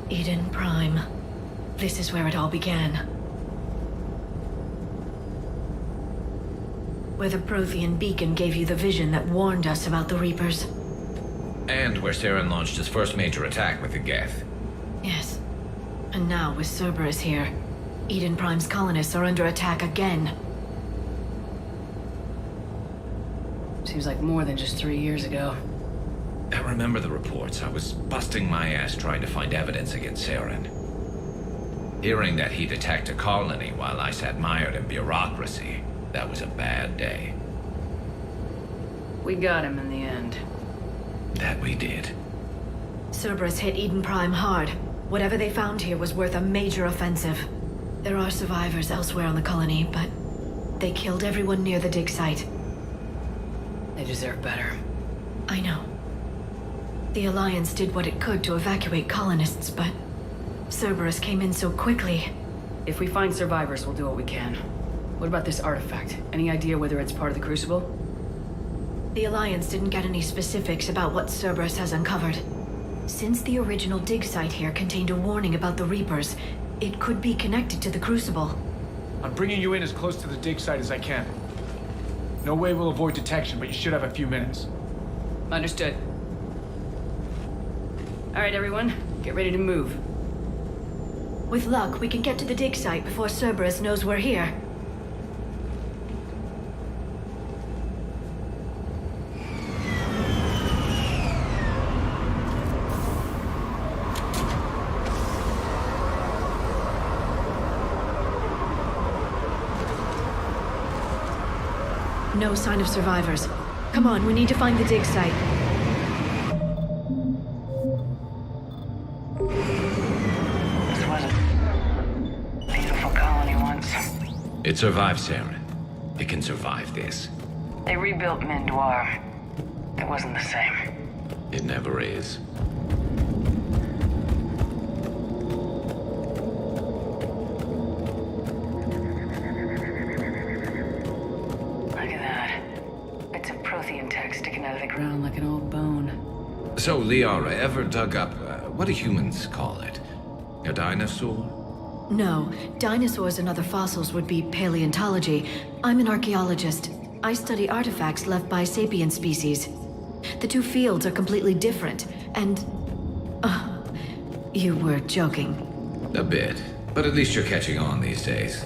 Eden Prime. This is where it all began. Where the Prothean beacon gave you the vision that warned us about the Reapers. And where Saren launched his first major attack with the Geth. Yes. And now, with Cerberus here, Eden Prime's colonists are under attack again. Seems like more than just 3 years ago. I remember the reports. I was busting my ass trying to find evidence against Saren. Hearing that he'd attacked a colony while I sat mired in bureaucracy, that was a bad day. We got him in the end. That we did. Cerberus hit Eden Prime hard. Whatever they found here was worth a major offensive. There are survivors elsewhere on the colony, but they killed everyone near the dig site. They deserve better. I know. The Alliance did what it could to evacuate colonists, but Cerberus came in so quickly. If we find survivors, we'll do what we can. What about this artifact? Any idea whether it's part of the Crucible? The Alliance didn't get any specifics about what Cerberus has uncovered. Since the original dig site here contained a warning about the Reapers, it could be connected to the Crucible. I'm bringing you in as close to the dig site as I can. No way we'll avoid detection, but you should have a few minutes. Understood. All right, everyone. Get ready to move. With luck, we can get to the dig site before Cerberus knows we're here. No sign of survivors. Come on, we need to find the dig site. This was a beautiful colony once. It survived, Saren. It can survive this. They rebuilt Mindoir. It wasn't the same. It never is. Ground like an old bone. So, Liara, ever dug up, what do humans call it? A dinosaur? No, dinosaurs and other fossils would be paleontology. I'm an archaeologist. I study artifacts left by sapient species. The two fields are completely different, and... you were joking. A bit, but at least you're catching on these days.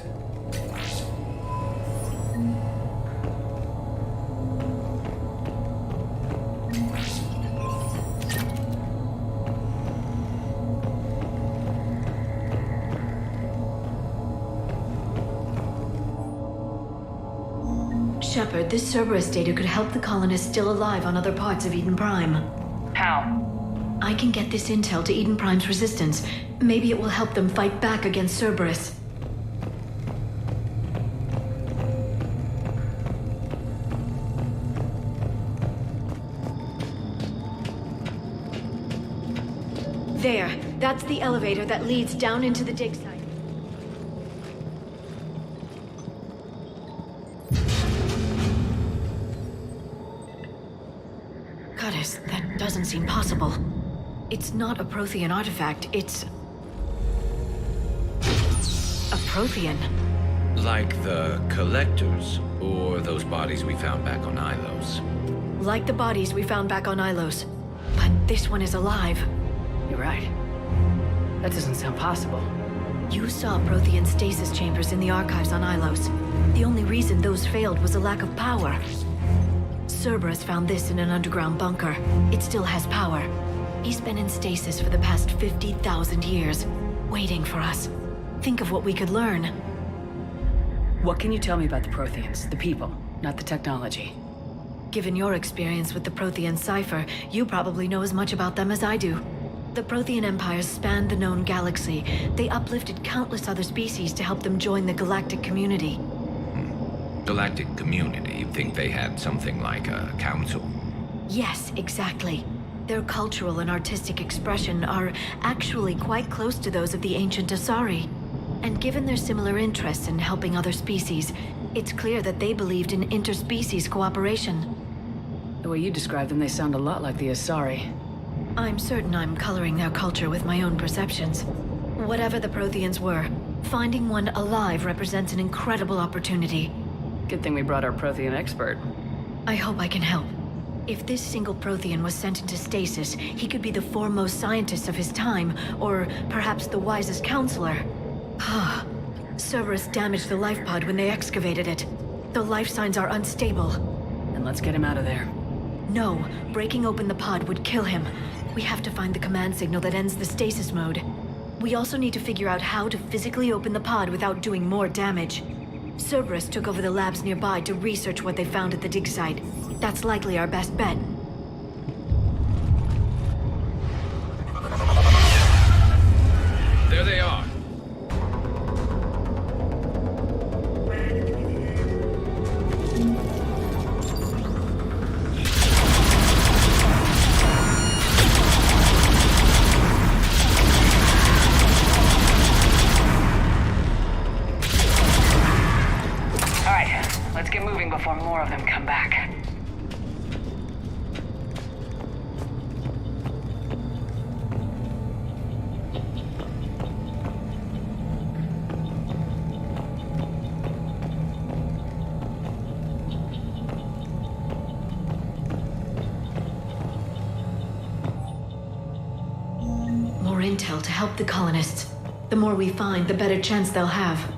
Shepard, this Cerberus data could help the colonists still alive on other parts of Eden Prime. How? I can get this intel to Eden Prime's resistance. Maybe it will help them fight back against Cerberus. There. That's the elevator that leads down into the dig site. Goddess, that doesn't seem possible. It's not a Prothean artifact, it's... a Prothean. Like the Collectors, or those bodies we found back on Ilos. Like the bodies we found back on Ilos. But this one is alive. You're right. That doesn't sound possible. You saw Prothean stasis chambers in the archives on Ilos. The only reason those failed was a lack of power. Cerberus found this in an underground bunker. It still has power. He's been in stasis for the past 50,000 years, waiting for us. Think of what we could learn. What can you tell me about the Protheans? The people, not the technology. Given your experience with the Prothean cipher, you probably know as much about them as I do. The Prothean empires spanned the known galaxy. They uplifted countless other species to help them join the galactic community. Galactic community? You'd think they had something like a council? Yes, exactly. Their cultural and artistic expression are actually quite close to those of the ancient Asari. And given their similar interests in helping other species, it's clear that they believed in interspecies cooperation. The way you describe them, they sound a lot like the Asari. I'm certain I'm coloring their culture with my own perceptions. Whatever the Protheans were, finding one alive represents an incredible opportunity. Good thing we brought our Prothean expert. I hope I can help. If this single Prothean was sent into stasis, he could be the foremost scientist of his time, or perhaps the wisest counselor. Cerberus damaged the life pod when they excavated it. The life signs are unstable. Then let's get him out of there. No, breaking open the pod would kill him. We have to find the command signal that ends the stasis mode. We also need to figure out how to physically open the pod without doing more damage. Cerberus took over the labs nearby to research what they found at the dig site. That's likely our best bet. There they are. Let's get moving before more of them come back. More intel to help the colonists. The more we find, the better chance they'll have.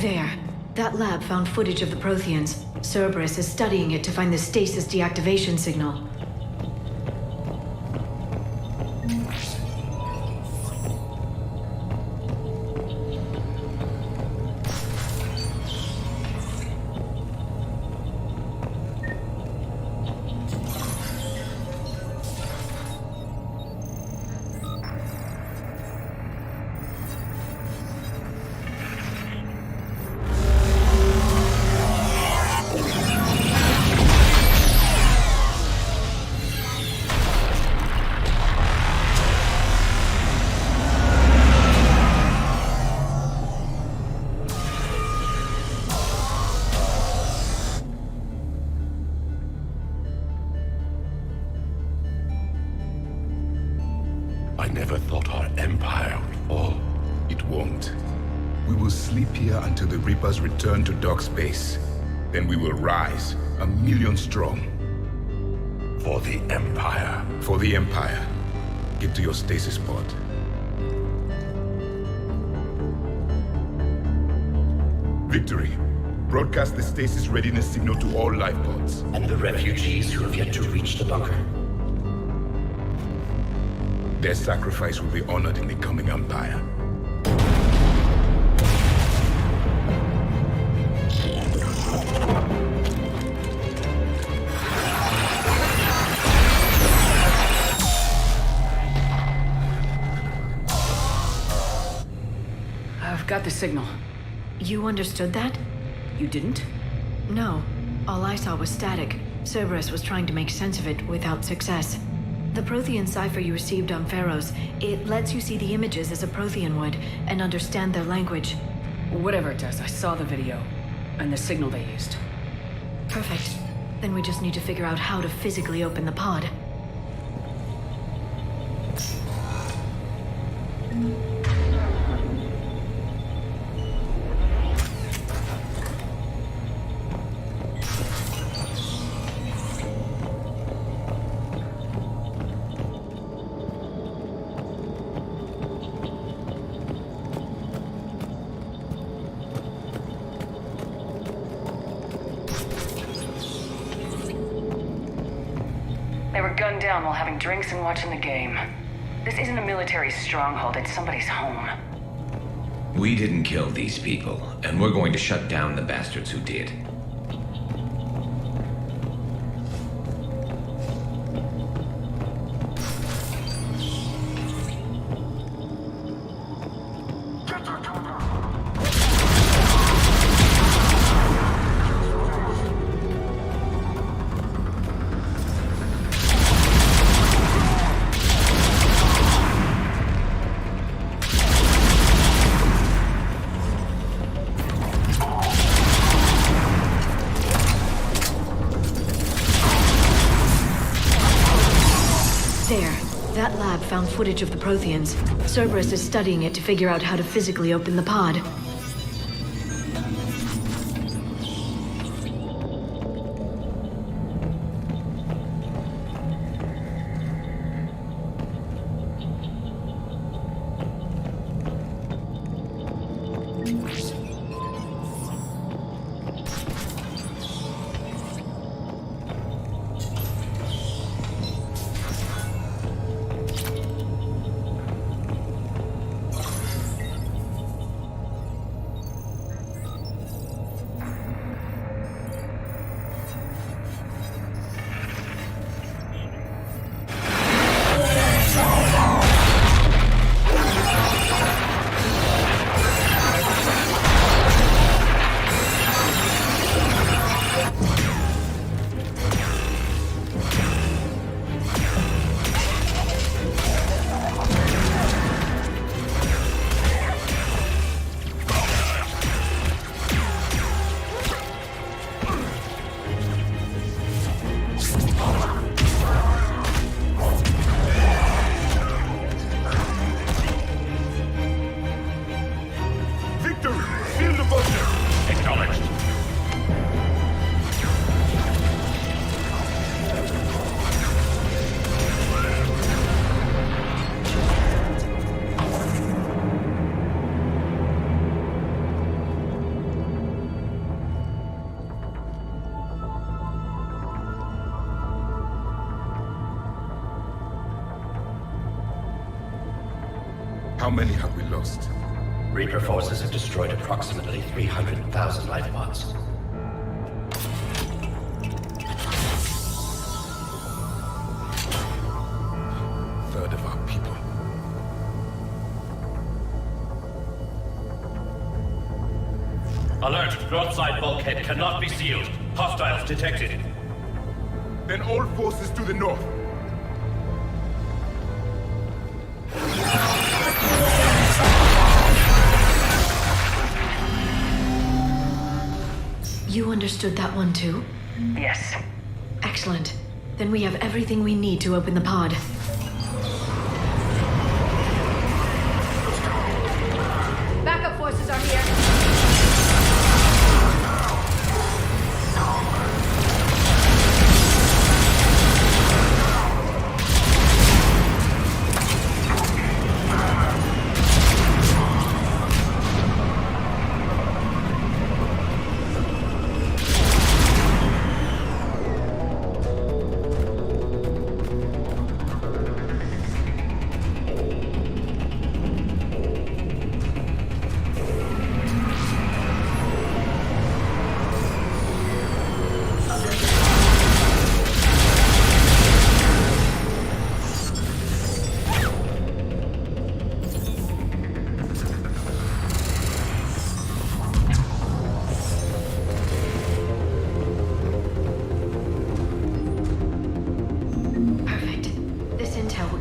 There. That lab found footage of the Protheans. Cerberus is studying it to find the stasis deactivation signal. I never thought our empire would fall. It won't. We will sleep here until the Reapers return to dark space. Then we will rise, 1,000,000 strong. For the empire. For the Empire. Get to your stasis pod. Victory. Broadcast the stasis readiness signal to all life pods. And the refugees who have yet to reach the bunker. Their sacrifice will be honored in the coming Empire. I've got the signal. You understood that? You didn't? No. All I saw was static. Cerberus was trying to make sense of it without success. The Prothean cipher you received on Pharaohs, it lets you see the images as a Prothean would, and understand their language. Whatever it does, I saw the video. And the signal they used. Perfect. Then we just need to figure out how to physically open the pod. They were gunned down while having drinks and watching the game. This isn't a military stronghold, it's somebody's home. We didn't kill these people, and we're going to shut down the bastards who did. That lab found footage of the Protheans. Cerberus is studying it to figure out how to physically open the pod. How many have we lost? Reaper forces have destroyed approximately 300,000 life pods. Third of our people. Alert! North side bulkhead cannot be sealed. Hostiles detected. Then all forces to the north. You understood that one too? Yes. Excellent. Then we have everything we need to open the pod.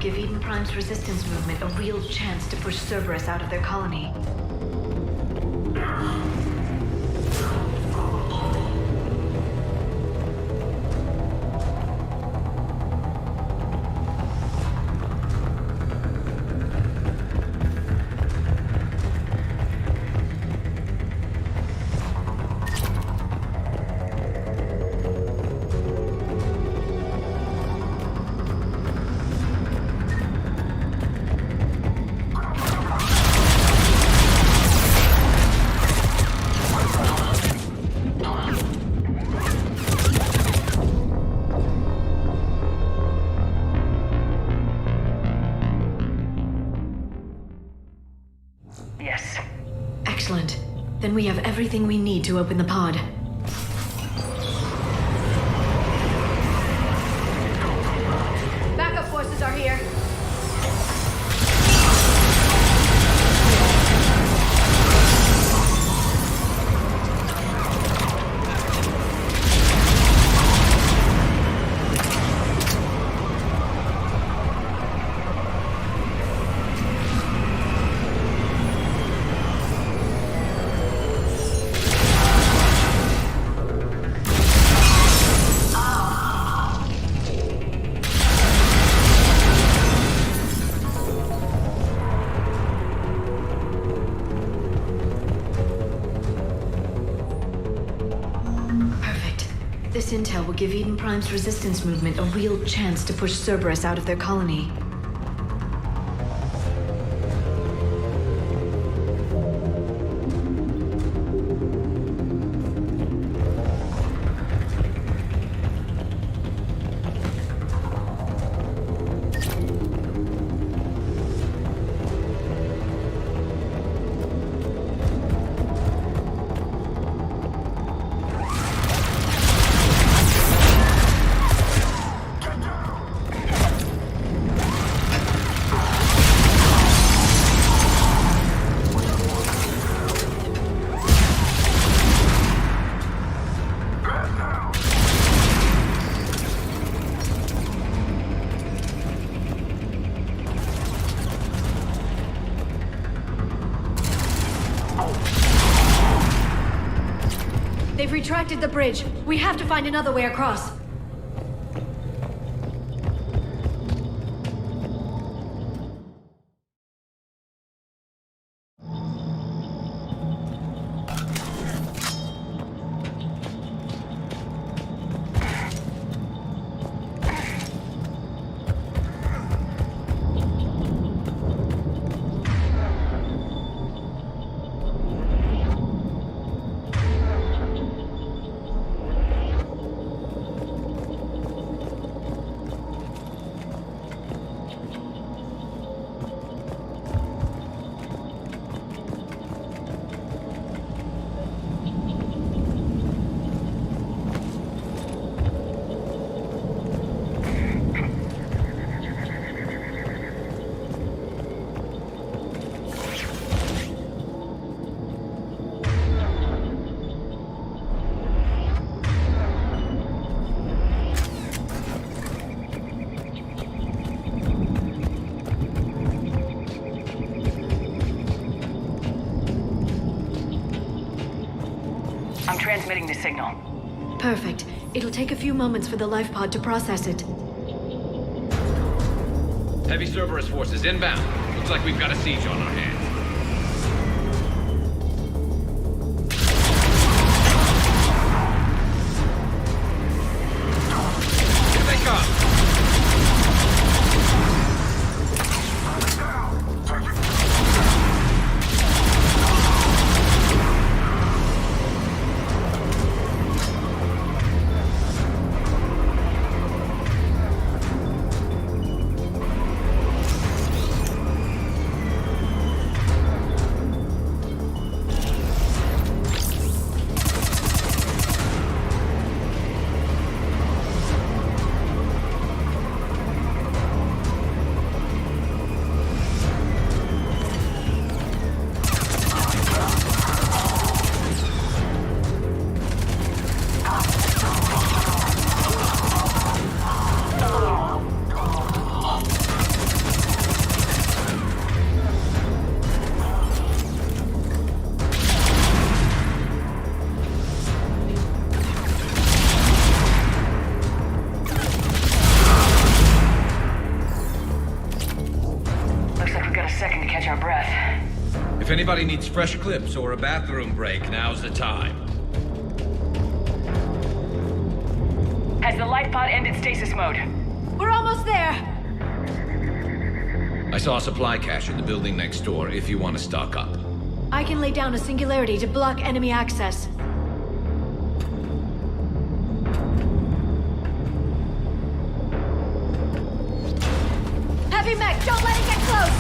give Eden Prime's resistance movement a real chance to push Cerberus out of their colony. Yes. Excellent. Then we have everything we need to open the pod. Backup forces are here. This intel will give Eden Prime's resistance movement a real chance to push Cerberus out of their colony. They've retracted the bridge. We have to find another way across. I'm transmitting the signal. Perfect. It'll take a few moments for the life pod to process it. Heavy Cerberus forces inbound. Looks like we've got a siege on our hands. Here they come! anybody needs fresh clips or a bathroom break, now's the time. Has the life pod ended stasis mode? We're almost there! I saw a supply cache in the building next door if you want to stock up. I can lay down a singularity to block enemy access. Heavy mech, don't let it get close!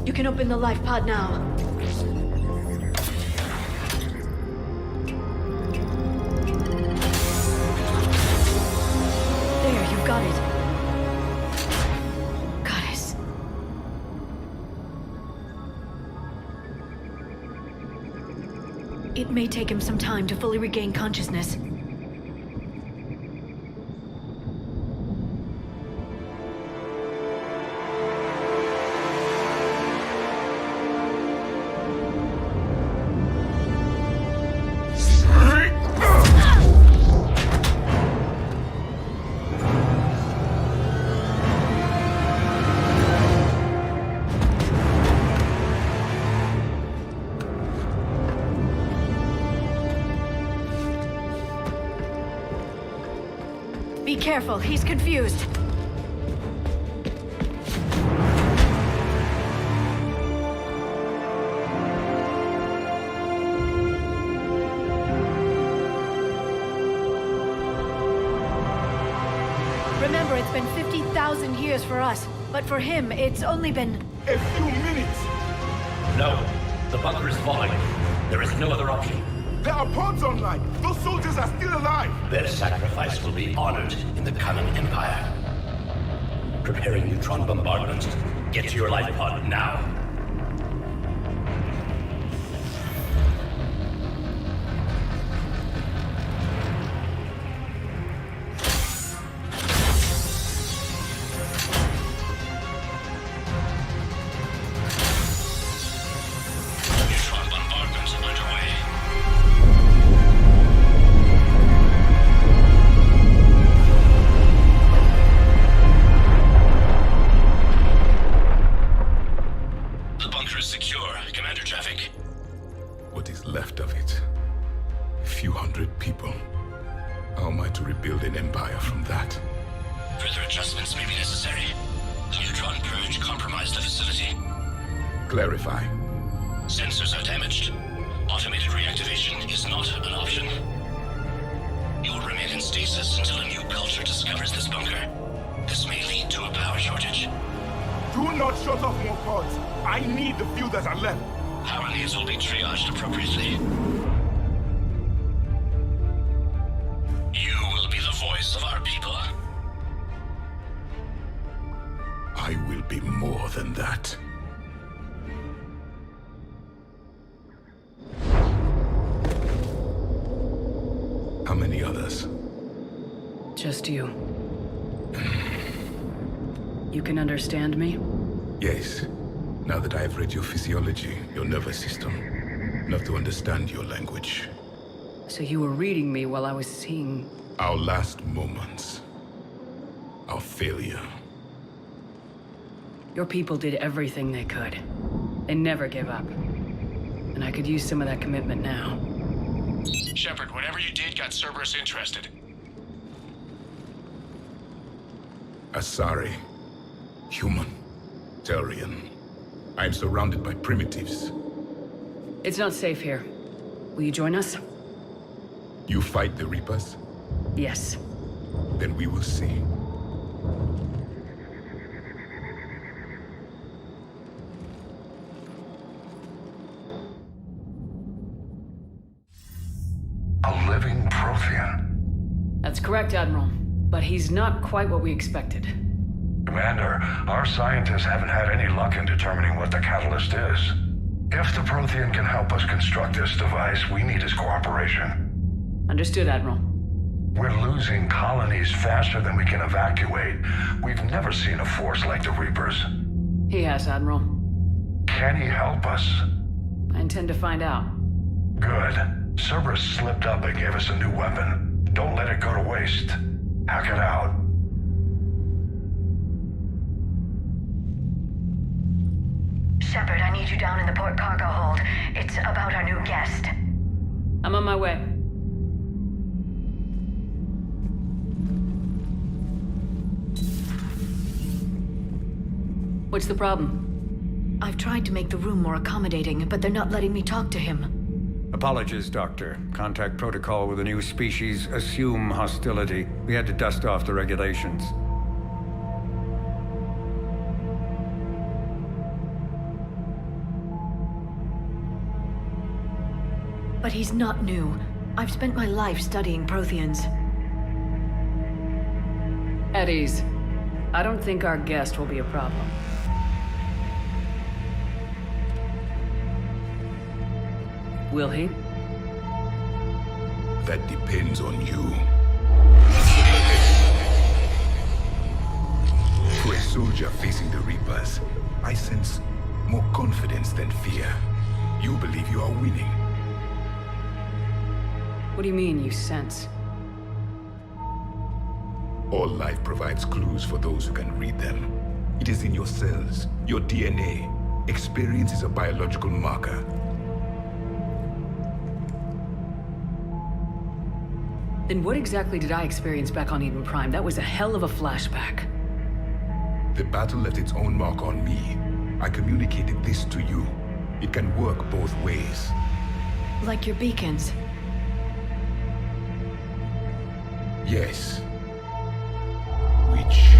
You can open the life pod now. There, you've got it. Goddess. It may take him some time to fully regain consciousness. Be careful, he's confused. Remember, it's been 50,000 years for us, but for him, it's only been... A few minutes! No, the bunker is falling. There is no other option. There are pods online! Those soldiers are still alive! Their sacrifice will be honored in the coming Empire. Preparing neutron bombardment. Get to your life pod now. What is left of it? A few hundred people. How am I to rebuild an empire from that? Further adjustments may be necessary. The neutron purge compromised the facility. Clarify. Sensors are damaged. Automated reactivation is not an option. You will remain in stasis until a new culture discovers this bunker. This may lead to a power shortage. Do not shut off more pods. I need the few that are left. Power needs will be triaged appropriately. You will be the voice of our people. I will be more than that. How many others? Just you. You can understand me? Yes. Now that I have read your physiology, your nervous system, enough to understand your language. So you were reading me while I was seeing... Our last moments. Our failure. Your people did everything they could. They never give up. And I could use some of that commitment now. Shepard, whatever you did got Cerberus interested. Asari. Human. Turian. I'm surrounded by primitives. It's not safe here. Will you join us? You fight the Reapers? Yes. Then we will see. A living Prothean. That's correct, Admiral. But he's not quite what we expected. Commander, our scientists haven't had any luck in determining what the catalyst is. If the Prothean can help us construct this device, we need his cooperation. Understood, Admiral. We're losing colonies faster than we can evacuate. We've never seen a force like the Reapers. He has, Admiral. Can he help us? I intend to find out. Good. Cerberus slipped up and gave us a new weapon. Don't let it go to waste. Hack it out. Shepard, I need you down in the port cargo hold. It's about our new guest. I'm on my way. What's the problem? I've tried to make the room more accommodating, but they're not letting me talk to him. Apologies, Doctor. Contact protocol with a new species. Assume hostility. We had to dust off the regulations. But he's not new. I've spent my life studying Protheans. At ease. I don't think our guest will be a problem. Will he? That depends on you. For a soldier facing the Reapers, I sense more confidence than fear. You believe you are winning. What do you mean, you sense? All life provides clues for those who can read them. It is in your cells, your DNA. Experience is a biological marker. Then what exactly did I experience back on Eden Prime? That was a hell of a flashback. The battle left its own mark on me. I communicated this to you. It can work both ways. Like your beacons. Yes. Which...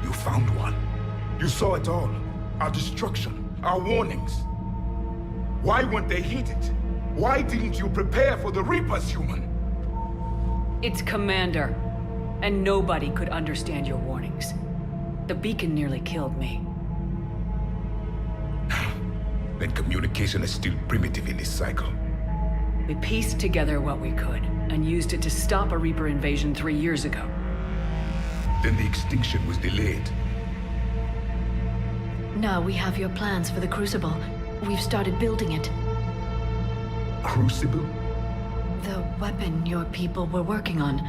You found one. You saw it all. Our destruction, our warnings. Why weren't they heeded? Why didn't you prepare for the Reapers, human? It's Commander. And nobody could understand your warnings. The beacon nearly killed me. Then communication is still primitive in this cycle. We pieced together what we could, and used it to stop a Reaper invasion 3 years ago. Then the extinction was delayed. Now we have your plans for the Crucible. We've started building it. Crucible? The weapon your people were working on.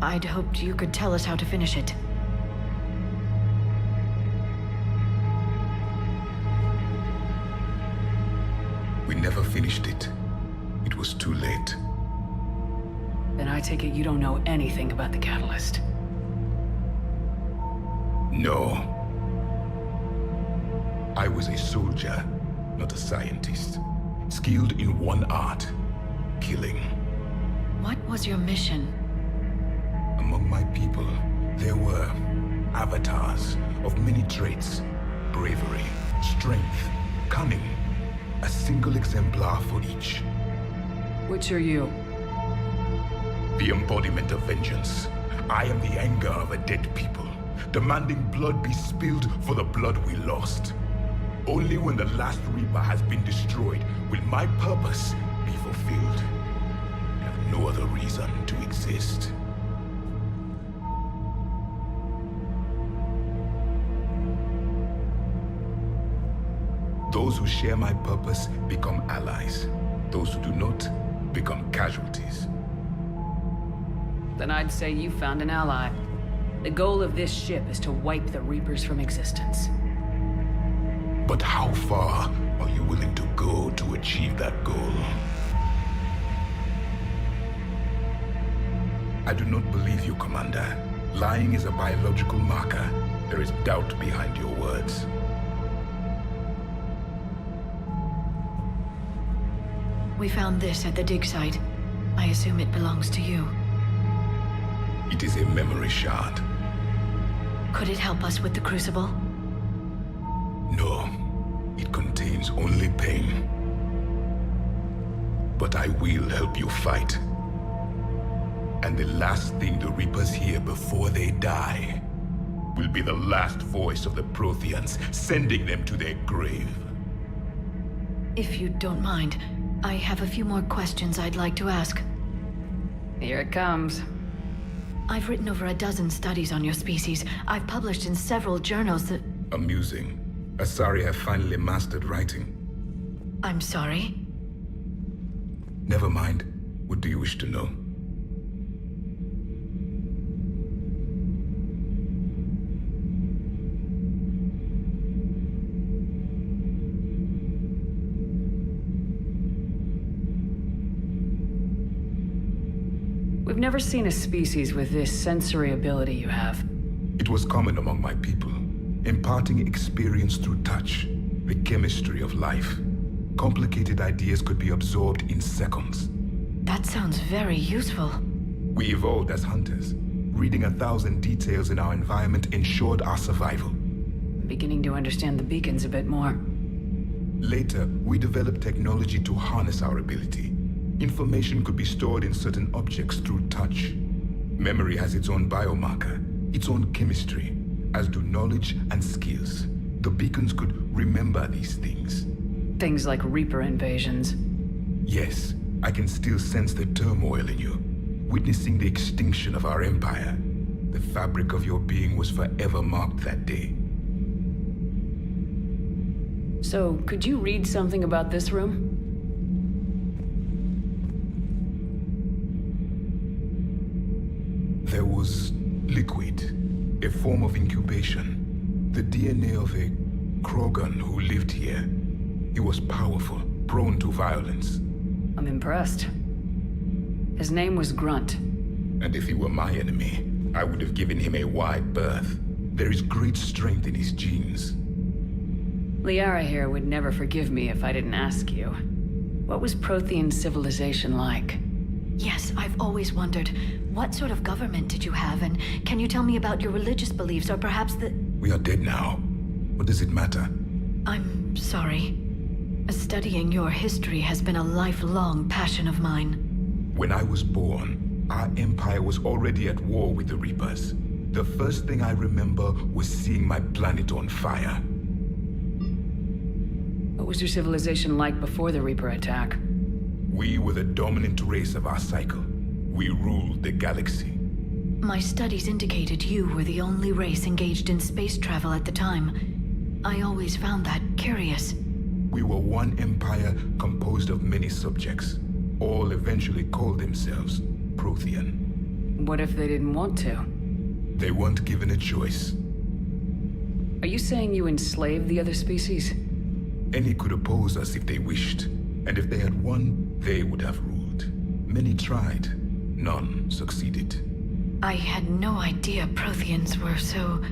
I'd hoped you could tell us how to finish it. We never finished it. It was too late. Then I take it you don't know anything about the catalyst. No. I was a soldier, not a scientist. Skilled in one art, killing. What was your mission? Among my people, there were avatars of many traits. Bravery, strength, cunning. A single exemplar for each. Which are you? The embodiment of vengeance. I am the anger of a dead people, demanding blood be spilled for the blood we lost. Only when the last Reaper has been destroyed will my purpose be fulfilled. I have no other reason to exist. Those Those who share my purpose become allies. Those who do not become casualties. Then I'd say you found an ally. The goal of this ship is to wipe the Reapers from existence. But how far are you willing to go to achieve that goal? I do not believe you, Commander. Lying is a biological marker. There is doubt behind your words. We found this at the dig site. I assume it belongs to you. It is a memory shard. Could it help us with the Crucible? No. It contains only pain. But I will help you fight. And the last thing the Reapers hear before they die will be the last voice of the Protheans, sending them to their grave. If you don't mind, I have a few more questions I'd like to ask. Here it comes. I've written over a dozen studies on your species. I've published in several journals that... Amusing. Asari have finally mastered writing. I'm sorry? Never mind. What do you wish to know? We've never seen a species with this sensory ability you have. It was common among my people, imparting experience through touch, the chemistry of life. Complicated ideas could be absorbed in seconds. That sounds very useful. We evolved as hunters. Reading 1,000 details in our environment ensured our survival. I'm beginning to understand the beacons a bit more. Later, we developed technology to harness our ability. Information could be stored in certain objects through touch. Memory has its own biomarker, its own chemistry, as do knowledge and skills. The beacons could remember these things. Things like Reaper invasions. Yes, I can still sense the turmoil in you, witnessing the extinction of our empire. The fabric of your being was forever marked that day. So, could you read something about this room? There was liquid, a form of incubation. The DNA of a Krogan who lived here. He was powerful, prone to violence. I'm impressed. His name was Grunt. And if he were my enemy, I would have given him a wide berth. There is great strength in his genes. Liara here would never forgive me if I didn't ask you. What was Prothean civilization like? Yes, I've always wondered, what sort of government did you have, and can you tell me about your religious beliefs, or perhaps the... We are dead now. What does it matter? I'm sorry. Studying your history has been a lifelong passion of mine. When I was born, our empire was already at war with the Reapers. The first thing I remember was seeing my planet on fire. What was your civilization like before the Reaper attack? We were the dominant race of our cycle. We ruled the galaxy. My studies indicated you were the only race engaged in space travel at the time. I always found that curious. We were one empire composed of many subjects. All eventually called themselves Prothean. What if they didn't want to? They weren't given a choice. Are you saying you enslaved the other species? Any could oppose us if they wished. And if they had won, they would have ruled. Many tried. None succeeded. I had no idea Protheans were so...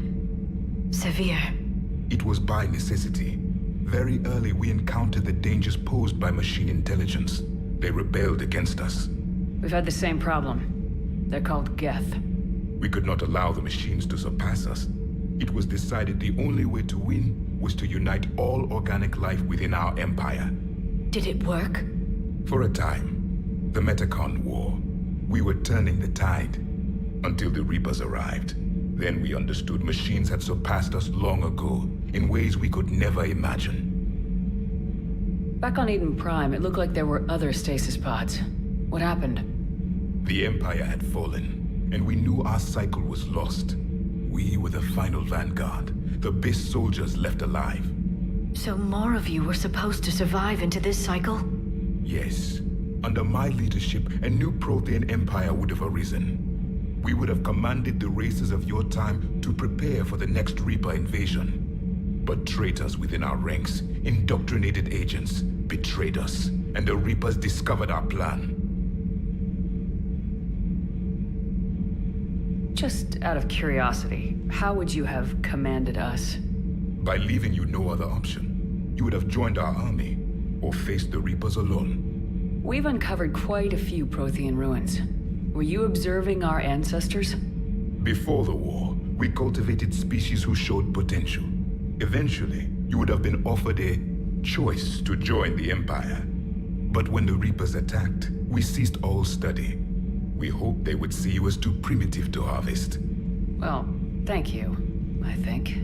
severe. It was by necessity. Very early we encountered the dangers posed by machine intelligence. They rebelled against us. We've had the same problem. They're called Geth. We could not allow the machines to surpass us. It was decided the only way to win was to unite all organic life within our empire. Did it work? For a time. The Metacon War. We were turning the tide. Until the Reapers arrived. Then we understood machines had surpassed us long ago, in ways we could never imagine. Back on Eden Prime, it looked like there were other stasis pods. What happened? The Empire had fallen, and we knew our cycle was lost. We were the final vanguard, the best soldiers left alive. So more of you were supposed to survive into this cycle? Yes. Under my leadership, a new Prothean empire would have arisen. We would have commanded the races of your time to prepare for the next Reaper invasion. But traitors within our ranks, indoctrinated agents, betrayed us, and the Reapers discovered our plan. Just out of curiosity, how would you have commanded us? By leaving you no other option. You would have joined our army, or faced the Reapers alone. We've uncovered quite a few Prothean ruins. Were you observing our ancestors? Before the war, we cultivated species who showed potential. Eventually, you would have been offered a choice to join the Empire. But when the Reapers attacked, we ceased all study. We hoped they would see you as too primitive to harvest. Well, thank you, I think.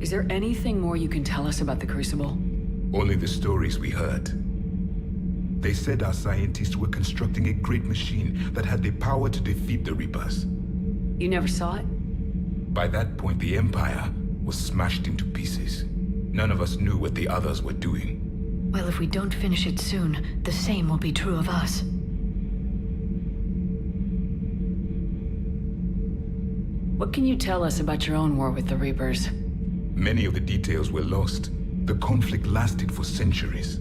Is there anything more you can tell us about the Crucible? Only the stories we heard. They said our scientists were constructing a great machine that had the power to defeat the Reapers. You never saw it? By that point, the Empire was smashed into pieces. None of us knew what the others were doing. Well, if we don't finish it soon, the same will be true of us. What can you tell us about your own war with the Reapers? Many of the details were lost. The conflict lasted for centuries.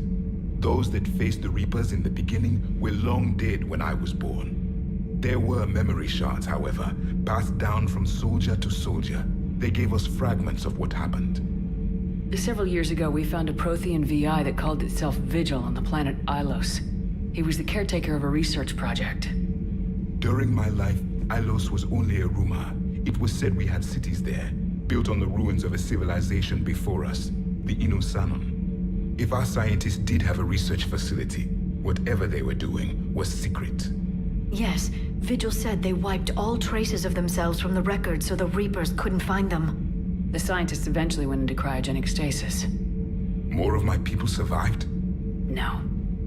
Those that faced the Reapers in the beginning were long dead when I was born. There were memory shards, however, passed down from soldier to soldier. They gave us fragments of what happened. Several years ago, we found a Prothean VI that called itself Vigil on the planet Ilos. He was the caretaker of a research project. During my life, Ilos was only a rumor. It was said we had cities there, built on the ruins of a civilization before us, the Inusanon. If our scientists did have a research facility, whatever they were doing was secret. Yes, Vigil said they wiped all traces of themselves from the records so the Reapers couldn't find them. The scientists eventually went into cryogenic stasis. More of my people survived? No,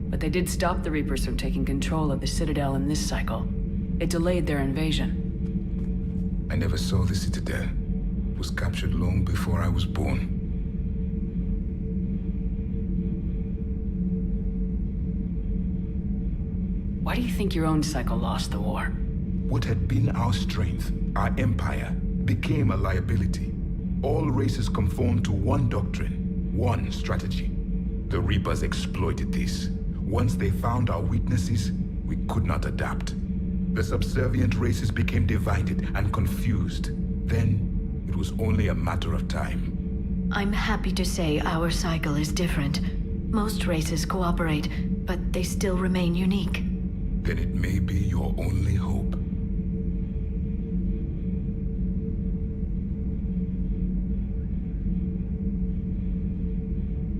but they did stop the Reapers from taking control of the Citadel in this cycle. It delayed their invasion. I never saw the Citadel. It was captured long before I was born. Why do you think your own cycle lost the war? What had been our strength, our empire, became a liability. All races conformed to one doctrine, one strategy. The Reapers exploited this. Once they found our weaknesses, we could not adapt. The subservient races became divided and confused. Then, it was only a matter of time. I'm happy to say our cycle is different. Most races cooperate, but they still remain unique. Then it may be your only hope.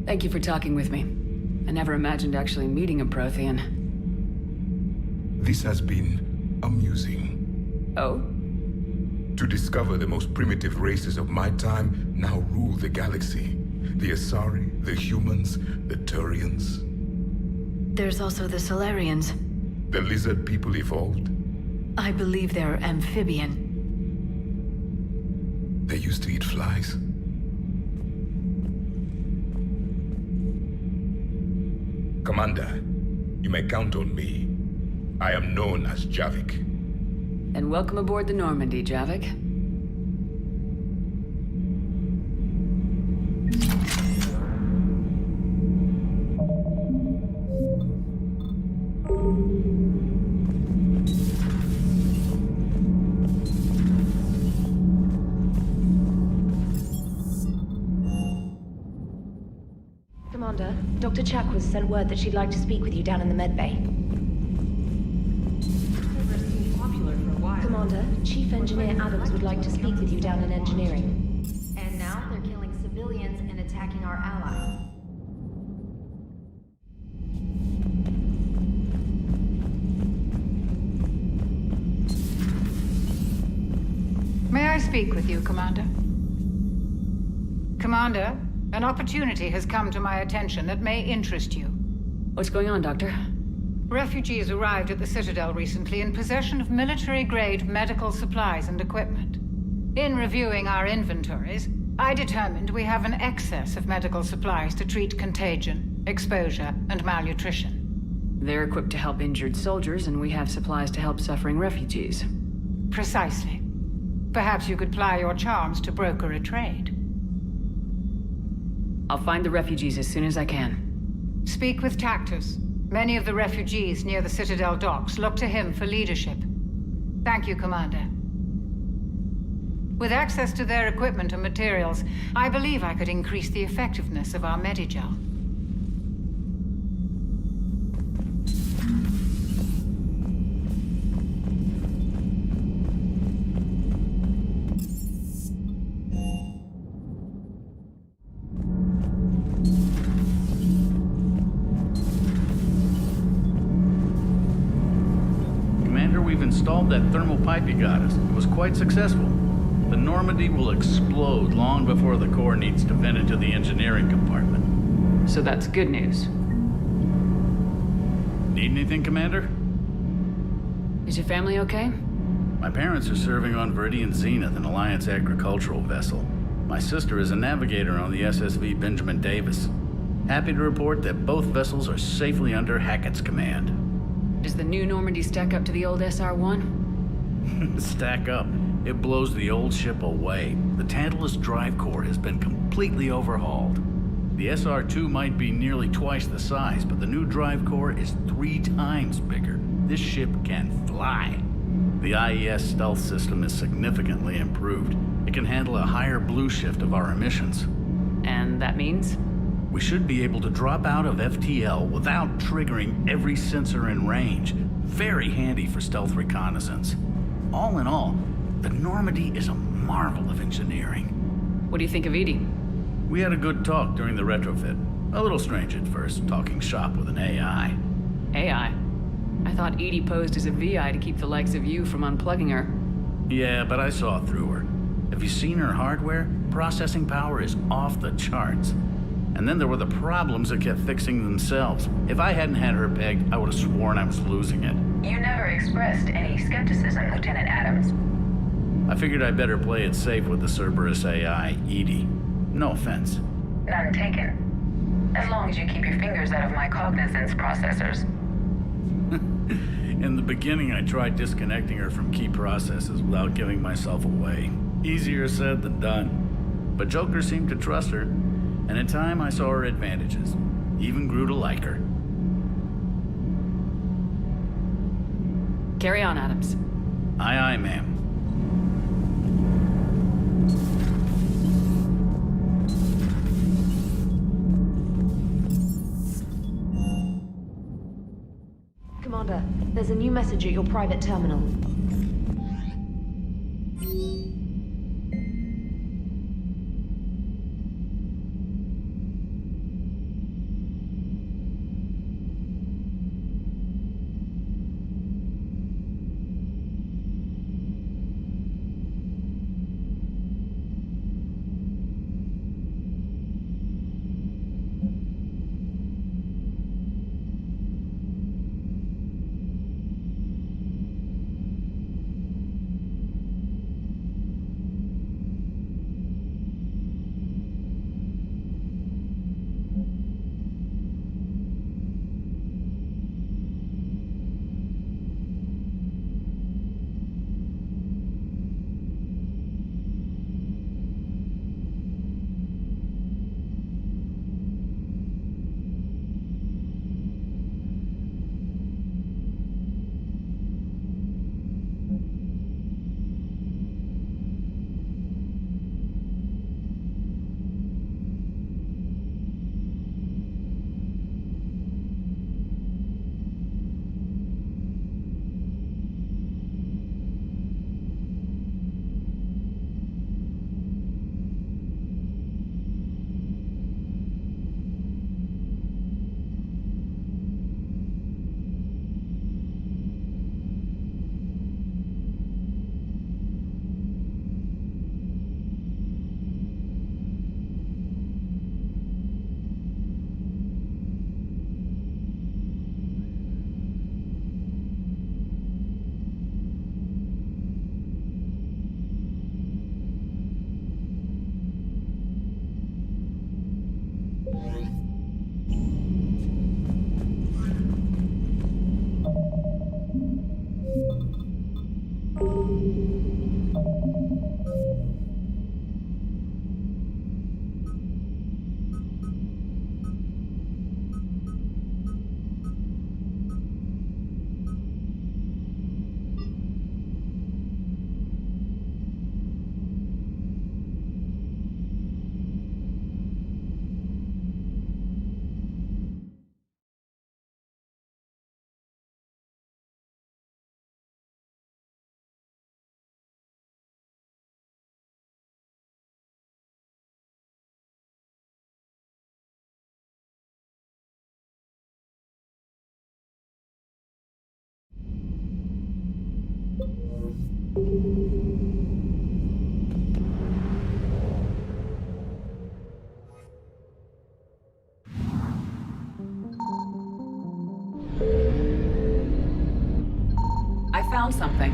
Thank you for talking with me. I never imagined actually meeting a Prothean. This has been amusing. Oh? To discover the most primitive races of my time now rule the galaxy. The Asari, the humans, the Turians. There's also the Solarians. The lizard people evolved? I believe they're amphibian. They used to eat flies. Commander, you may count on me. I am known as Javik. And welcome aboard the Normandy, Javik. Commander, Dr. Chakwas sent word that she'd like to speak with you down in the medbay. Commander, Chief Engineer Adams would like to speak with you down in engineering. And now they're killing civilians and attacking our allies. May I speak with you, Commander? Commander, an opportunity has come to my attention that may interest you. What's going on, Doctor? Refugees arrived at the Citadel recently in possession of military-grade medical supplies and equipment. In reviewing our inventories, I determined we have an excess of medical supplies to treat contagion, exposure, and malnutrition. They're equipped to help injured soldiers, and we have supplies to help suffering refugees. Precisely. Perhaps you could ply your charms to broker a trade. I'll find the refugees as soon as I can. Speak with Tactus. Many of the refugees near the Citadel docks look to him for leadership. Thank you, Commander. With access to their equipment and materials, I believe I could increase the effectiveness of our Medigel. Commander, we've installed that thermal pipe you got us. It was quite successful. The Normandy will explode long before the core needs to vent into the engineering compartment. So that's good news. Need anything, Commander? Is your family okay? My parents are serving on Viridian Zenith, an Alliance agricultural vessel. My sister is a navigator on the SSV Benjamin Davis. Happy to report that both vessels are safely under Hackett's command. Does the new Normandy stack up to the old SR-1? Stack up. It blows the old ship away. The Tantalus drive core has been completely overhauled. The SR-2 might be nearly twice the size, but the new drive core is 3 times bigger. This ship can fly. The IES stealth system is significantly improved. It can handle a higher blue shift of our emissions. And that means? We should be able to drop out of FTL without triggering every sensor in range. Very handy for stealth reconnaissance. All in all, the Normandy is a marvel of engineering. What do you think of Edie? We had a good talk during the retrofit. A little strange at first, talking shop with an AI. AI? I thought Edie posed as a VI to keep the likes of you from unplugging her. Yeah, but I saw through her. Have you seen her hardware? Processing power is off the charts. And then there were the problems that kept fixing themselves. If I hadn't had her pegged, I would have sworn I was losing it. You never expressed any skepticism, Lieutenant Adams. I figured I'd better play it safe with the Cerberus AI, Edie. No offense. None taken. As long as you keep your fingers out of my cognizance processors. In the beginning, I tried disconnecting her from key processes without giving myself away. Easier said than done. But Joker seemed to trust her, and in time I saw her advantages. Even grew to like her. Carry on, Adams. Aye, aye, ma'am. Commander, there's a new message at your private terminal. I found something.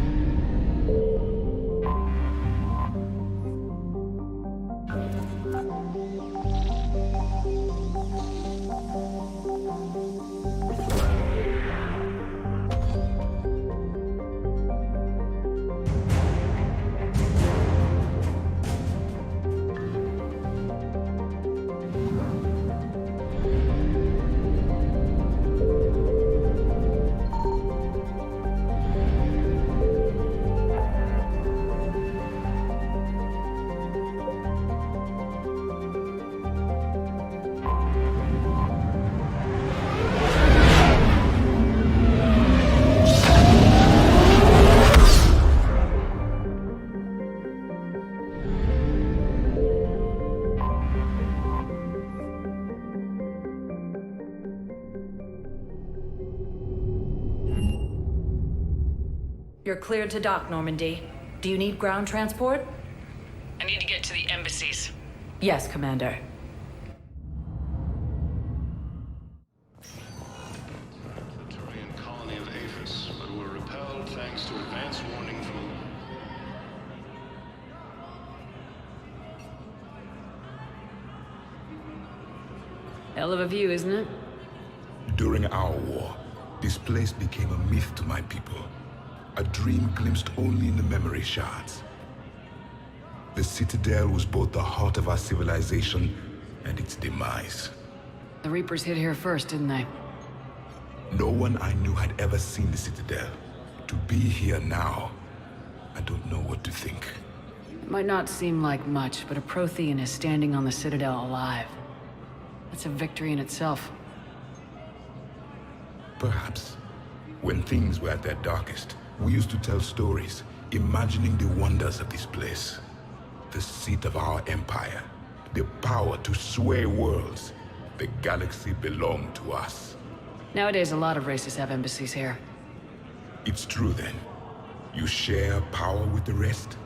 You're cleared to dock, Normandy. Do you need ground transport? I need to get to the embassies. Yes, Commander. The Turian colony of Aphis, but were repelled thanks to advance warning from... Hell of a view, isn't it? During our war, this place became a myth to my people. A dream glimpsed only in the memory shards. The Citadel was both the heart of our civilization and its demise. The Reapers hit here first, didn't they? No one I knew had ever seen the Citadel. To be here now, I don't know what to think. It might not seem like much, but a Prothean is standing on the Citadel alive. That's a victory in itself. Perhaps. When things were at their darkest, we used to tell stories, imagining the wonders of this place. The seat of our empire, the power to sway worlds. The galaxy belonged to us. Nowadays, a lot of races have embassies here. It's true then. You share power with the rest?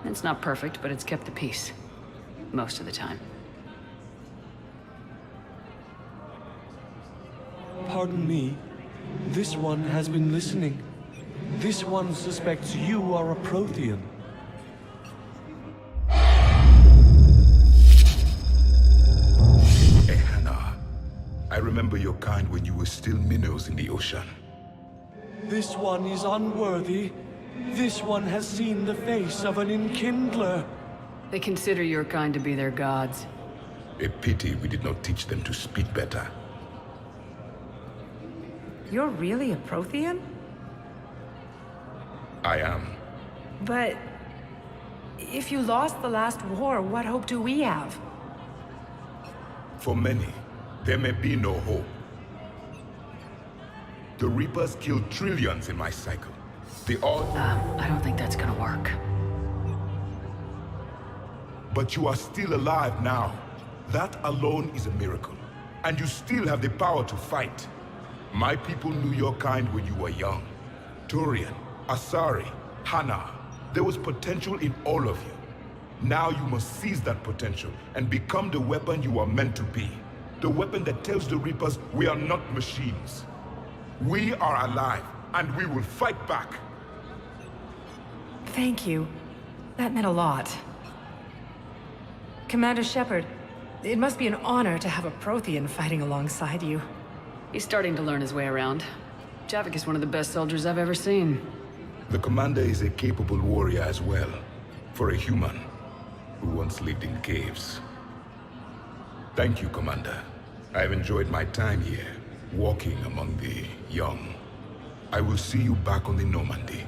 It's not perfect, but it's kept the peace. Most of the time. Pardon me. This one has been listening. This one suspects you are a Prothean. Hannah, I remember your kind when you were still minnows in the ocean. This one is unworthy. This one has seen the face of an enkindler. They consider your kind to be their gods. A pity we did not teach them to speak better. You're really a Prothean? I am. But... if you lost the last war, what hope do we have? For many, there may be no hope. The Reapers killed trillions in my cycle. The odds... I don't think that's gonna work. But you are still alive now. That alone is a miracle. And you still have the power to fight. My people knew your kind when you were young. Turian, Asari, Hana. There was potential in all of you. Now you must seize that potential and become the weapon you are meant to be. The weapon that tells the Reapers we are not machines. We are alive, and we will fight back. Thank you. That meant a lot. Commander Shepard, it must be an honor to have a Prothean fighting alongside you. He's starting to learn his way around. Javik is one of the best soldiers I've ever seen. The commander is a capable warrior as well, for a human who once lived in caves. Thank you, Commander. I've enjoyed my time here, walking among the young. I will see you back on the Normandy.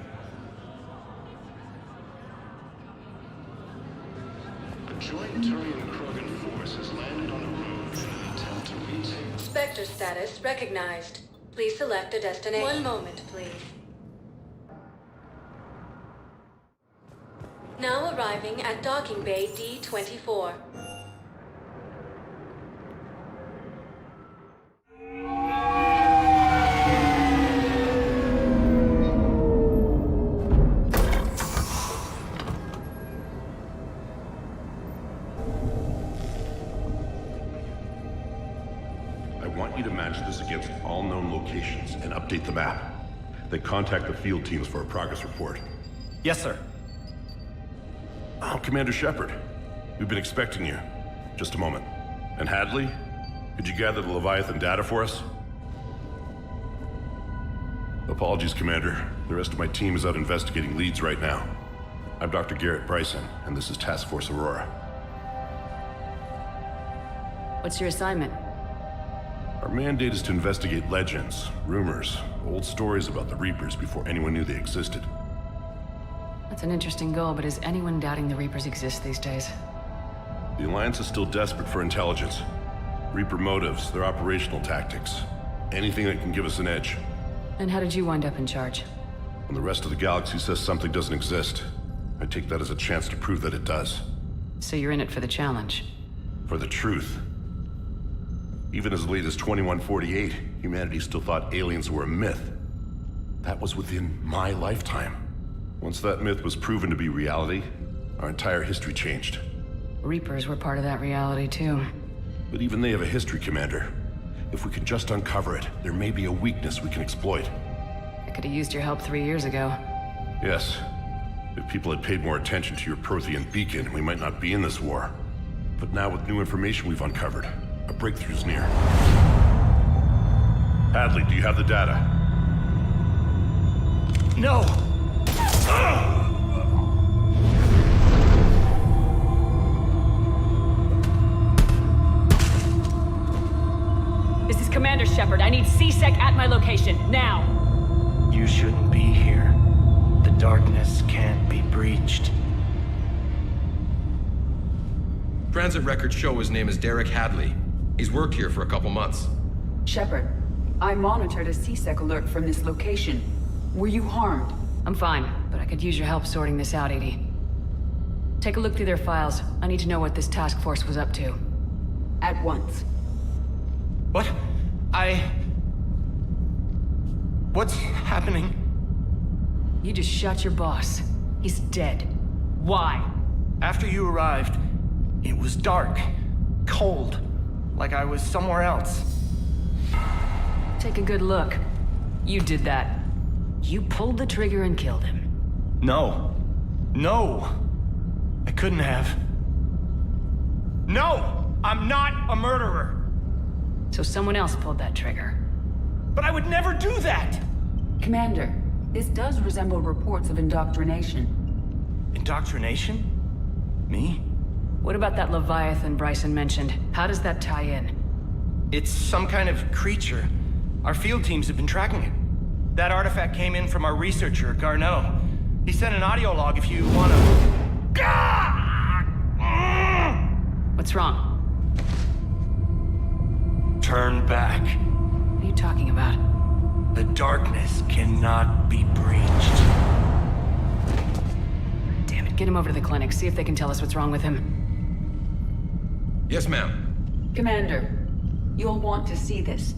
A joint Turian-Krogan force has landed on a road in an attempt to retake... Spectre status recognized. Please select a destination. One moment, please. Now arriving at docking bay D-24. locations and update the map. Then contact the field teams for a progress report. Yes, sir. Oh, Commander Shepard. We've been expecting you. Just a moment. And Hadley? Could you gather the Leviathan data for us? Apologies, Commander. The rest of my team is out investigating leads right now. I'm Dr. Garrett BRYSON, and this is Task Force Aurora. What's your assignment? Our mandate is to investigate legends, rumors, old stories about the Reapers before anyone knew they existed. That's an interesting goal, but is anyone doubting the Reapers exist these days? The Alliance is still desperate for intelligence. Reaper motives, their operational tactics. Anything that can give us an edge. And how did you wind up in charge? When the rest of the galaxy says something doesn't exist, I take that as a chance to prove that it does. So you're in it for the challenge? For the truth. Even as late as 2148, humanity still thought aliens were a myth. That was within my lifetime. Once that myth was proven to be reality, our entire history changed. Reapers were part of that reality, too. But even they have a history, Commander. If we can just uncover it, there may be a weakness we can exploit. I could have used your help 3 years ago. Yes. If people had paid more attention to your Prothean beacon, we might not be in this war. But now with new information we've uncovered, a breakthrough's near. Hadley, do you have the data? No! This is Commander Shepard. I need C-Sec at my location, now! You shouldn't be here. The darkness can't be breached. Transit records show his name is Derek Hadley. He's worked here for a couple months. Shepard, I monitored a C-Sec alert from this location. Were you harmed? I'm fine, but I could use your help sorting this out, Edie. Take a look through their files. I need to know what this task force was up to. At once. What? What's happening? You just shot your boss. He's dead. Why? After you arrived, it was dark, cold, like I was somewhere else. Take a good look. You did that. You pulled the trigger and killed him. No. No! I couldn't have. No! I'm not a murderer! So someone else pulled that trigger. But I would never do that! Commander, this does resemble reports of indoctrination. Indoctrination? Me? What about that Leviathan Bryson mentioned? How does that tie in? It's some kind of creature. Our field teams have been tracking it. That artifact came in from our researcher, GarnEau. He sent an audio log if you wanna... What's wrong? Turn back. What are you talking about? The darkness cannot be breached. Damn it, get him over to the clinic. See if they can tell us what's wrong with him. Yes, ma'am. Commander, you'll want to see this.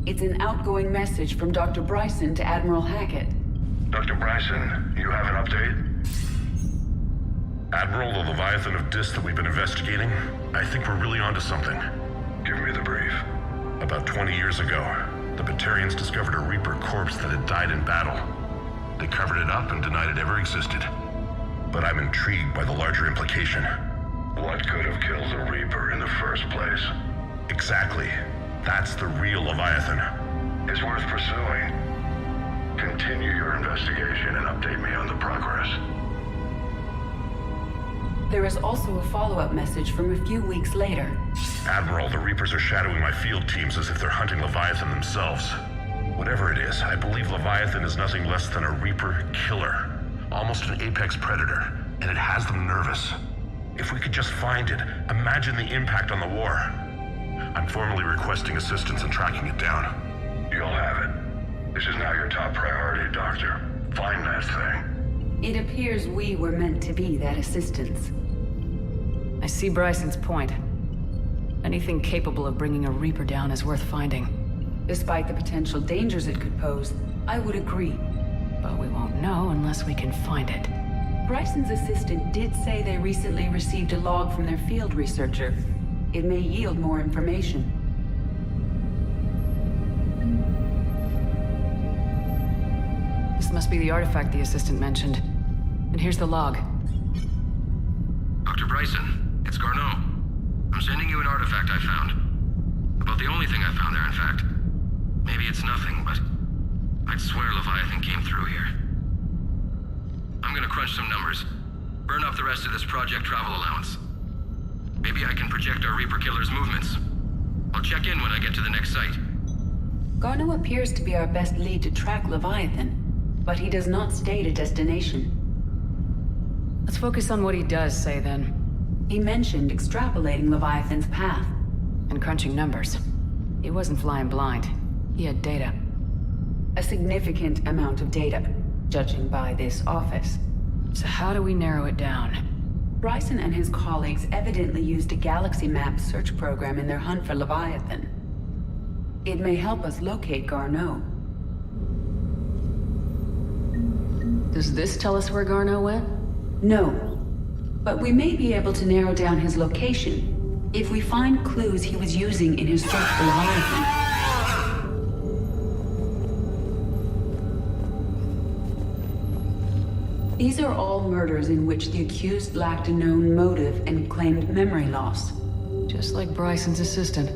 It's an outgoing message from Dr. BRYSON to Admiral Hackett. Dr. BRYSON, you have an update? Admiral, the Leviathan of Dis that we've been investigating, I think we're really onto something. Give me the brief. About 20 years ago, the Batarians discovered a Reaper corpse that had died in battle. They covered it up and denied it ever existed. But I'm intrigued by the larger implication. What could have killed the Reaper in the first place? Exactly. That's the real Leviathan. It's worth pursuing. Continue your investigation and update me on the progress. There is also a follow-up message from a few weeks later. Admiral, the Reapers are shadowing my field teams as if they're hunting Leviathan themselves. Whatever it is, I believe Leviathan is nothing less than a Reaper killer. Almost an apex predator, and it has them nervous. If we could just find it, imagine the impact on the war. I'm formally requesting assistance in tracking it down. You'll have it. This is now your top priority, Doctor. Find that thing. It appears we were meant to be that assistance. I see Bryson's point. Anything capable of bringing a Reaper down is worth finding. Despite the potential dangers it could pose, I would agree. But we won't know unless we can find it. Bryson's assistant did say they recently received a log from their field researcher. It may yield more information. Must be the artifact the assistant mentioned. And here's the log. Dr. Bryson, it's Garneau. I'm sending you an artifact I found. About the only thing I found there, in fact. Maybe it's nothing, but I'd swear Leviathan came through here. I'm gonna crunch some numbers. Burn off the rest of this project travel allowance. Maybe I can project our Reaper Killer's movements. I'll check in when I get to the next site. Garneau appears to be our best lead to track Leviathan, but he does not state a destination. Let's focus on what he does say, then. He mentioned extrapolating Leviathan's path. And crunching numbers. He wasn't flying blind. He had data. A significant amount of data, judging by this office. So how do we narrow it down? Bryson and his colleagues evidently used a galaxy map search program in their hunt for Leviathan. It may help us locate Garneau. Does this tell us where Garneau went? No. But we may be able to narrow down his location if we find clues he was using in his search for Leviathan. These are all murders in which the accused lacked a known motive and claimed memory loss. Just like Bryson's assistant.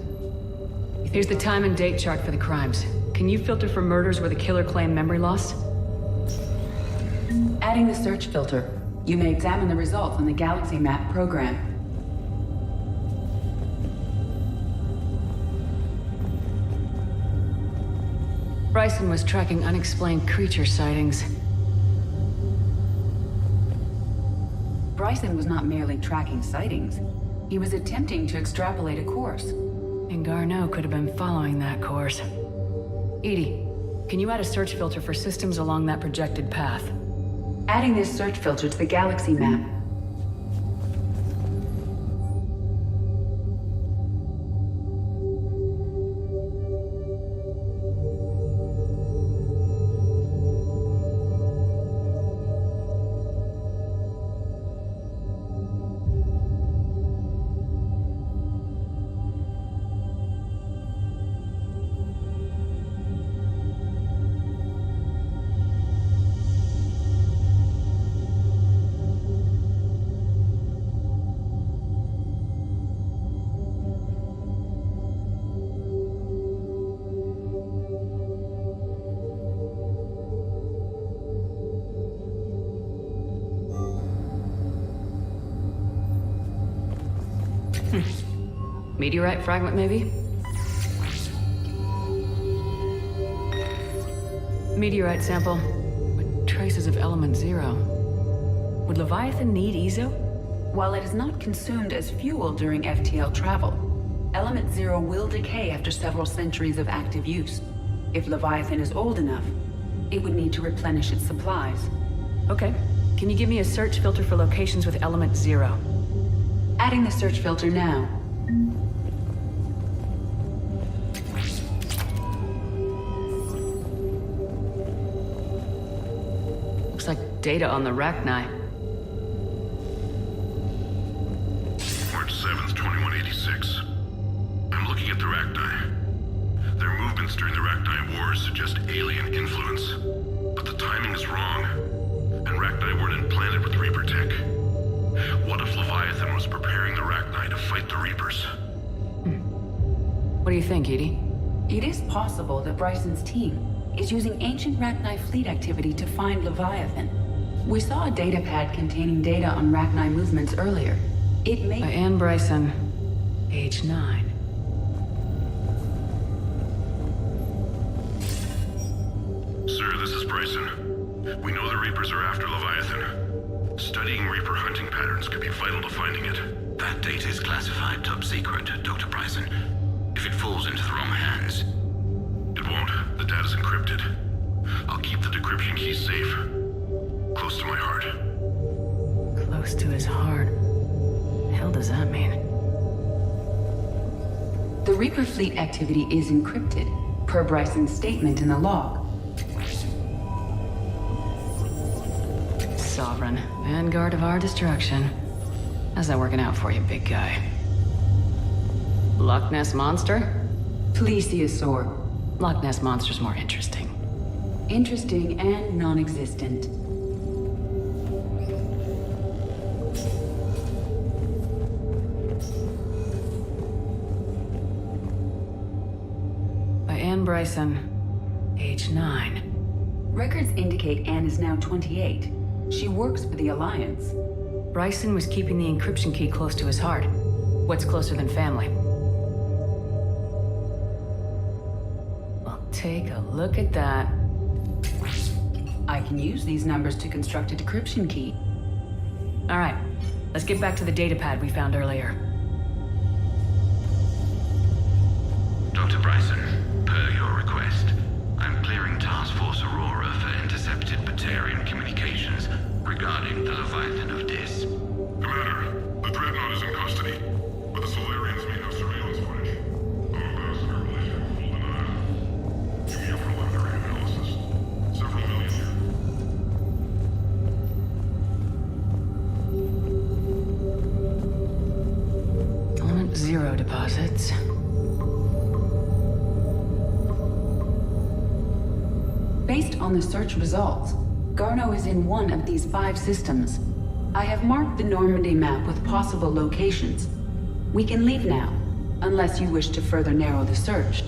Here's the time and date chart for the crimes. Can you filter for murders where the killer claimed memory loss? Adding the search filter, you may examine the results on the Galaxy Map program. Bryson was tracking unexplained creature sightings. Bryson was not merely tracking sightings. He was attempting to extrapolate a course. And Garneau could have been following that course. Edie, can you add a search filter for systems along that projected path? Adding this search filter to the Galaxy Map. Meteorite fragment, maybe? Meteorite sample with traces of element 0. Would Leviathan need Ezo? While it is not consumed as fuel during FTL travel, element 0 will decay after several centuries of active use. If Leviathan is old enough, it would need to replenish its supplies. Okay. Can you give me a search filter for locations with element 0? Adding the search filter now. Looks like data on the Rachni. March 7th, 2186. I'm looking at the Rachni. Their movements during the Rachni Wars suggest alien influence. But the timing is wrong. And Rachni weren't implanted with Reaper tech. What if Leviathan was preparing the Rachni to fight the Reapers? What do you think, Edie? It is possible that Bryson's team is using ancient Rachni fleet activity to find Leviathan. We saw a data pad containing data on Rachni movements earlier. It may— By Anne Bryson, age 9. Sir, this is Bryson. We know the Reapers are after Leviathan. Studying Reaper hunting patterns could be vital to finding it. That data is classified top secret, Dr. Bryson. If it falls into the wrong hands... It won't. The data's encrypted. I'll keep the decryption key safe. Close to my heart. Close to his heart. The hell does that mean? The Reaper fleet activity is encrypted, per Bryson's statement in the log. Sovereign, vanguard of our destruction. How's that working out for you, big guy? Loch Ness Monster? Plesiosaur. Loch Ness Monster's more interesting. Interesting and non-existent. By Anne Bryson, age 9. Records indicate Anne is now 28. She works for the Alliance. Bryson was keeping the encryption key close to his heart. What's closer than family? Well, take a look at that. I can use these numbers to construct a decryption key. All right, let's get back to the datapad we found earlier. Dr. Bryson, per your request, I'm clearing Task Force Aurora for intercepted Batarian communications regarding the Leviathan of Dis. Commander, the Dreadnought is in custody, but the Solarians may have surveillance footage. Our ambassador believes you have full denial. You here for preliminary analysis. Several million here. Element 0 deposits. Based on the search results, Garneau is in one of these 5 systems. I have marked the Normandy map with possible locations. We can leave now, unless you wish to further narrow the search.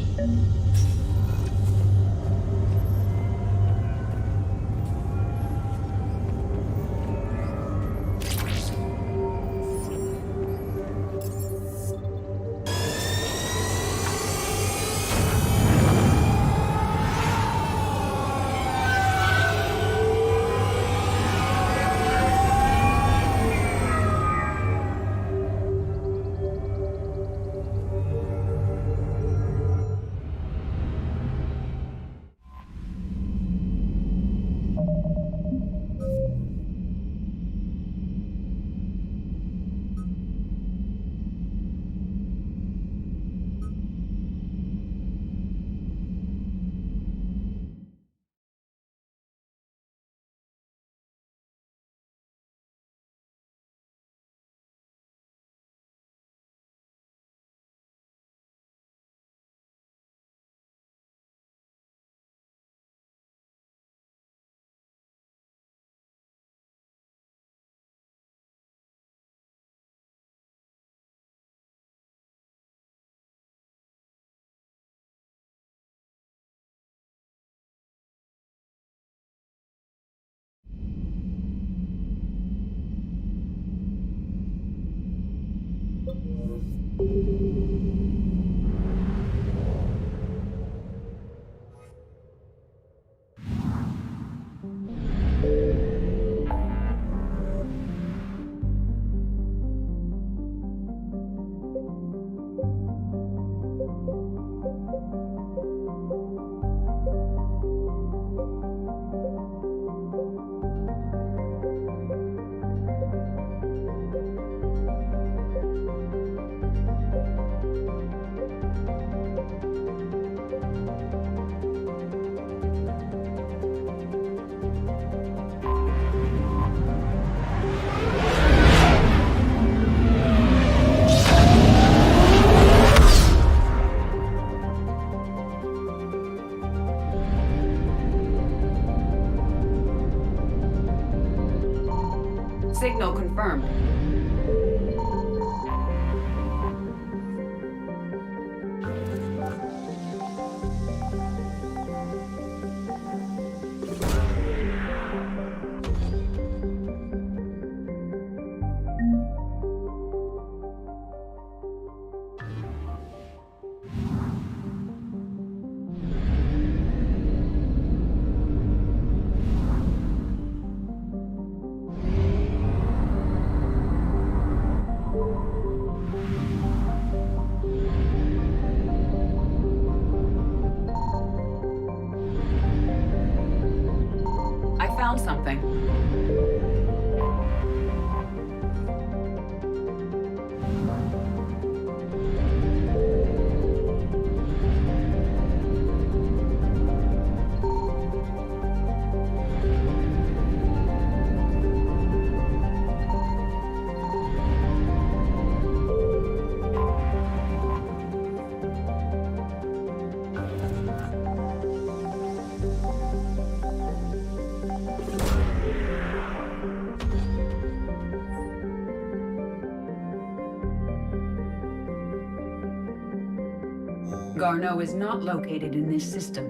Signal confirmed. Garneau is not located in this system.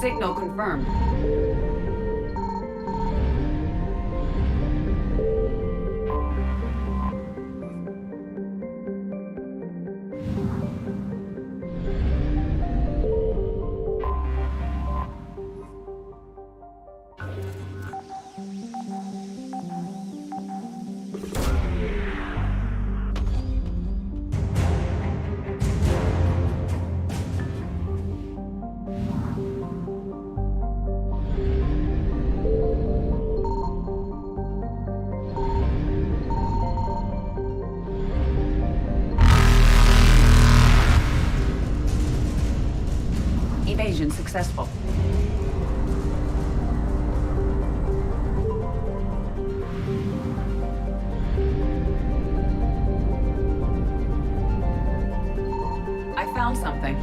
Signal confirmed. Evasion successful. I found something.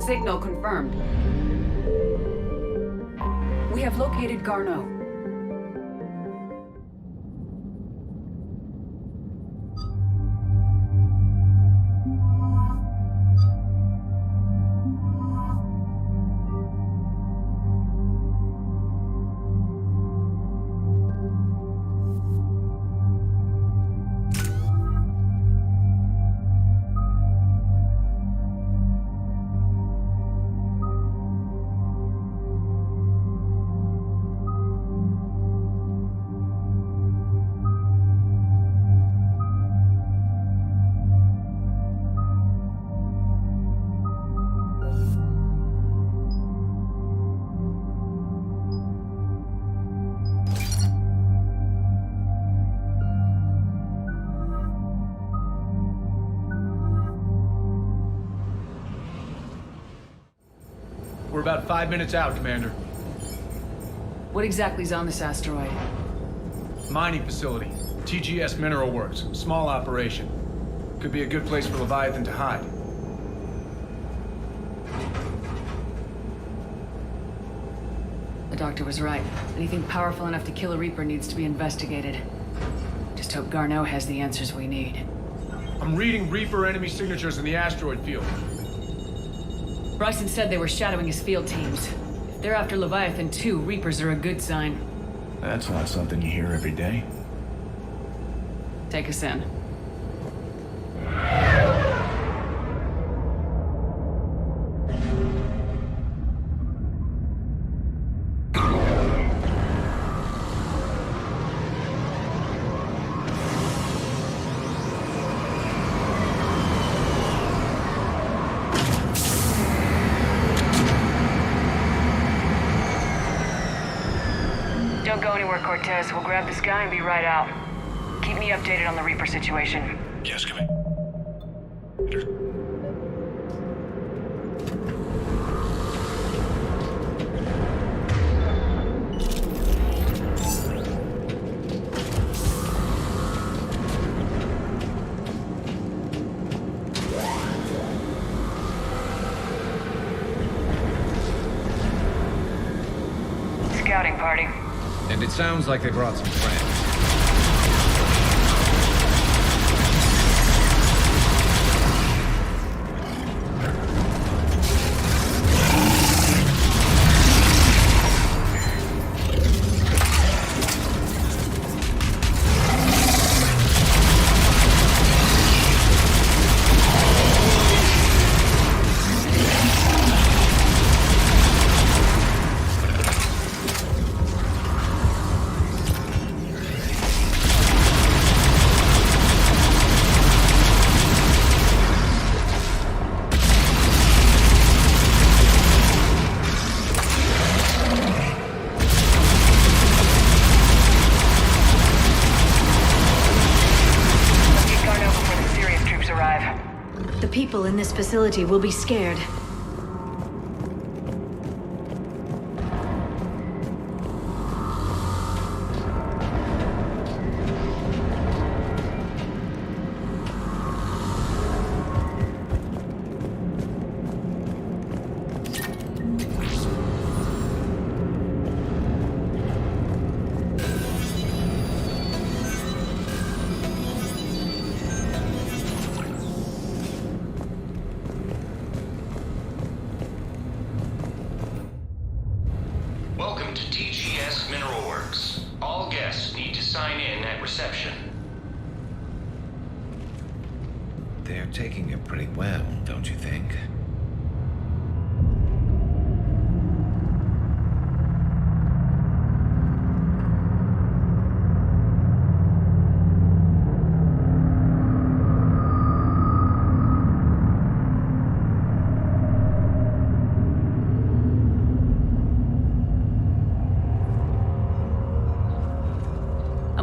Signal confirmed. We have located Garneau. We're about 5 minutes out, Commander. What exactly is on this asteroid? Mining facility. TGS Mineral Works. Small operation. Could be a good place for Leviathan to hide. The doctor was right. Anything powerful enough to kill a Reaper needs to be investigated. Just hope Garneau has the answers we need. I'm reading Reaper enemy signatures in the asteroid field. Bryson said they were shadowing his field teams. If they're after Leviathan too, Reapers are a good sign. That's not something you hear every day. Take us in. Don't go anywhere, Cortez. We'll grab this guy and be right out. Keep me updated on the Reaper situation. Yes, Commander. Scouting party. And it sounds like they brought some friends. People in this facility will be scared. Welcome to TGS Mineral Works. All guests need to sign in at reception. They're taking it pretty well, don't you think?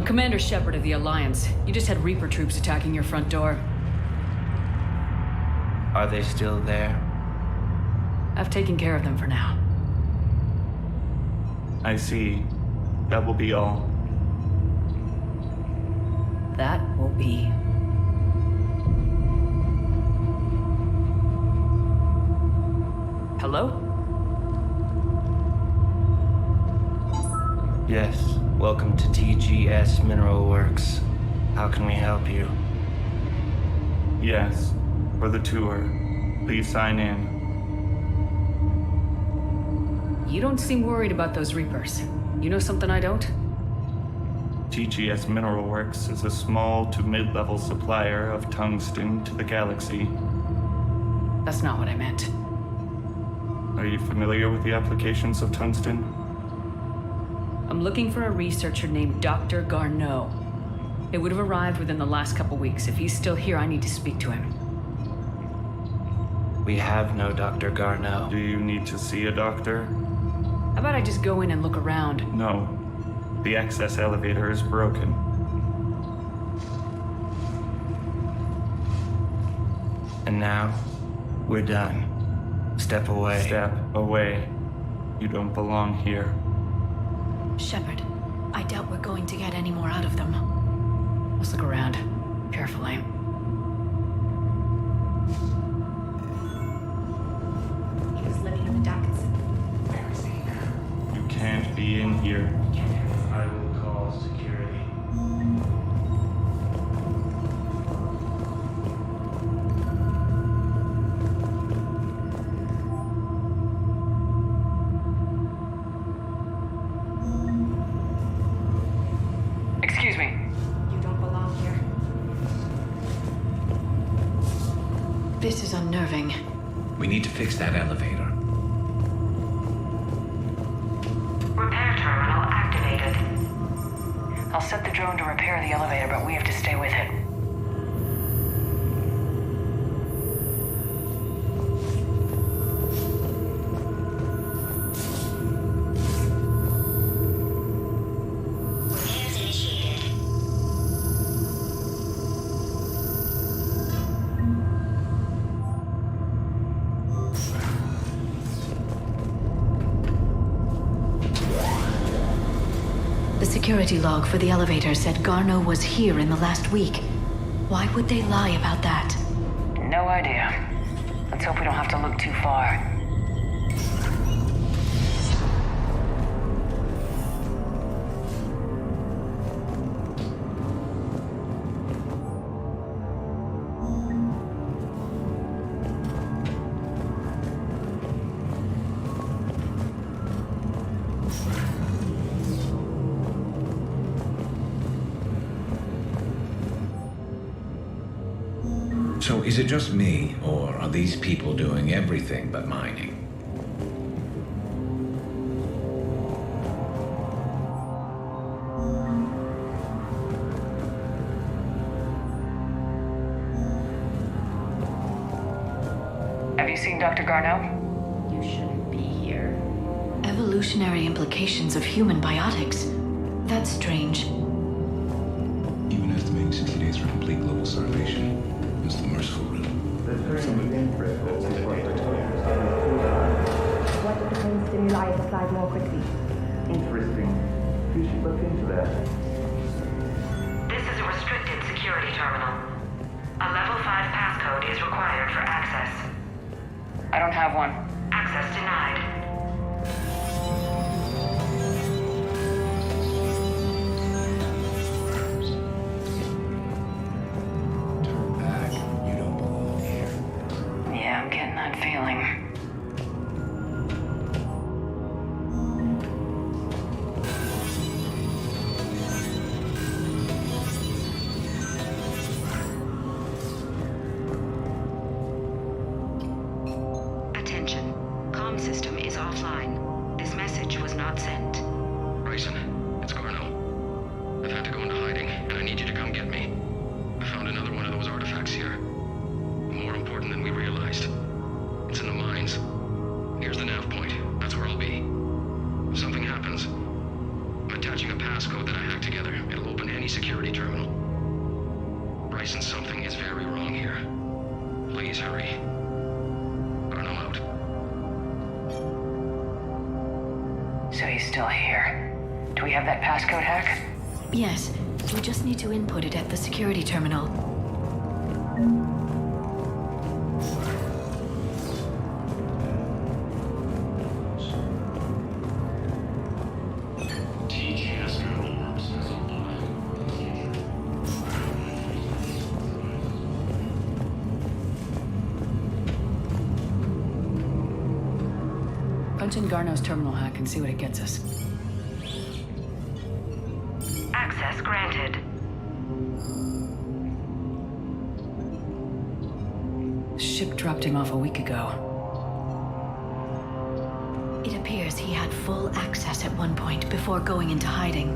Commander Shepard of the Alliance. You just had Reaper troops attacking your front door. Are they still there? I've taken care of them for now. I see. That will be all. That will be. Hello? Yes, welcome to TGS Mineral Works. How can we help you? Yes, for the tour. Please sign in. You don't seem worried about those Reapers. You know something I don't? TGS Mineral Works is a small to mid-level supplier of tungsten to the galaxy. That's not what I meant. Are you familiar with the applications of tungsten? I'm looking for a researcher named Dr. Garneau. It would have arrived within the last couple weeks. If he's still here, I need to speak to him. We have no Dr. Garneau. Do you need to see a doctor? How about I just go in and look around? No. The access elevator is broken. And now, we're done. Step away. Step away. You don't belong here. Shepard, I doubt we're going to get any more out of them. Let's look around. Carefully. He was living in the ducts. You can't be in here. I will call security. Excuse me. You don't belong here. This is unnerving. We need to fix that elevator. Repair terminal activated. I'll set the drone to repair the elevator, but we have to stay with it. The security log for the elevator said Garneau was here in the last week. Why would they lie about that? No idea. Let's hope we don't have to look too far. So is it just me, or are these people doing everything but mining? Have you seen Dr. Garneau? You shouldn't be here. Evolutionary implications of human biotics. That's strange. Even estimating 60 days for complete global starvation is the merciful route. What if the brain stimuli is applied more quickly? Interesting. You should look into that. This is a restricted security terminal. A level 5 passcode is required for access. I don't have one. Access denied. Yeah, I'm getting that feeling. Attention. Comm system is offline. This message was not sent. Bryson, it's Garneau. I've had to go into hiding, and I need you to come get me. I found another one of those artifacts here. More important than we realized. It's in the mines. Here's the nav point. That's where I'll be. If something happens, I'm attaching a passcode that I hacked together. It'll open any security terminal. Bryson, something is very wrong here. Please hurry. Garneau out. So he's still here. Do we have that passcode hack? Yes, we just need to input it at the security terminal. Punch in Garneau's terminal hack and see what it gets us. Access granted. The ship dropped him off a week ago. It appears he had full access at one point before going into hiding.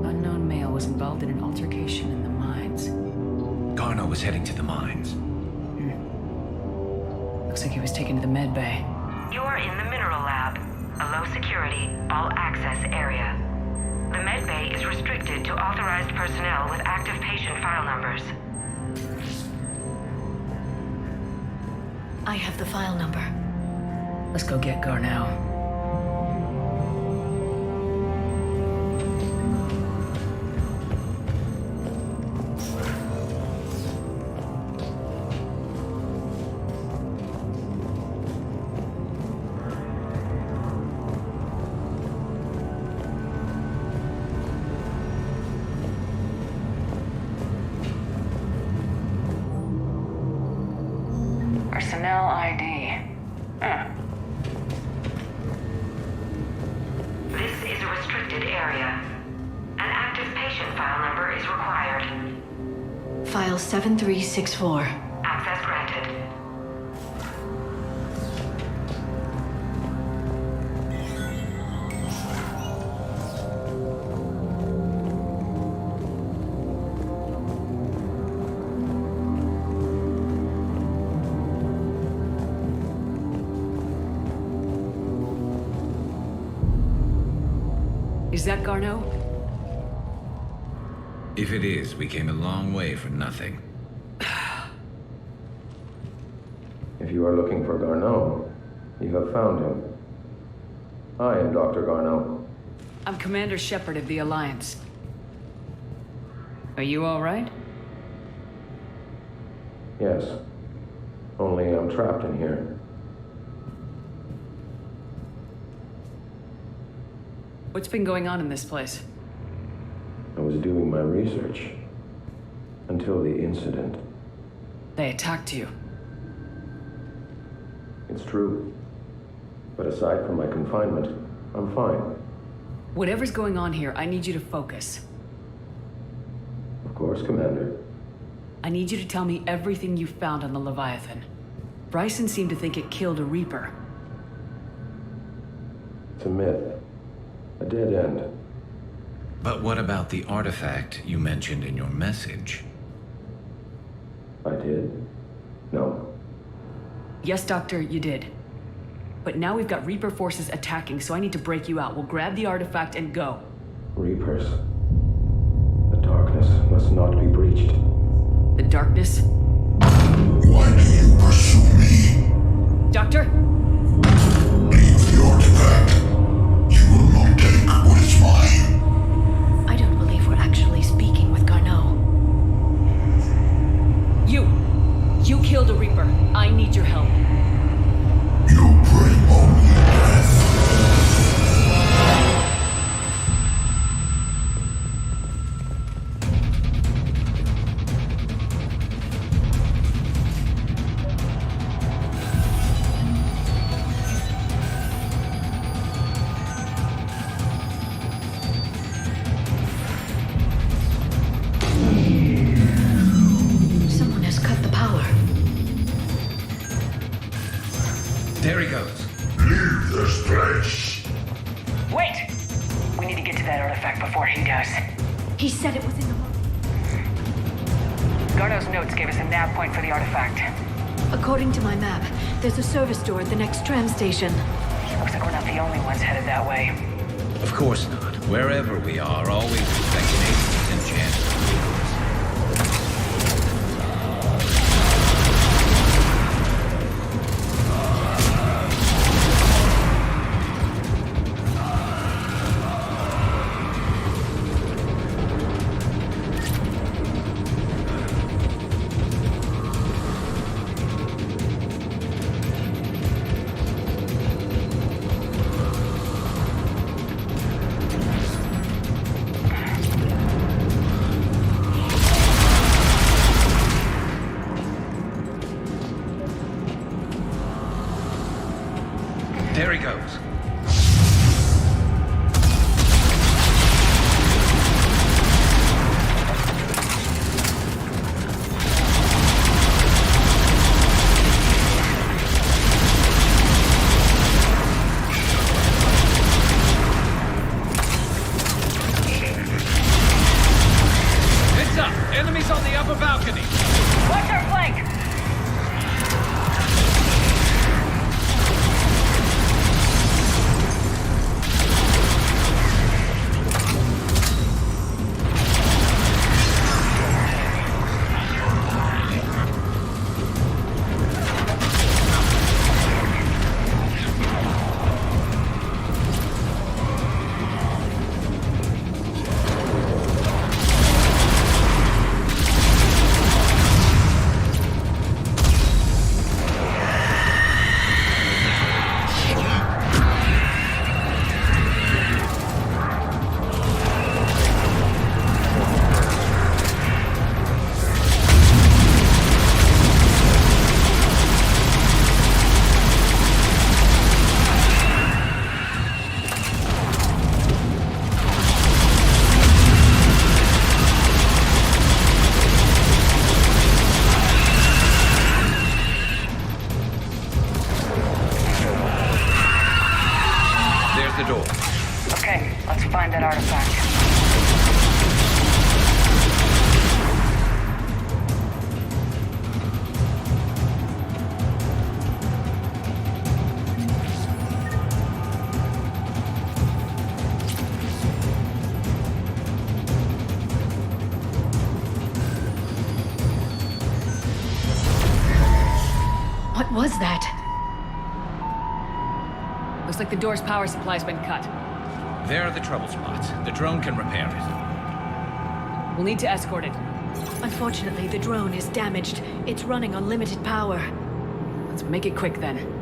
Unknown male was involved in an altercation in the mines. Garneau was heading to the mines. Looks like he was taken to the med bay. You're in the mineral lab, a low security, all access area. The med bay is restricted to authorized personnel with active patient file numbers. I have the file number. Let's go get Garneau. Personnel ID. This is a restricted area. An active patient file number is required. File 7364. Access granted. Is that Garneau? If it is, we came a long way for nothing. If you are looking for Garneau, you have found him. I am Dr. Garneau. I'm Commander Shepard of the Alliance. Are you all right? Yes. Only I'm trapped in here. What's been going on in this place? I was doing my research until the incident. They attacked you. It's true. But aside from my confinement, I'm fine. Whatever's going on here, I need you to focus. Of course, Commander. I need you to tell me everything you found on the Leviathan. Bryson seemed to think it killed a Reaper. It's a myth. A dead end. But what about the artifact you mentioned in your message? I did? No. Yes, Doctor, you did. But now we've got Reaper forces attacking, so I need to break you out. We'll grab the artifact and go. Reapers. The darkness must not be breached. The darkness? Why do you pursue me? Doctor? Leave the artifact. You will not take what is mine. I don't believe we're actually speaking with Garneau. You killed a Reaper. I need your help. You bring only death. Someone has cut the power. There he goes. Leave this place. Wait! We need to get to that artifact before he does. He said it was in the... Garneau's notes gave us a nav point for the artifact. According to my map, there's a service door at the next tram station. Looks like we're not the only ones headed that way. Of course not. Wherever we are, always expect an 80% chance. Okay, let's find that artifact. What was that? Looks like the door's power supply's been cut. There are the trouble spots. The drone can repair it. We'll need to escort it. Unfortunately, the drone is damaged. It's running on limited power. Let's make it quick then.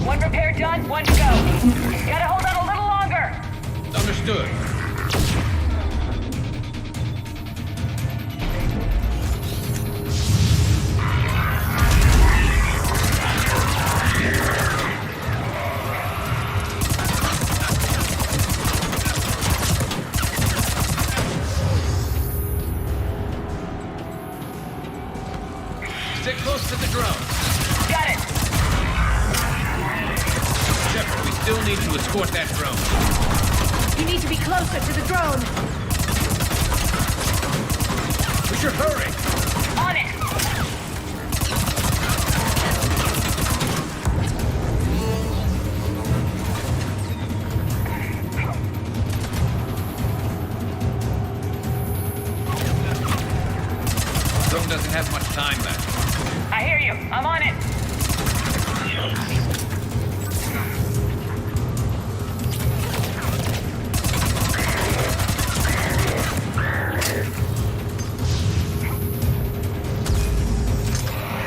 One repair done, one to go. Gotta hold on a little longer. Understood. Stick close to the drone. Got it. Shepard, we still need to escort that drone. You need to be closer to the drone. We should hurry. On it. Drone doesn't have much time left. I hear you. I'm on it.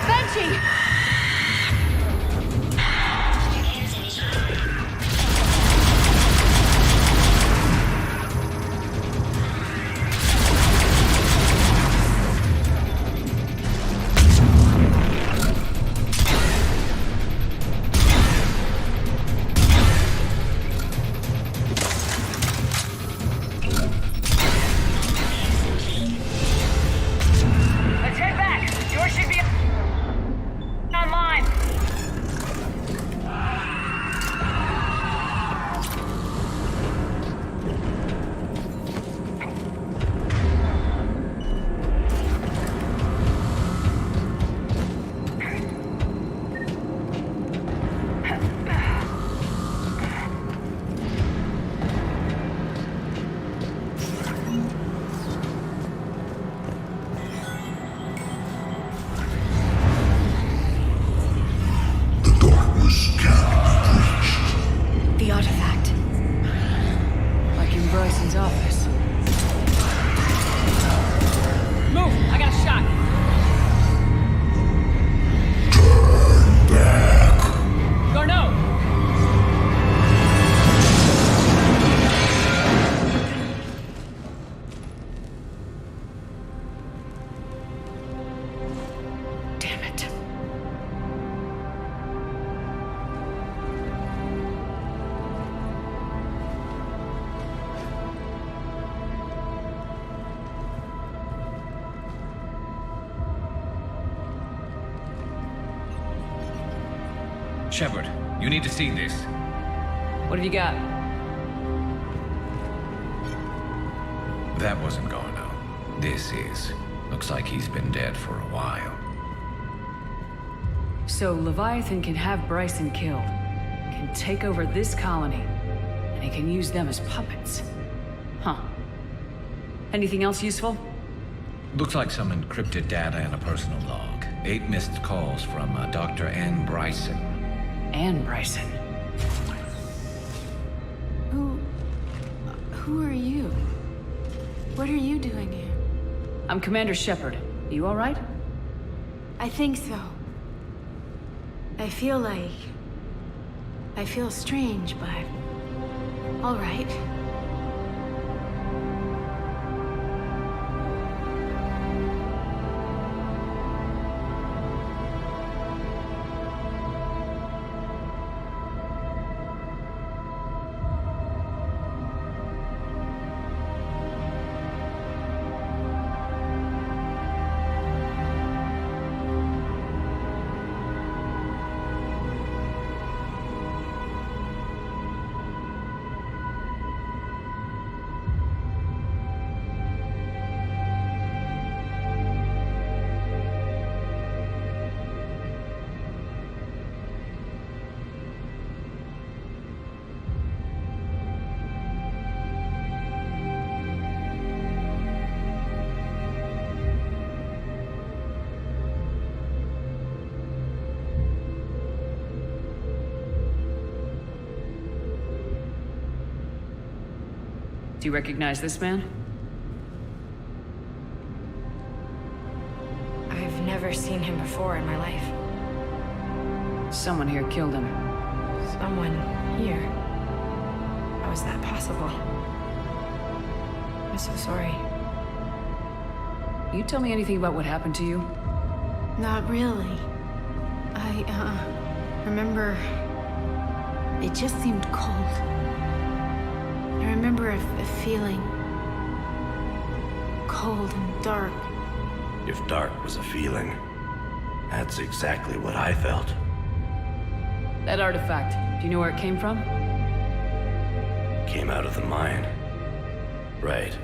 Banshee! Let's head back. Yours should be online. The darkness can't be breached. The artifact. Like in Bryson's office. Move! I got a shot. Turn back. Garneau! Damn it. Shepard, you need to see this. What have you got? That wasn't Garneau. This is. Looks like he's been dead for a while. So Leviathan can have Bryson killed, can take over this colony, and he can use them as puppets. Huh. Anything else useful? Looks like some encrypted data and a personal log. 8 missed calls from Dr. Ann Bryson. Ann Bryson. Who are you? What are you doing here? I'm Commander Shepard. You alright? I think so. I feel strange, but... all right. Do you recognize this man? I've never seen him before in my life. Someone here killed him. Someone here? How is that possible? I'm so sorry. You tell me anything about what happened to you? Not really. I remember... it just seemed cold. I remember a feeling... cold and dark. If dark was a feeling, that's exactly what I felt. That artifact, do you know where it came from? Came out of the mine. Right.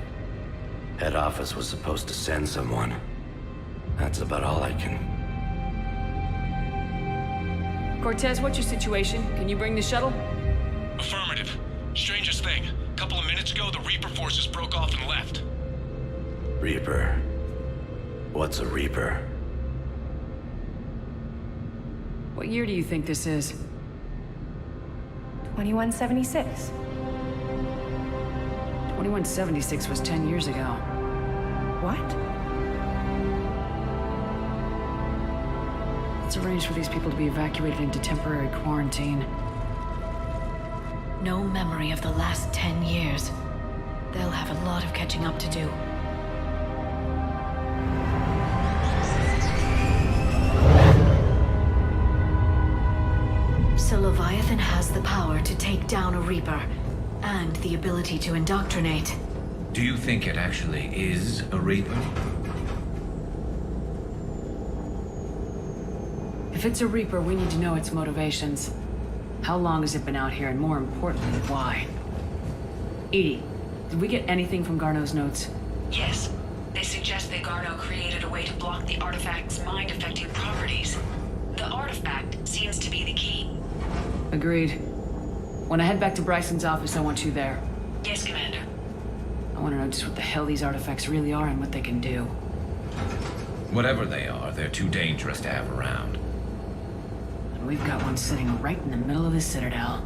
Head office was supposed to send someone. That's about all I can... Cortez, what's your situation? Can you bring the shuttle? Affirmative. Strangest thing. A couple of minutes ago, the Reaper forces broke off and left. Reaper? What's a Reaper? What year do you think this is? 2176. 2176 was 10 years ago. What? Let's arrange for these people to be evacuated into temporary quarantine. No memory of the last 10 years. They'll have a lot of catching up to do. So Leviathan has the power to take down a Reaper, and the ability to indoctrinate. Do you think it actually is a Reaper? If it's a Reaper, we need to know its motivations. How long has it been out here, and more importantly, why? Edie, did we get anything from Garneau's notes? Yes. They suggest that Garneau created a way to block the artifact's mind-affecting properties. The artifact seems to be the key. Agreed. When I head back to Bryson's office, I want you there. Yes, Commander. I want to know just what the hell these artifacts really are and what they can do. Whatever they are, they're too dangerous to have around. And we've got one sitting right in the middle of the Citadel.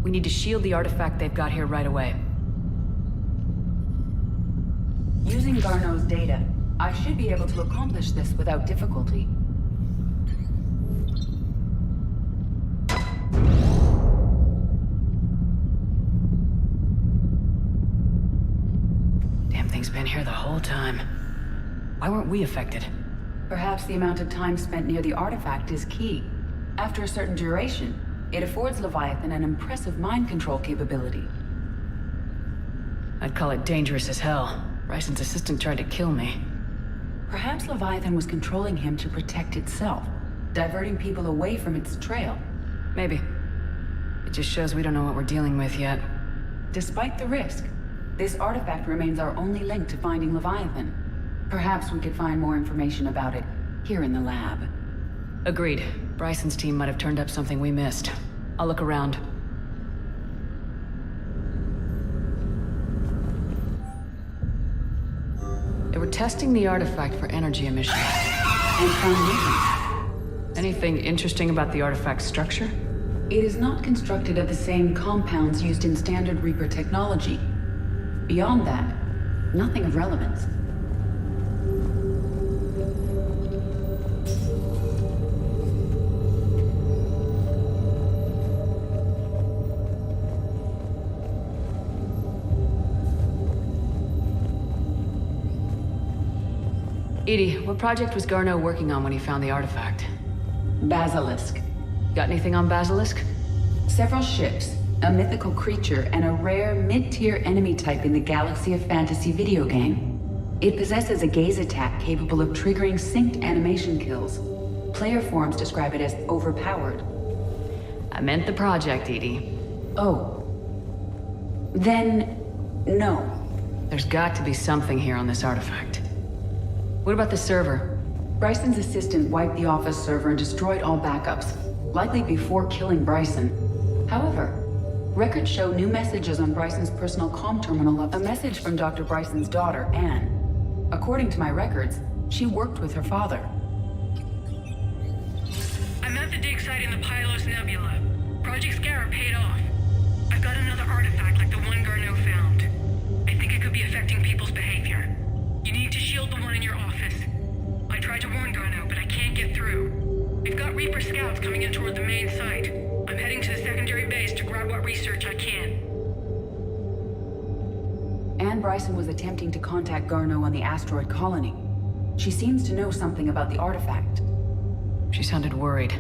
We need to shield the artifact they've got here right away. Using Garneau's data, I should be able to accomplish this without difficulty. Damn thing's been here the whole time. Why weren't we affected? Perhaps the amount of time spent near the artifact is key. After a certain duration, it affords Leviathan an impressive mind control capability. I'd call it dangerous as hell. Bryson's assistant tried to kill me. Perhaps Leviathan was controlling him to protect itself, diverting people away from its trail. Maybe. It just shows we don't know what we're dealing with yet. Despite the risk, this artifact remains our only link to finding Leviathan. Perhaps we could find more information about it here in the lab. Agreed. Bryson's team might have turned up something we missed. I'll look around. They were testing the artifact for energy emission. And found anything interesting about the artifact's structure? It is not constructed of the same compounds used in standard Reaper technology. Beyond that, nothing of relevance. Edie, what project was Garneau working on when he found the artifact? Basilisk. Got anything on Basilisk? Several ships, a mythical creature, and a rare mid-tier enemy type in the Galaxy of Fantasy video game. It possesses a gaze attack capable of triggering synced animation kills. Player forums describe it as overpowered. I meant the project, Edie. Oh. Then, no. There's got to be something here on this artifact. What about the server? Bryson's assistant wiped the office server and destroyed all backups, likely before killing Bryson. However, records show new messages on Bryson's personal comm terminal, a message from Dr. Bryson's daughter, Anne. According to my records, she worked with her father. I'm at the dig site in the Pylos Nebula. Project Scarab paid off. I've got another artifact like the one Garneau found. I think it could be affecting people's behavior. You need to shield the one in your office. I tried to warn Garneau, but I can't get through. We've got Reaper scouts coming in toward the main site. I'm heading to the secondary base to grab what research I can. Anne Bryson was attempting to contact Garneau on the asteroid colony. She seems to know something about the artifact. She sounded worried.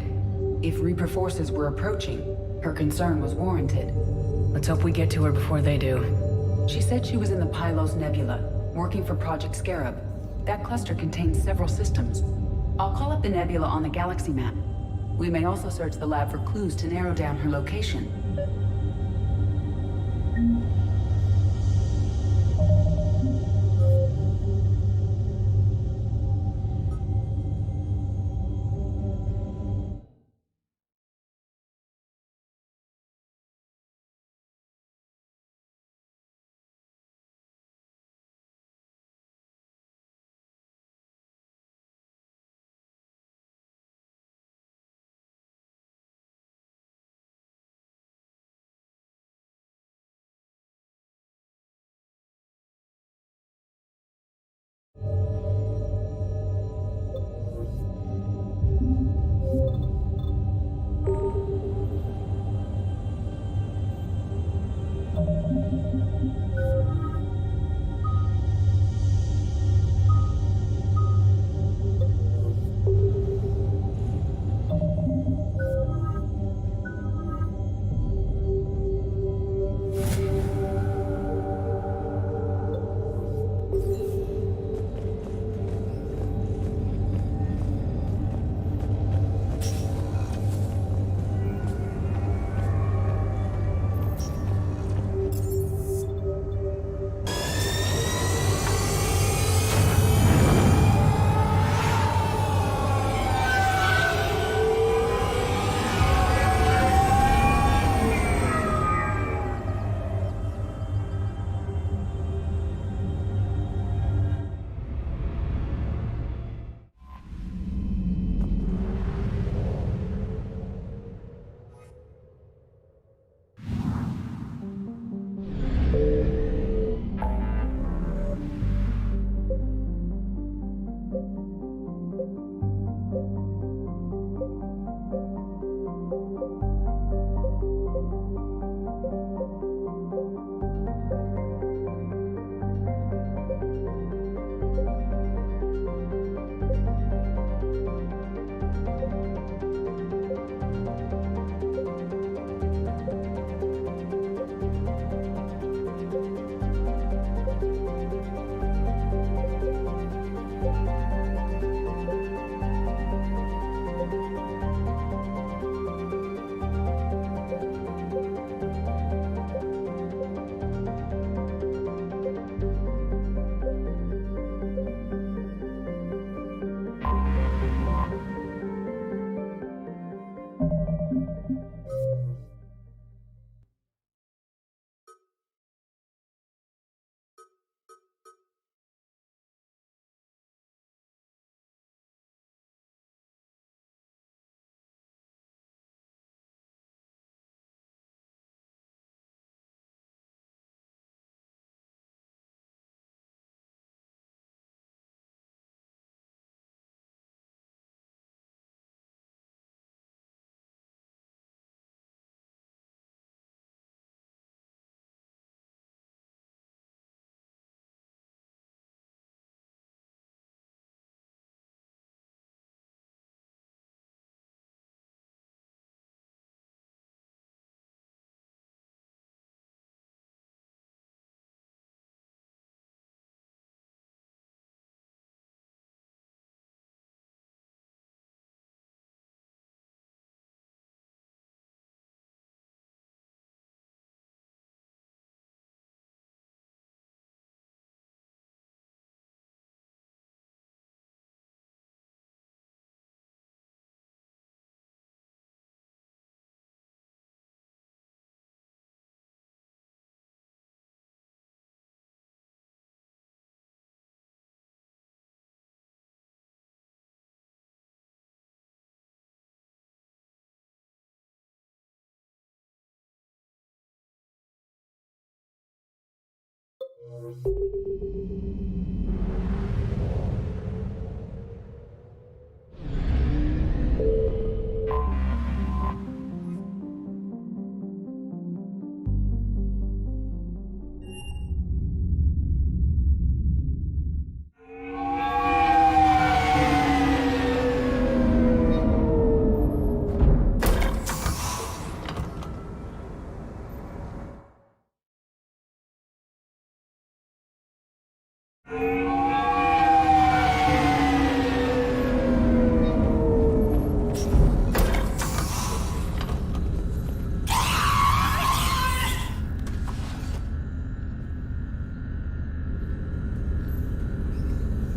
If Reaper forces were approaching, her concern was warranted. Let's hope we get to her before they do. She said she was in the Pylos Nebula, working for Project Scarab. That cluster contains several systems. I'll call up the nebula on the galaxy map. We may also search the lab for clues to narrow down her location.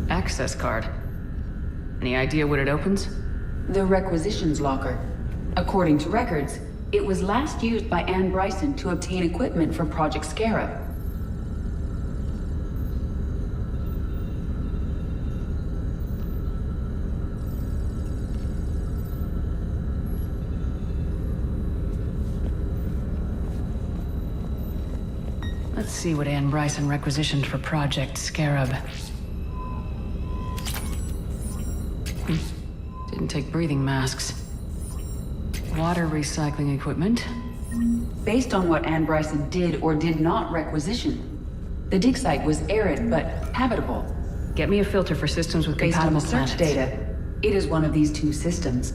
Access card. Any idea what it opens? The requisitions locker. According to records, it was last used by Anne Bryson to obtain equipment for Project Scarab. Let's see what Anne Bryson requisitioned for Project Scarab. Didn't take breathing masks. Water recycling equipment. Based on what Anne Bryson did or did not requisition, the dig site was arid but habitable. Get me a filter for systems with Based on compatible the search planets. data, it is one of these two systems.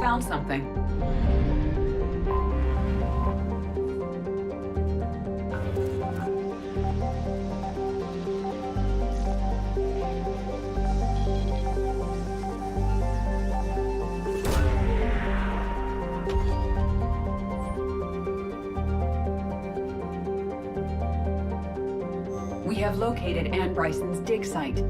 Found something. We have located Anne Bryson's dig site.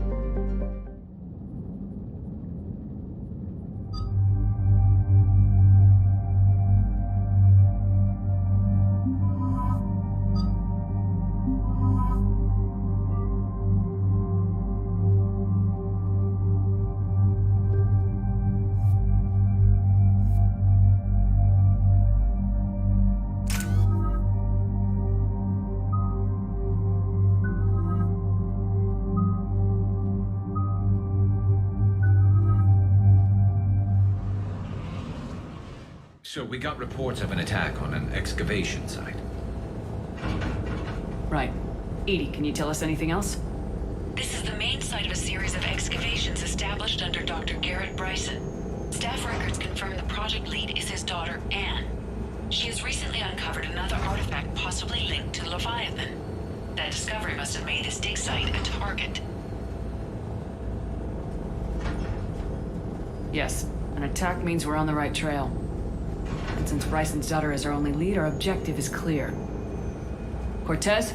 So we got reports of an attack on an excavation site. Right. Edie, can you tell us anything else? This is the main site of a series of excavations established under Dr. Garrett BRYSON. Staff records confirm the project lead is his daughter, Anne. She has recently uncovered another artifact possibly linked to Leviathan. That discovery must have made this dig site a target. Yes, an attack means we're on the right trail. And since Bryson's daughter is our only lead, our objective is clear. Cortez?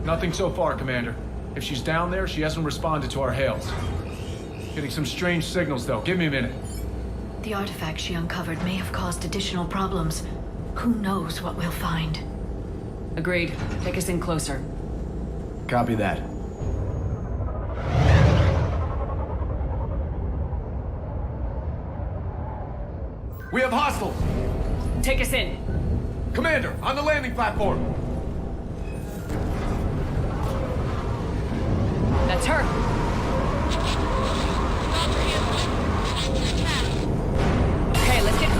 Nothing so far, Commander. If she's down there, she hasn't responded to our hails. Getting some strange signals, though. Give me a minute. The artifact she uncovered may have caused additional problems. Who knows what we'll find? Agreed. Take us in closer. Copy that. We have hostiles! Take us in! Commander, on the landing platform! That's her! Okay, let's get...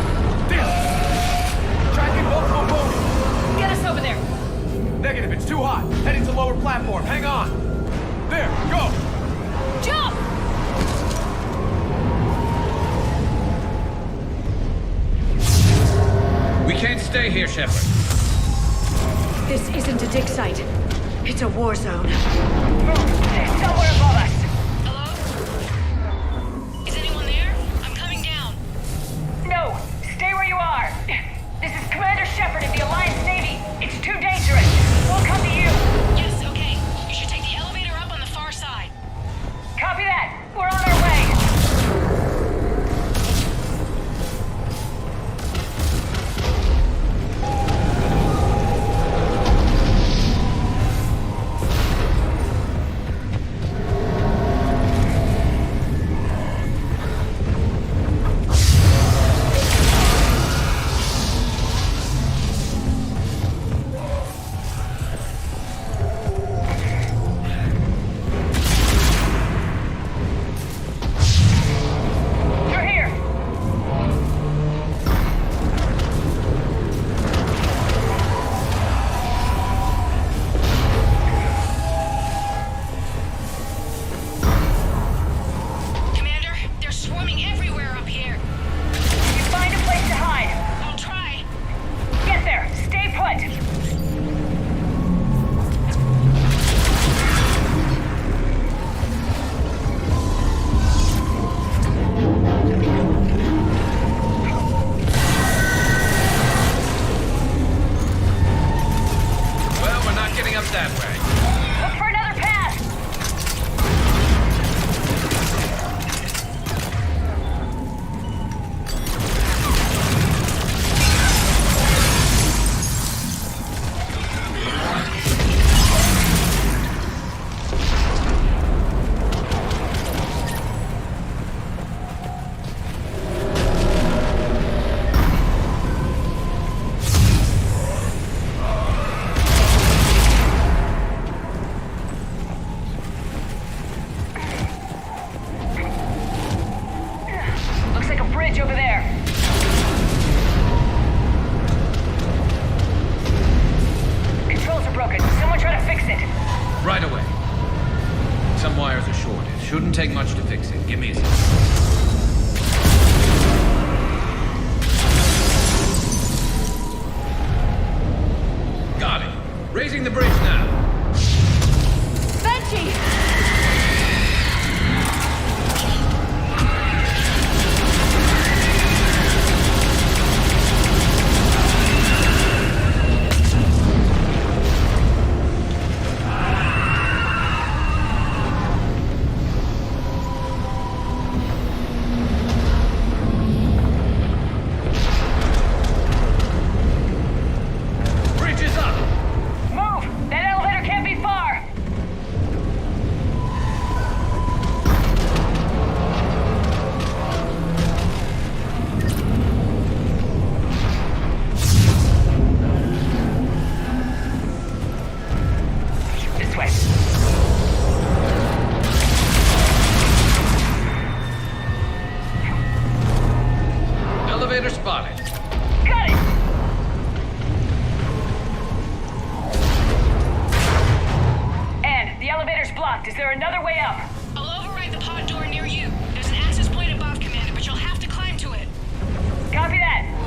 Damn! Tracking multiple wounds! Get us over there! Negative, it's too hot. Heading to lower platform. Hang on. There, go! Jump! We can't stay here, Shepard. This isn't a dig site. It's a war zone. It's somewhere above us. Hello? Is anyone there? I'm coming down. No, stay where you are. This is Commander Shepard of the Alliance Navy. It's too dangerous. We'll come to you. Yes, okay. You should take the elevator up on the far side. Copy that. We're on our way. Shouldn't take much to fix it. Give me a second. Got it. Raising the bridge now. Banshee! blocked. Is there another way up? I'll override the pod door near you. There's an access point above, Commander, but you'll have to climb to it. Copy that.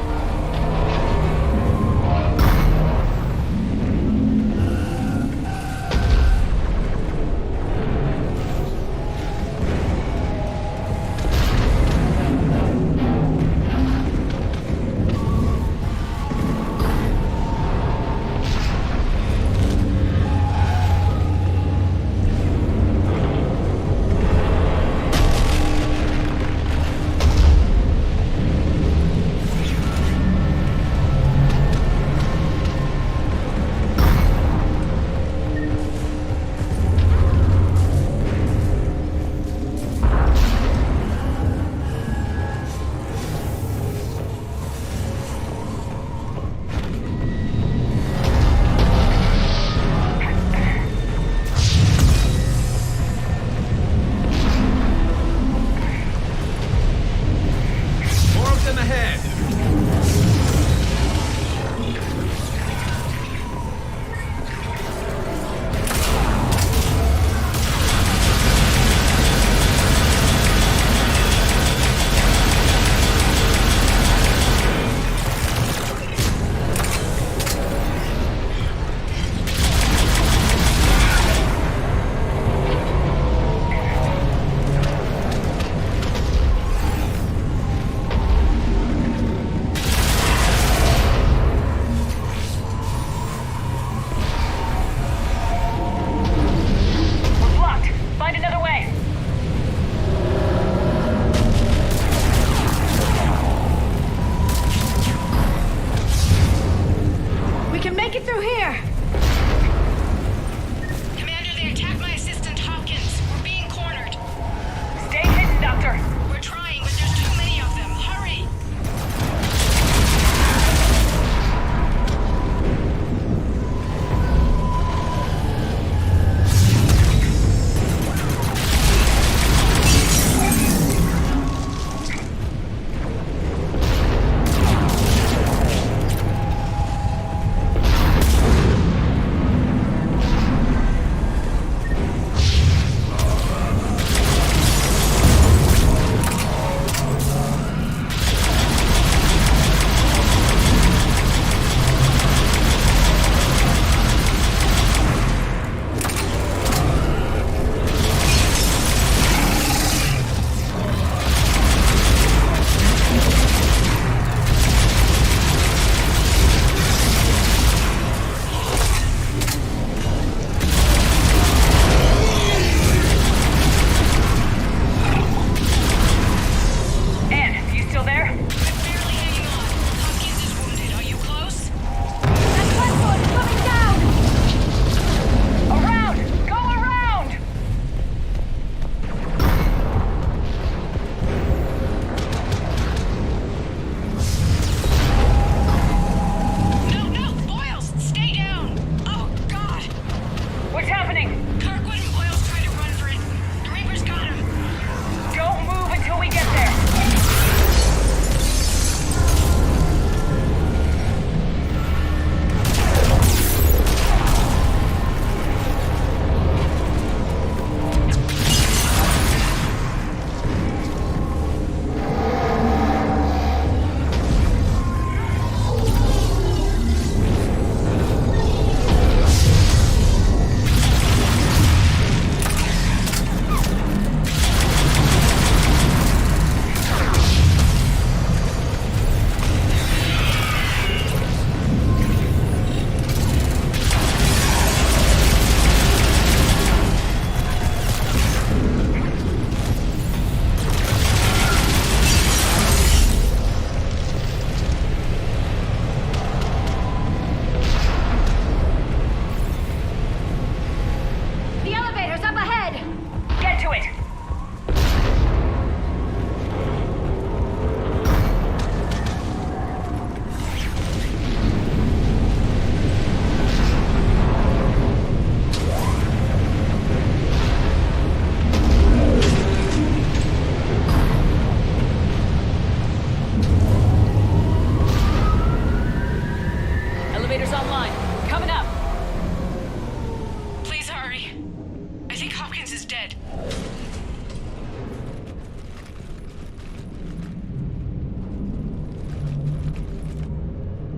dead.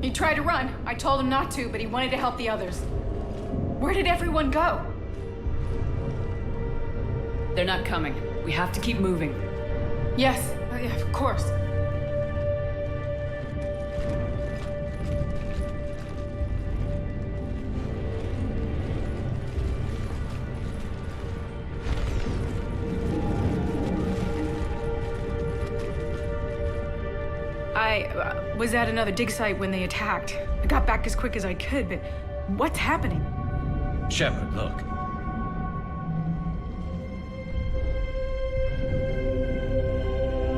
He tried to run. I told him not to, but he wanted to help the others. Where did everyone go? They're not coming. We have to keep moving. Yes, yeah, of course. I was at another dig site when they attacked. I got back as quick as I could, but what's happening? Shepard, look.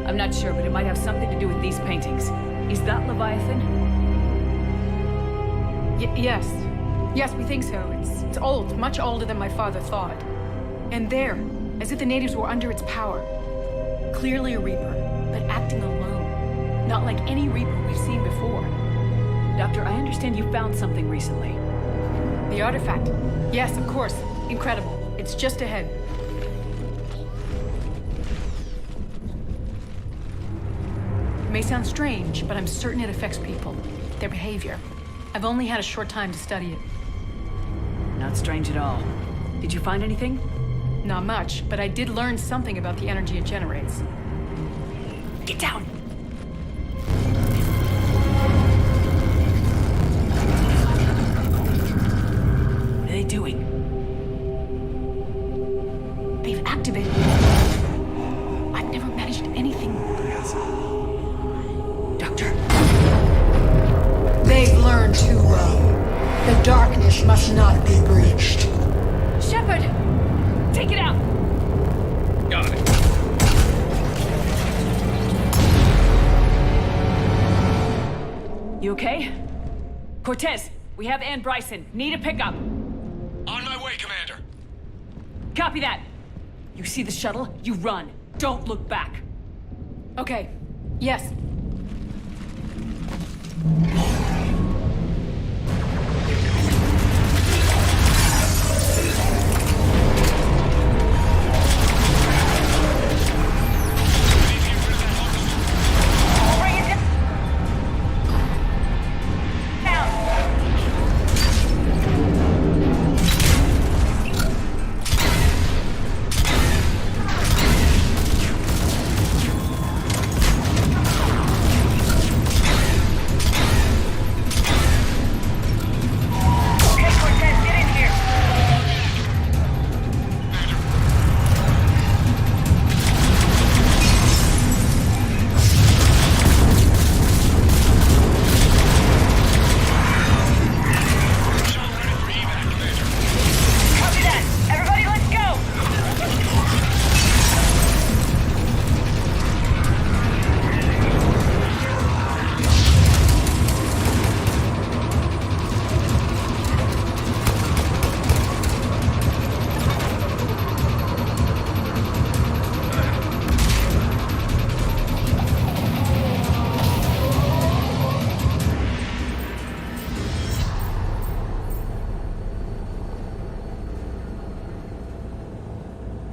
I'm not sure, but it might have something to do with these paintings. Is that Leviathan? Yes. Yes, we think so. It's old, much older than my father thought. And there, as if the natives were under its power. Clearly a Reaper, but acting alone. Not like any Reaper we've seen before. Doctor, I understand you found something recently. The artifact. Yes, of course. Incredible. It's just ahead. It may sound strange, but I'm certain it affects people. Their behavior. I've only had a short time to study it. Not strange at all. Did you find anything? Not much, but I did learn something about the energy it generates. Get down! What are they doing? They've activated it. I've never managed anything. Doctor. They've learned too well. The darkness must not be breached. Shepard! Take it out! Got it. You okay? Cortez, we have Ann Bryson. Need a pickup. On my way, Commander. Copy that. You see the shuttle? You run. Don't look back. Okay. Yes.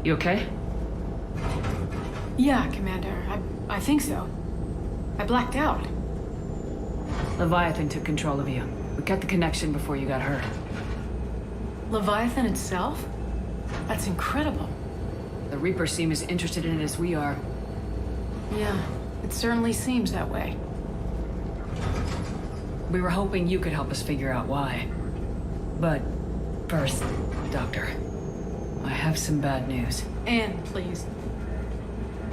You okay? Yeah, Commander. I think so. I blacked out. Leviathan took control of you. We cut the connection before you got hurt. Leviathan itself? That's incredible. The Reapers seem as interested in it as we are. Yeah, it certainly seems that way. We were hoping you could help us figure out why. But first, Doctor, I have some bad news. Anne, please.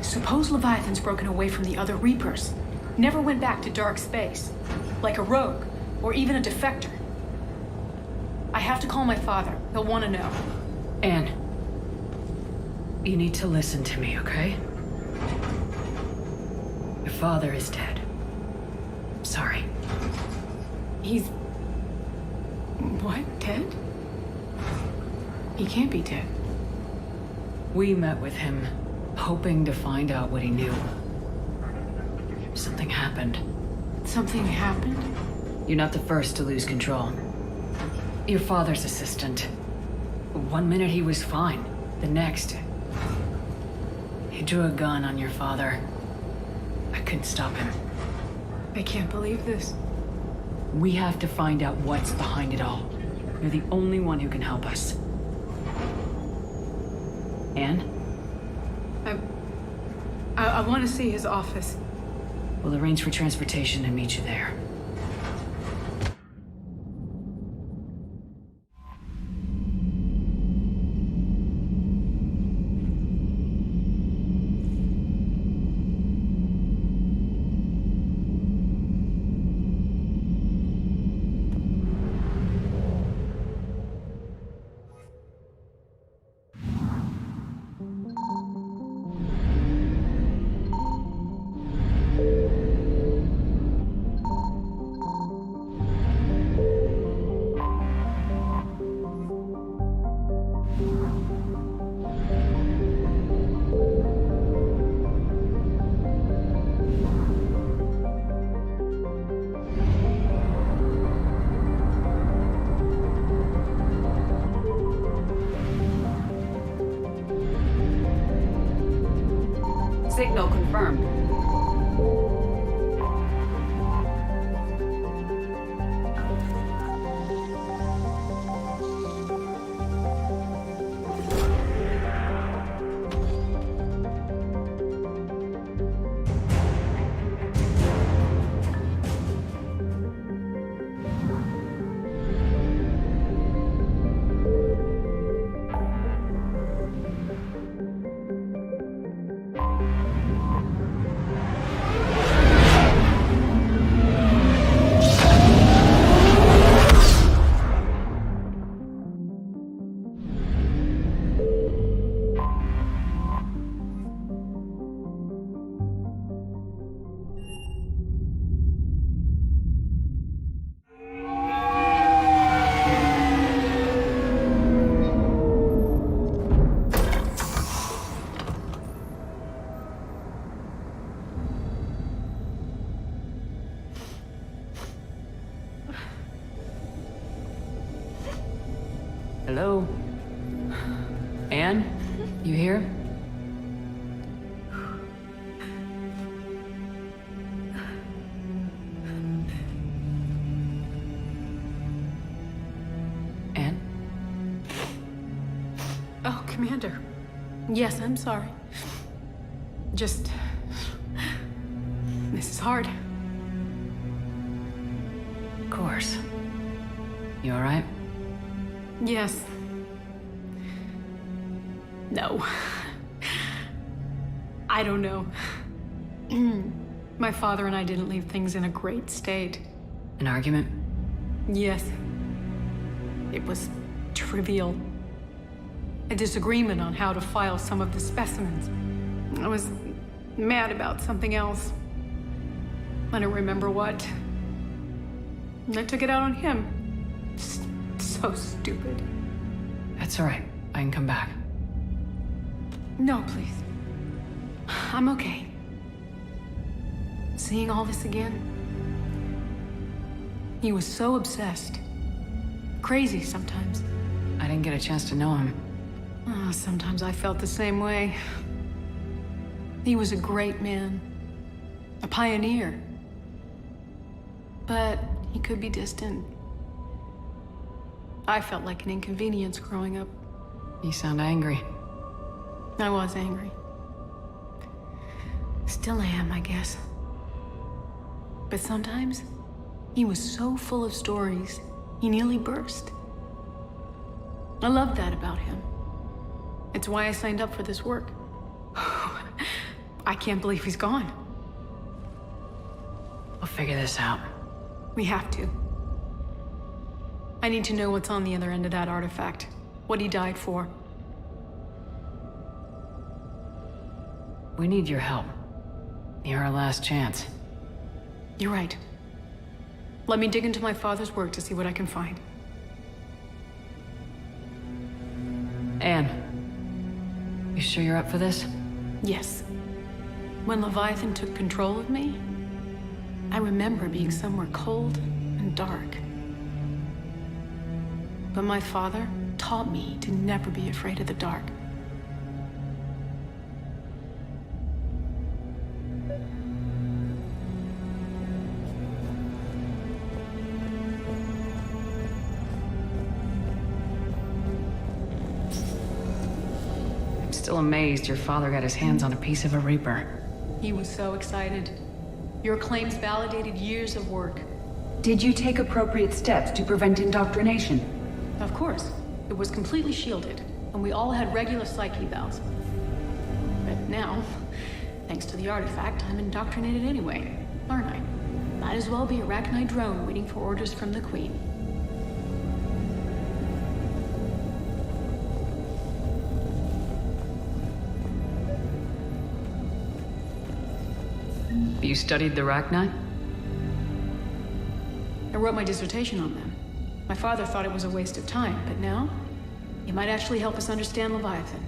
Suppose Leviathan's broken away from the other Reapers. Never went back to dark space. Like a rogue, or even a defector. I have to call my father. He'll want to know. Anne, you need to listen to me, okay? Your father is dead. Sorry. He's... what? Dead? He can't be dead. We met with him, hoping to find out what he knew. Something happened. Something happened? You're not the first to lose control. Your father's assistant. 1 minute he was fine. The next, he drew a gun on your father. I couldn't stop him. I can't believe this. We have to find out what's behind it all. You're the only one who can help us. Anne? I want to see his office. We'll arrange for transportation and meet you there. Signal confirmed. Hello? Anne? You here? Anne? Oh, Commander. Yes, I'm sorry. Just... This is hard. Of course. You all right? Yes. No. I don't know. My father and I didn't leave things in a great state. An argument? Yes. It was trivial. A disagreement on how to file some of the specimens. I was mad about something else. I don't remember what. And I took it out on him. So stupid. That's all right. I can come back. No, please. I'm okay. Seeing all this again? He was so obsessed. Crazy sometimes. I didn't get a chance to know him. Oh, sometimes I felt the same way. He was a great man. A pioneer. But he could be distant. I felt like an inconvenience growing up. You sound angry. I was angry. Still am, I guess. But sometimes, he was so full of stories, he nearly burst. I love that about him. It's why I signed up for this work. I can't believe he's gone. We'll figure this out. We have to. I need to know what's on the other end of that artifact. What he died for. We need your help. You're our last chance. You're right. Let me dig into my father's work to see what I can find. Anne, you sure you're up for this? Yes. When Leviathan took control of me, I remember being somewhere cold and dark. But my father taught me to never be afraid of the dark. still amazed your father got his hands on a piece of a Reaper. He was so excited. Your claims validated years of work. Did you take appropriate steps to prevent indoctrination? Of course. It was completely shielded, and we all had regular psych evals. But now, thanks to the artifact, I'm indoctrinated anyway, aren't I? Might as well be a Arachnite drone waiting for orders from the Queen. You studied the Arachnite? I wrote my dissertation on them. My father thought it was a waste of time, but now, it might actually help us understand Leviathan.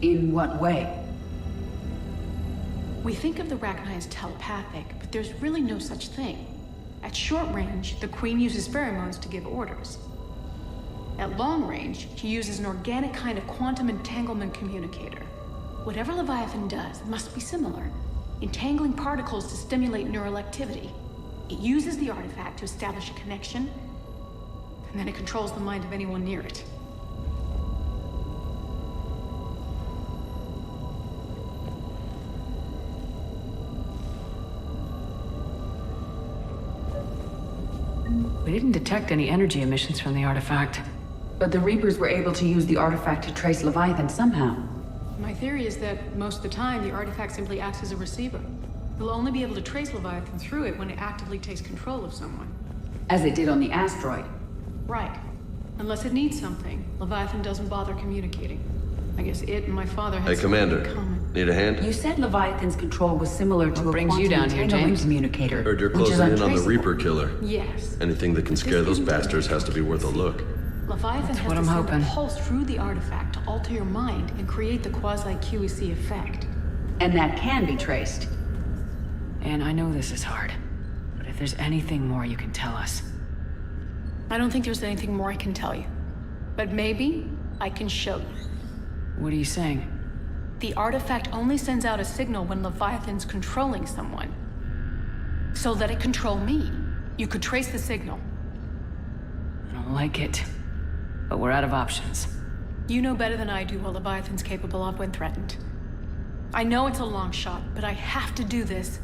In what way? We think of the Arachnite as telepathic, but there's really no such thing. At short range, the Queen uses pheromones to give orders. At long range, she uses an organic kind of quantum entanglement communicator. Whatever Leviathan does must be similar, entangling particles to stimulate neural activity. It uses the artifact to establish a connection, and then it controls the mind of anyone near it. We didn't detect any energy emissions from the artifact. But the Reapers were able to use the artifact to trace Leviathan somehow. My theory is that most of the time, the artifact simply acts as a receiver. We'll only be able to trace Leviathan through it when it actively takes control of someone. As it did on the asteroid. Right. Unless it needs something, Leviathan doesn't bother communicating. I guess it and my father had Hey, something Commander. in common. Need a hand? You said Leviathan's control was similar to a brings you quantum down here, entanglement James? communicator. Heard you're which is closing in on the untraceable. Reaper killer. Yes. Anything that can scare those bastards has to be worth a look. Leviathan That's has what to I'm send hoping. a pulse through the artifact to alter your mind and create the quasi-QEC effect. And that can be traced. And I know this is hard, but if there's anything more you can tell us. I don't think there's anything more I can tell you. But maybe I can show you. What are you saying? The artifact only sends out a signal when Leviathan's controlling someone. So let it control me. You could trace the signal. I don't like it, but we're out of options. You know better than I do what Leviathan's capable of when threatened. I know it's a long shot, but I have to do this.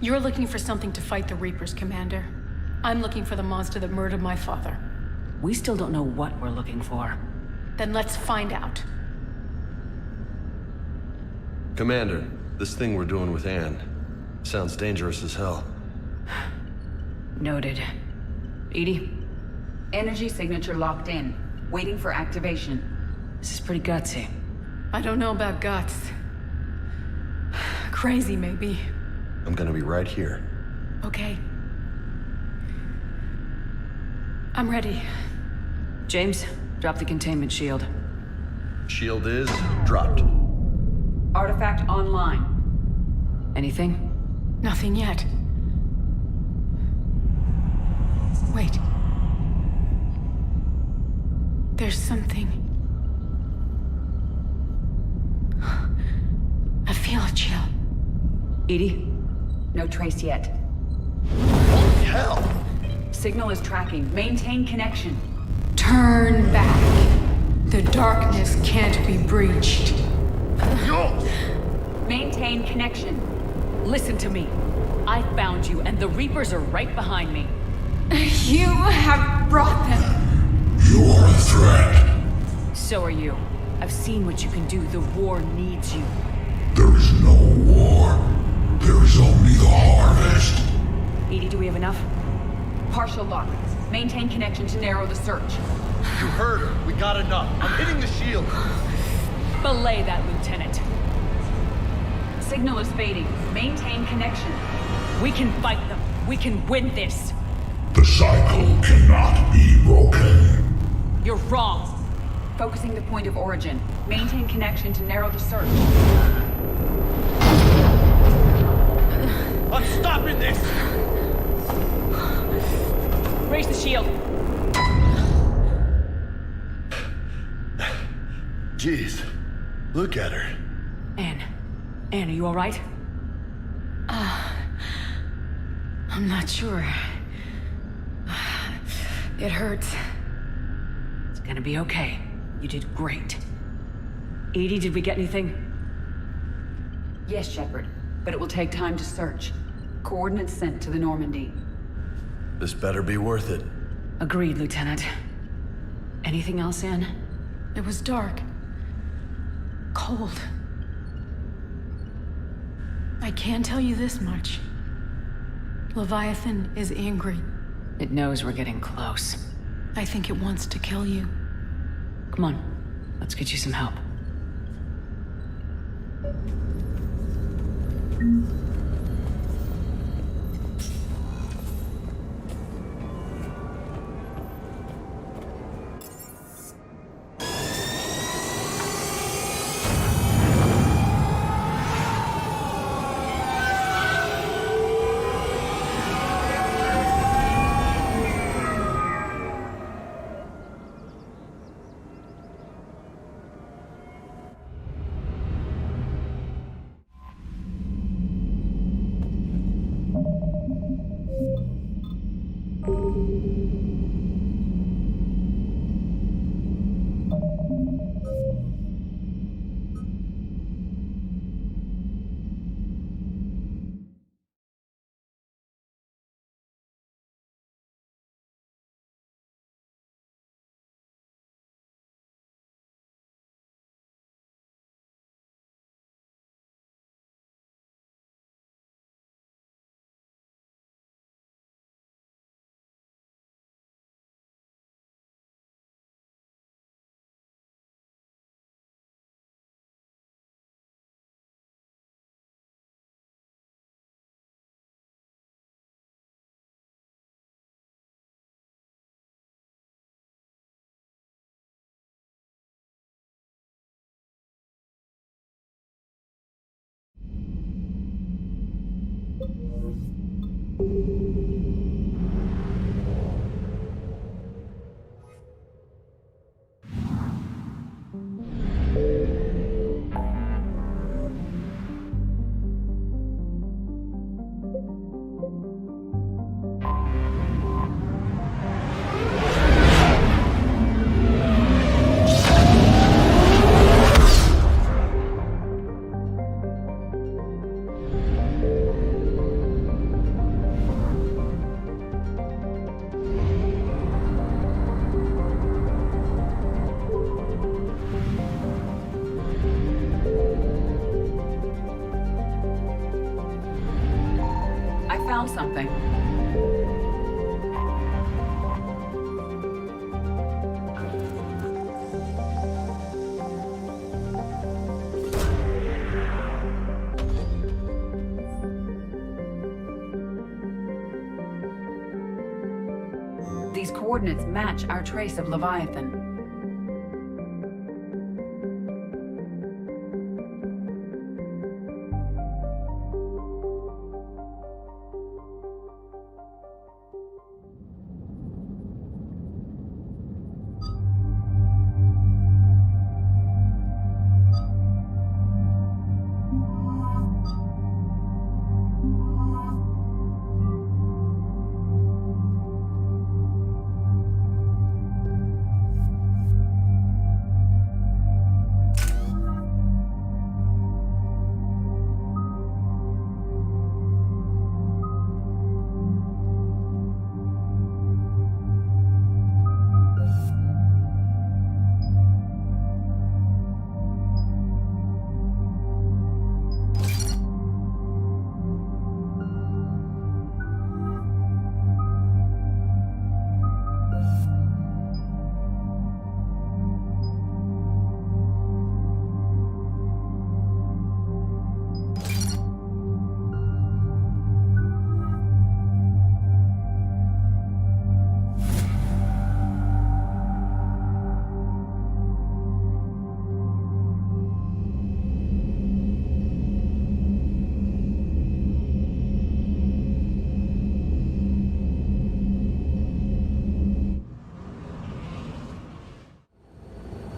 You're looking for something to fight the Reapers, Commander. I'm looking for the monster that murdered my father. We still don't know what we're looking for. Then let's find out. Commander, this thing we're doing with Anne sounds dangerous as hell. Noted. Edie? Energy signature locked in, waiting for activation. This is pretty gutsy. I don't know about guts. Crazy, maybe. I'm gonna be right here. Okay. I'm ready. James, drop the containment shield. Shield is dropped. Artifact online. Anything? Nothing yet. Wait. There's something. I feel a chill. Edie? No trace yet. Holy hell! Signal is tracking. Maintain connection. Turn back. The darkness can't be breached. Maintain connection. Listen to me. I found you, and the Reapers are right behind me. You have brought them. You are a threat. So are you. I've seen what you can do. The war needs you. There is no war. There is only the harvest. Edie, do we have enough? Partial lock. Maintain connection to narrow the search. You heard her. We got enough. I'm hitting the shield. Belay that, Lieutenant. Signal is fading. Maintain connection. We can fight them. We can win this. The cycle cannot be broken. You're wrong. Focusing the point of origin. Maintain connection to narrow the search. I'm stopping this! Raise the shield. Jeez, look at her. Anne, are you all right? I'm not sure. It hurts. It's gonna be okay. You did great. Edie, did we get anything? Yes, Shepard, but it will take time to search. Coordinates sent to the Normandy. This better be worth it. Agreed, Lieutenant. Anything else, Anne? It was dark. Cold. I can tell you this much. Leviathan is angry. It knows we're getting close. I think it wants to kill you. Come on, let's get you some help. Something. These coordinates match our trace of Leviathan.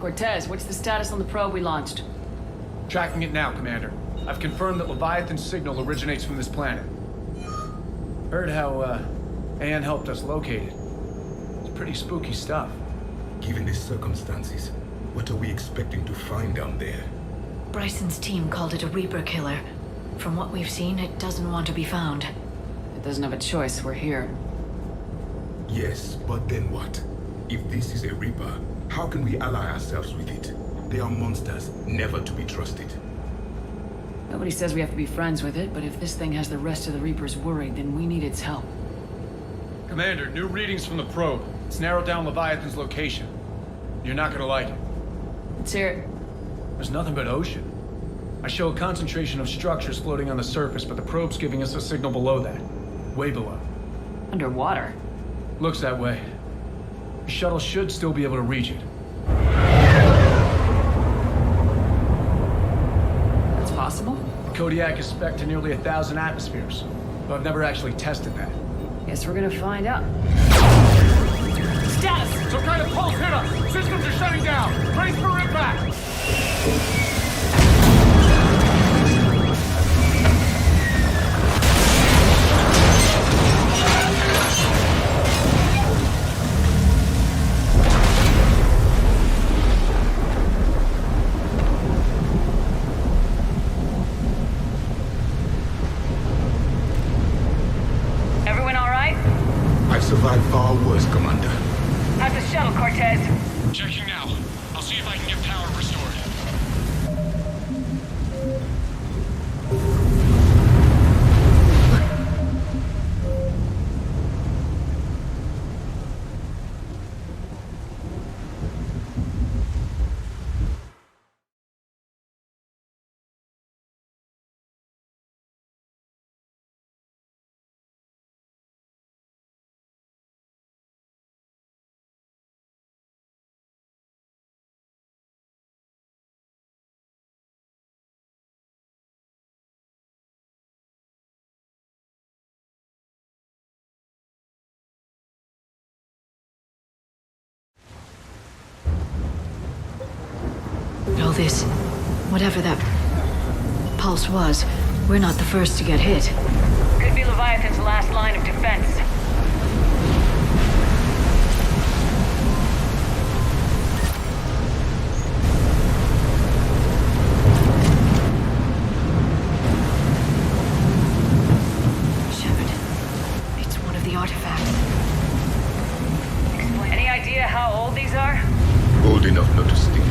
Cortez, what's the status on the probe we launched? Tracking it now, Commander. I've confirmed that Leviathan's signal originates from this planet. Heard how, Anne helped us locate it. It's pretty spooky stuff. Given the circumstances, What are we expecting to find down there? Bryson's team called it a Reaper killer. From what we've seen, it doesn't want to be found. It doesn't have a choice, we're here. Yes, but then what? If this is a Reaper, how can we ally ourselves with it? They are monsters, never to be trusted. Nobody says we have to be friends with it, but if this thing has the rest of the Reapers worried, then we need its help. Commander, new readings from the probe. It's narrowed down Leviathan's location. You're not gonna like it. Let's hear it. There's nothing but ocean. I show a concentration of structures floating on the surface, but the probe's giving us a signal below that. Way below. Underwater? Looks that way. The shuttle should still be able to reach it. That's possible? Kodiak is spec'd to nearly 1,000 atmospheres, but I've never actually tested that. Guess we're gonna find out. Status! Some kind of pulse hit us! Systems are shutting down! Brace for impact! Everyone all right? I've survived far worse, Commander. How's the shuttle, Cortez? Checking now. I'll see if I can get power restored. Know this. Whatever that pulse was, we're not the first to get hit. Could be Leviathan's last line of defense. Shepard, it's one of the artifacts. Any idea how old these are? Old enough not to stink.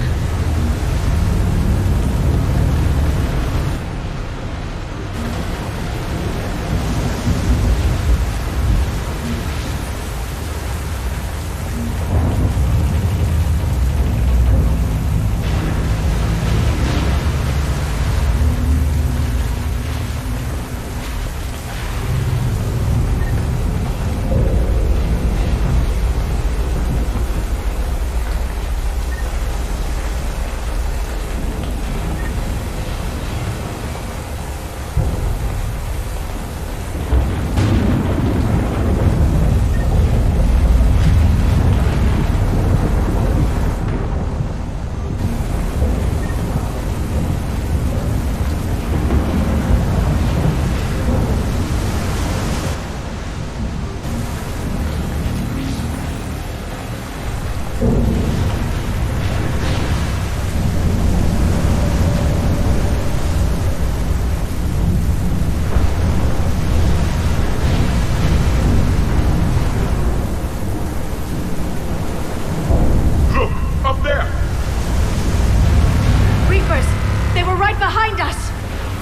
behind us!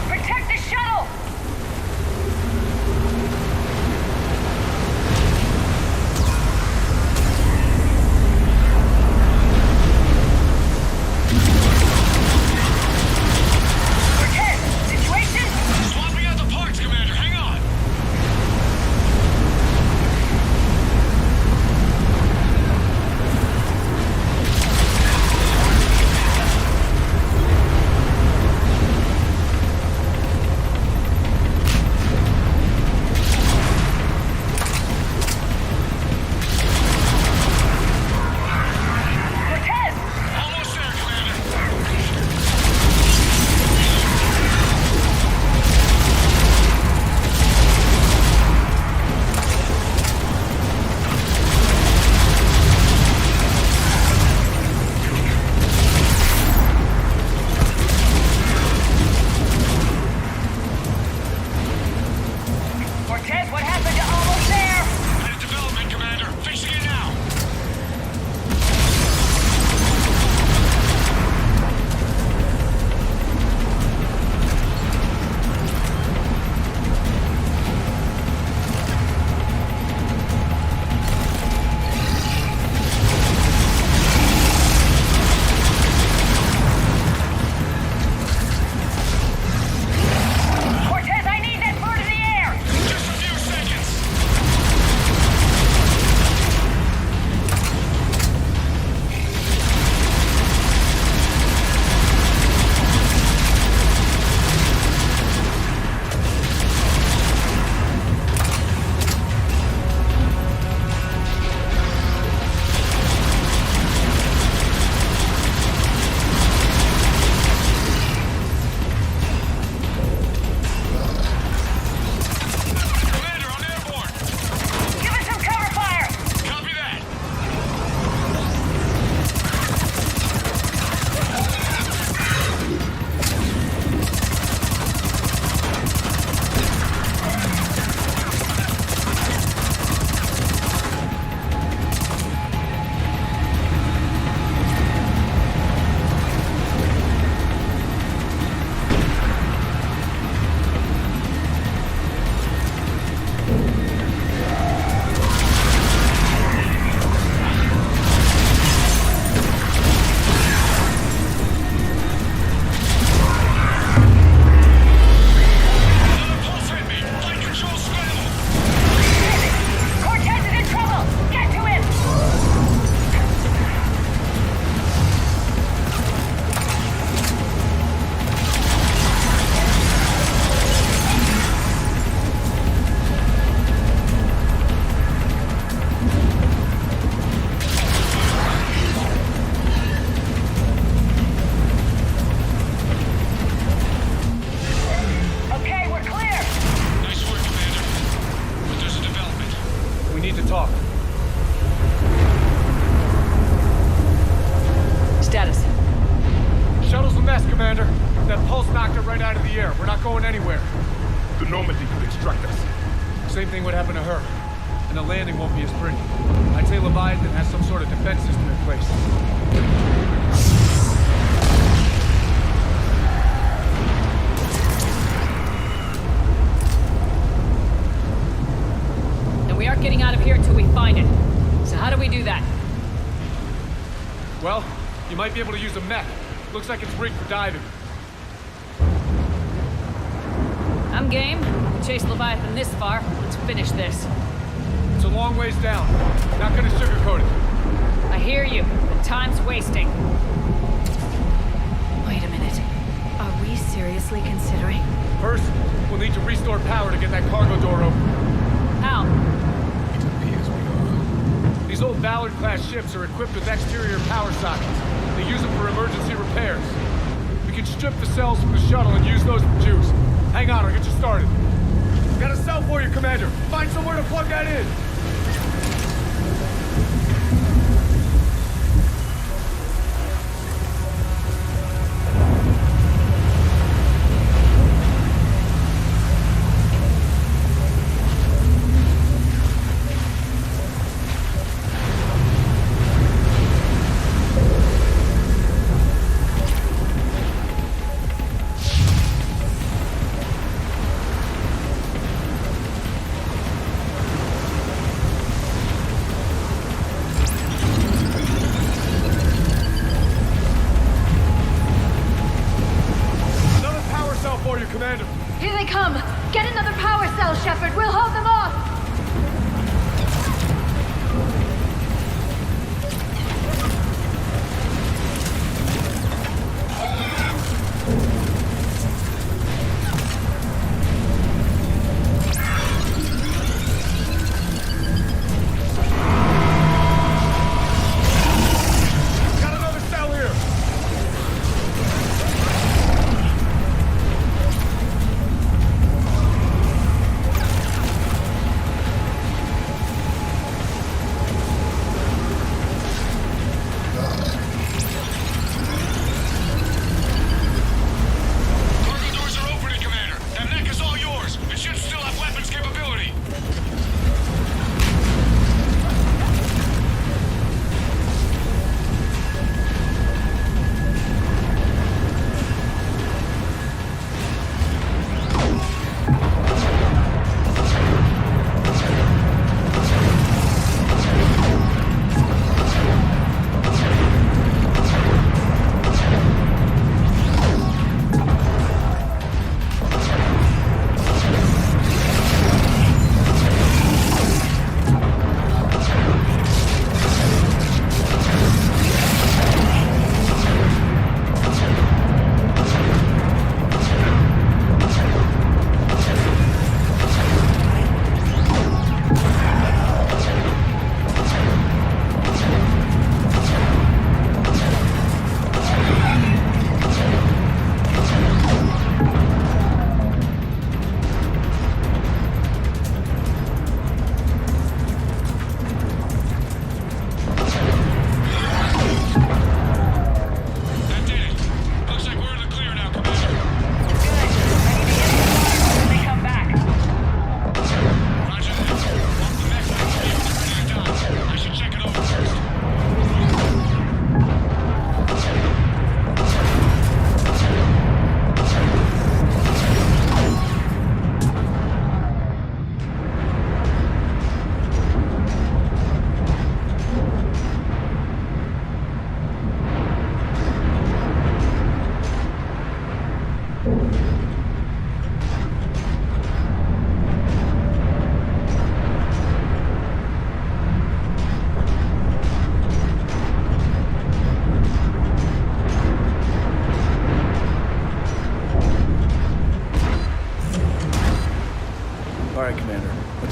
Protect the shuttle! Cortez, situation? Swapping out the parts, Commander. Hang on. knocked it right out of the air. We're not going anywhere. The Normandy could extract us. Same thing would happen to her. And the landing won't be as pretty. I'd say Leviathan has some sort of defense system in place. And we aren't getting out of here until we find it. So how do we do that? Well, you might be able to use a mech. Looks like it's rigged for diving. I'm game. Chase Leviathan this far. Let's finish this. It's a long ways down. Not gonna sugarcoat it. I hear you, but time's wasting. Wait a minute. Are we seriously considering? First, we'll need to restore power to get that cargo door open. How? It appears we are. These old Ballard-class ships are equipped with exterior power sockets. They use them for emergency repairs. We can strip the cells from the shuttle and use those for juice. Hang on, I'll get you started. Got a cell for you, Commander. Find somewhere to plug that in. Here they come! Get another power cell, Shepard! We'll hold them off!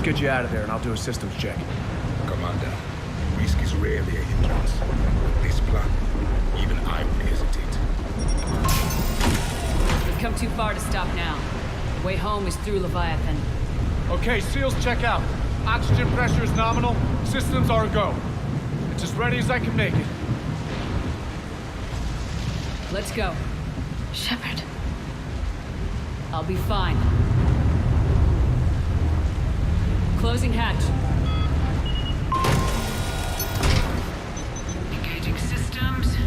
Get you out of there and I'll do a systems check. Commander, risk is rarely a hindrance. This plan, even I would hesitate. We've come too far to stop now. The way home is through Leviathan. Okay, SEALs check out. Oxygen pressure is nominal. Systems are a go. It's as ready as I can make it. Let's go. Shepard. I'll be fine. Closing hatch. Engaging systems.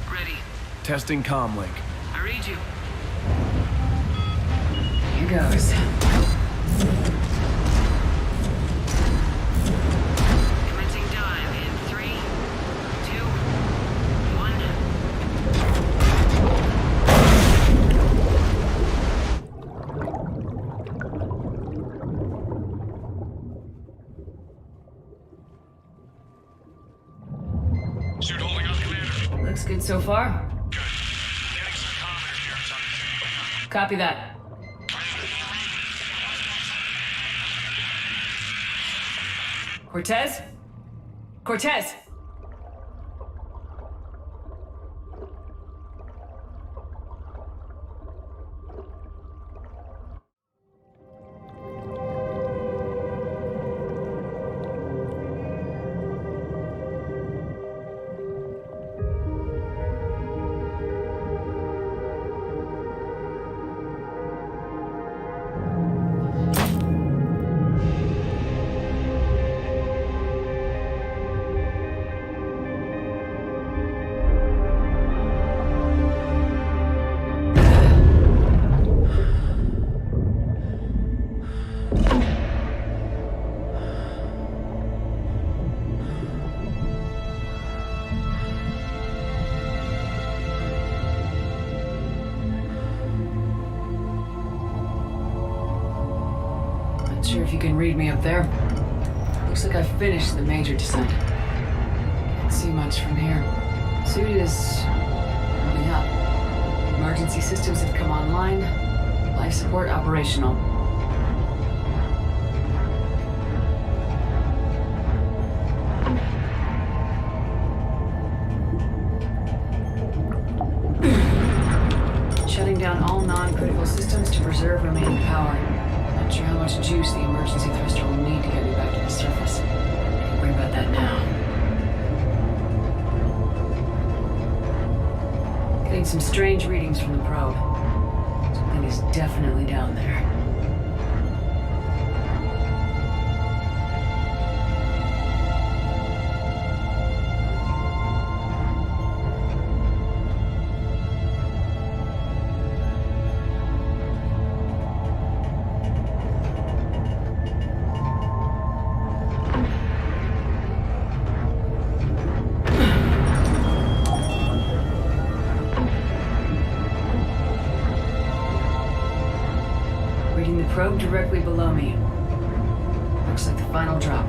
Ready. Testing comlink. I read you. Here goes. Commencing dive in 3, 2, 1. Suit holding up, Commander. Looks good so far. Good. Getting some comm interference on Copy that. Cortez? Cortez! Sure if you can read me up there. Looks like I've finished the major descent. Can't see much from here. Suit is warming up. Emergency systems have come online. Life support operational. Shutting down all non-critical systems to preserve remaining power. Not sure how much juice the emergency thruster will need to get me back to the surface. Can't worry about that now. Getting some strange readings from the probe. Something is definitely down there. Probe directly below me. Looks like the final drop.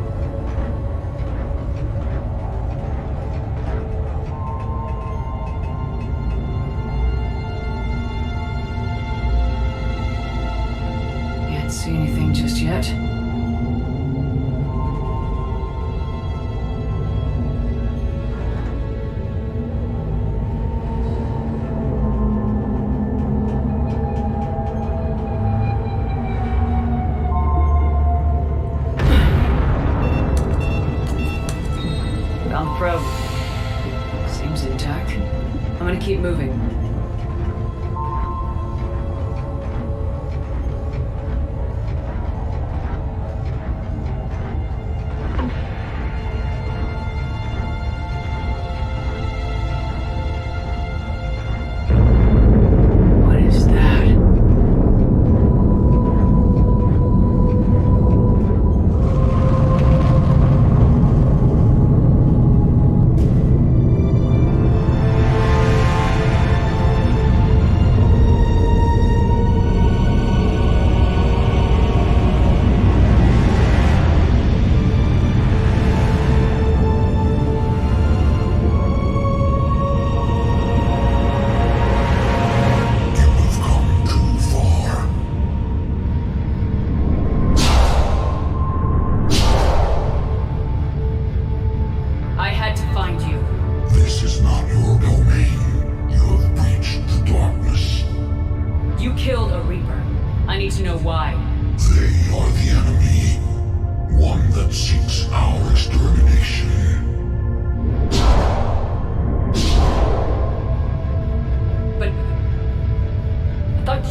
Can't see anything just yet. Probe. Seems intact. I'm gonna keep moving. What is that?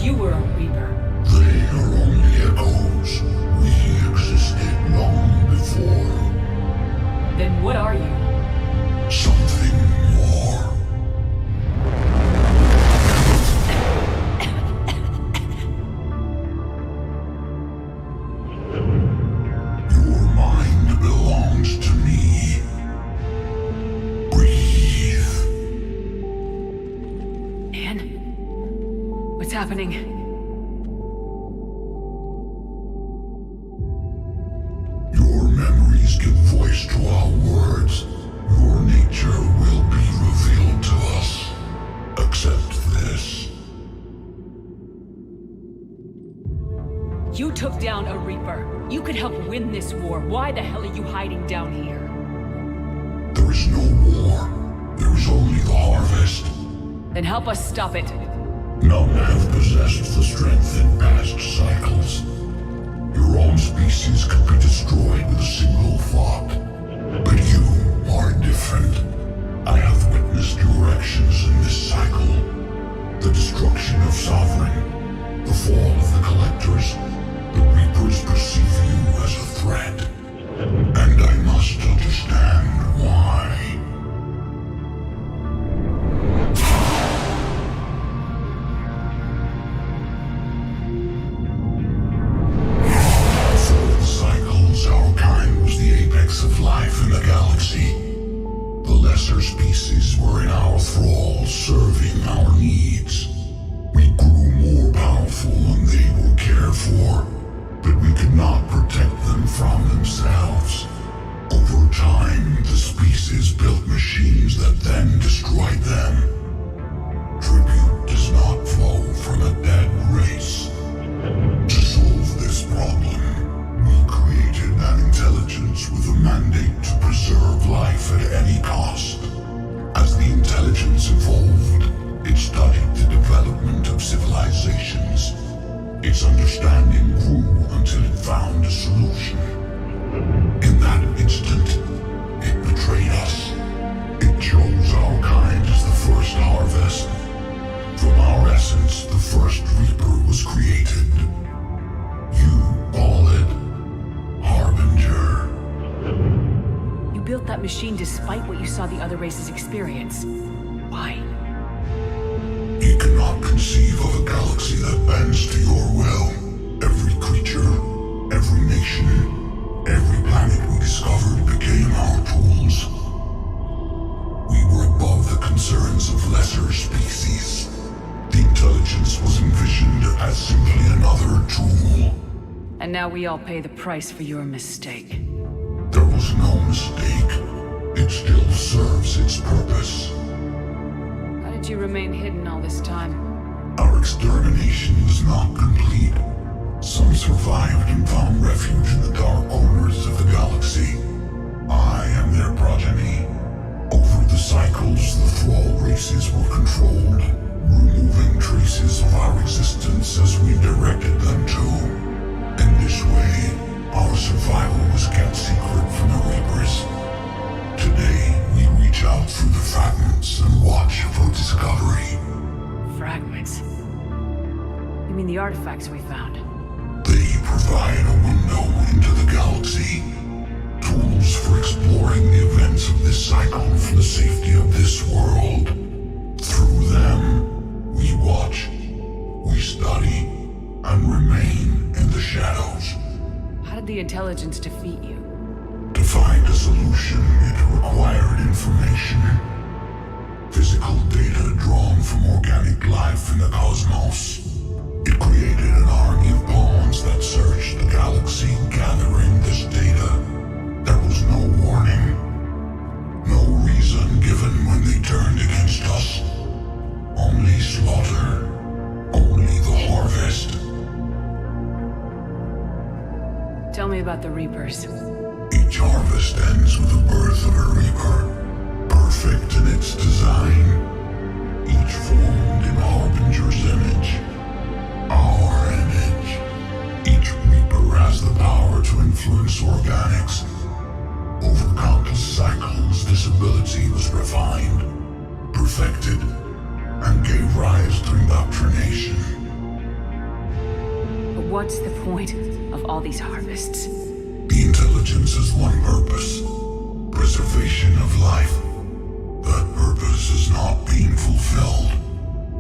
you were a Reaper. They are only echoes. We existed long before. Then what are you? Something more. Your mind belongs to me. Breathe. Anne? What's happening? Your memories give voice to our words. Your nature will be revealed to us. Accept this. You took down a Reaper. You could help win this war. Why the hell are you hiding down here? There is no war. There is only the harvest. Then help us stop it. None have possessed the strength in past cycles. Your own species could be destroyed with a single thought. But you are different. I have witnessed your actions in this cycle. The destruction of Sovereign, the fall of the Collectors. The Reapers perceive you as a threat. And I must understand why. Our kind was the apex of life in the galaxy. The lesser species were in our thrall, serving our needs. We grew more powerful than they were cared for, but we could not protect them from themselves. Over time, the species built machines that then destroyed them. Tribute does not flow from a dead race. To solve this problem, created an intelligence with a mandate to preserve life at any cost. As the intelligence evolved, it studied the development of civilizations. Its understanding grew until it found a solution. In that instant, it betrayed us. It chose our kind as the first harvest. From our essence, the first Reaper was created. You call it Harbinger. You built that machine despite what you saw the other races experience. Why? You cannot conceive of a galaxy that bends to your will. Every creature, every nation, every planet we discovered became our tools. We were above the concerns of lesser species. The intelligence was envisioned as simply another tool. And now we all pay the price for your mistake. There was no mistake. It still serves its purpose. How did you remain hidden all this time? Our extermination was not complete. Some survived and found refuge in the dark corners of the galaxy. I am their progeny. Over the cycles, the thrall races were controlled, removing traces of our existence as we directed them to. In this way, our survival was kept secret from the Reapers. Today, we reach out through the fragments and watch for discovery. Fragments? You mean the artifacts we found? They provide a window into the galaxy. Tools for exploring the events of this cycle from the safety of this world. Through them, we watch, we study, and remain in the shadows. How did the intelligence defeat you? To find a solution, it required information. Physical data drawn from organic life in the cosmos. It created an army of pawns that searched the galaxy, gathering this data. There was no warning. No reason given when they turned against us. Only slaughter. Only the harvest. Tell me about the Reapers. Each harvest ends with the birth of a Reaper. Perfect in its design. Each formed in Harbinger's image. Our image. Each Reaper has the power to influence organics. Over countless cycles, this ability was refined, perfected, and gave rise to indoctrination. What's the point of all these harvests? The intelligence has one purpose. Preservation of life. That purpose is not being fulfilled.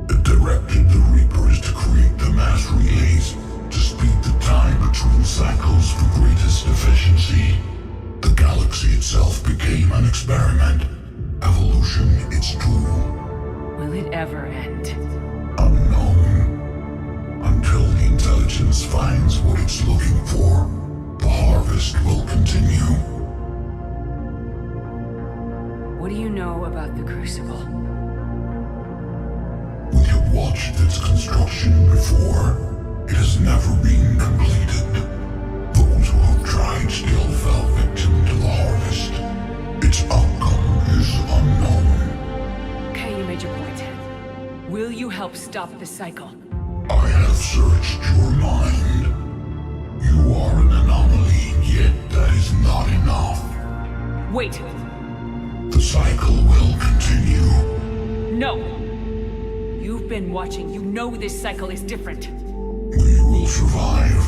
It directed the Reapers to create the mass relays to speed the time between cycles for greatest efficiency. The galaxy itself became an experiment. Evolution its tool. Will it ever end? Unknown. Until the intelligence finds what it's looking for, the harvest will continue. What do you know about the Crucible? We have watched its construction before. It has never been completed. Those who have tried still fell victim to the harvest. Its outcome is unknown. Okay, you made your point. Will you help stop the cycle? I have searched your mind. You are an anomaly, yet that is not enough. Wait! The cycle will continue. No! You've been watching. You know this cycle is different. We will survive.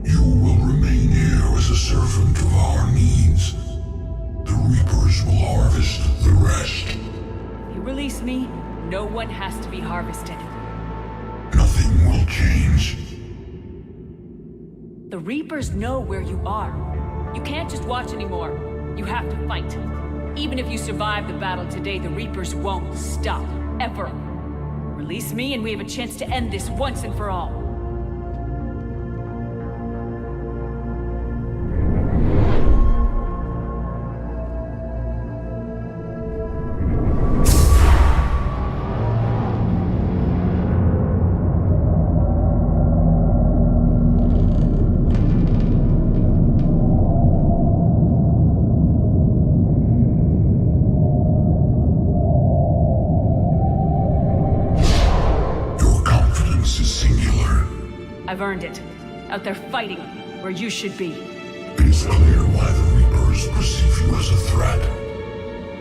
You will remain here as a servant of our needs. The Reapers will harvest the rest. You release me, no one has to be harvested. Nothing will change. The Reapers know where you are. You can't just watch anymore. You have to fight. Even if you survive the battle today, the Reapers won't stop. Ever. Release me and we have a chance to end this once and for all. I've earned it. Out there fighting, where you should be. It is clear why the Reapers perceive you as a threat.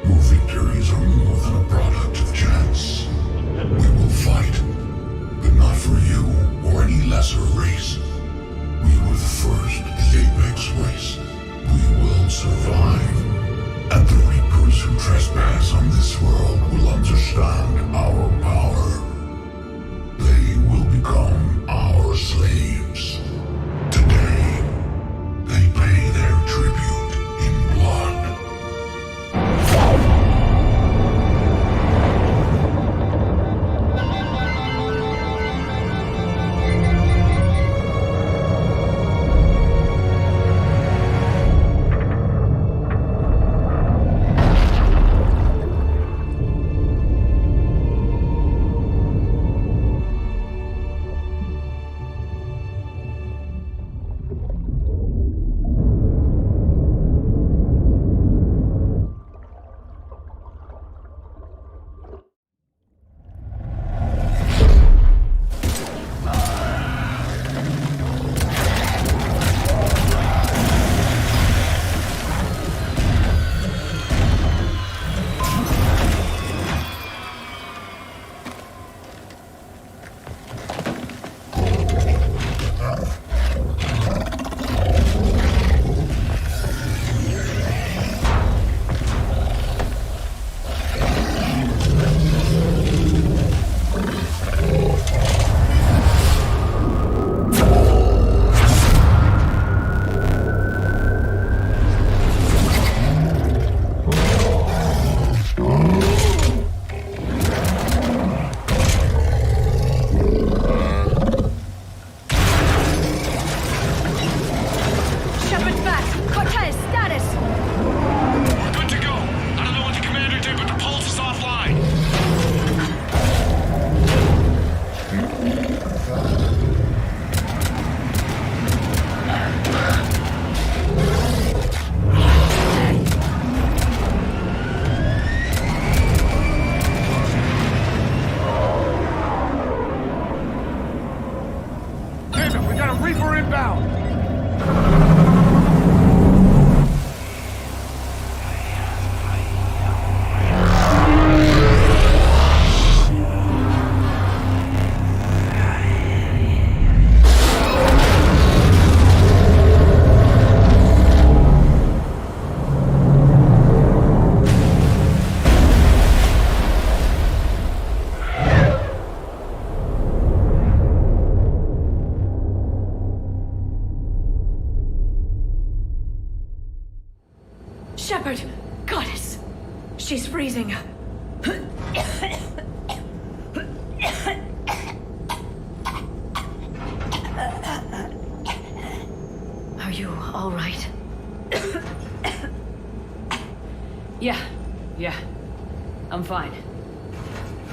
Your victories are more than a product of chance. We will fight, but not for you or any lesser race. We were the first, the Apex race. We will survive. And the Reapers who trespass on this world will understand our power. They will become our slaves. Today, they pay their tribute in blood. She's freezing. Are you all right? Yeah. I'm fine.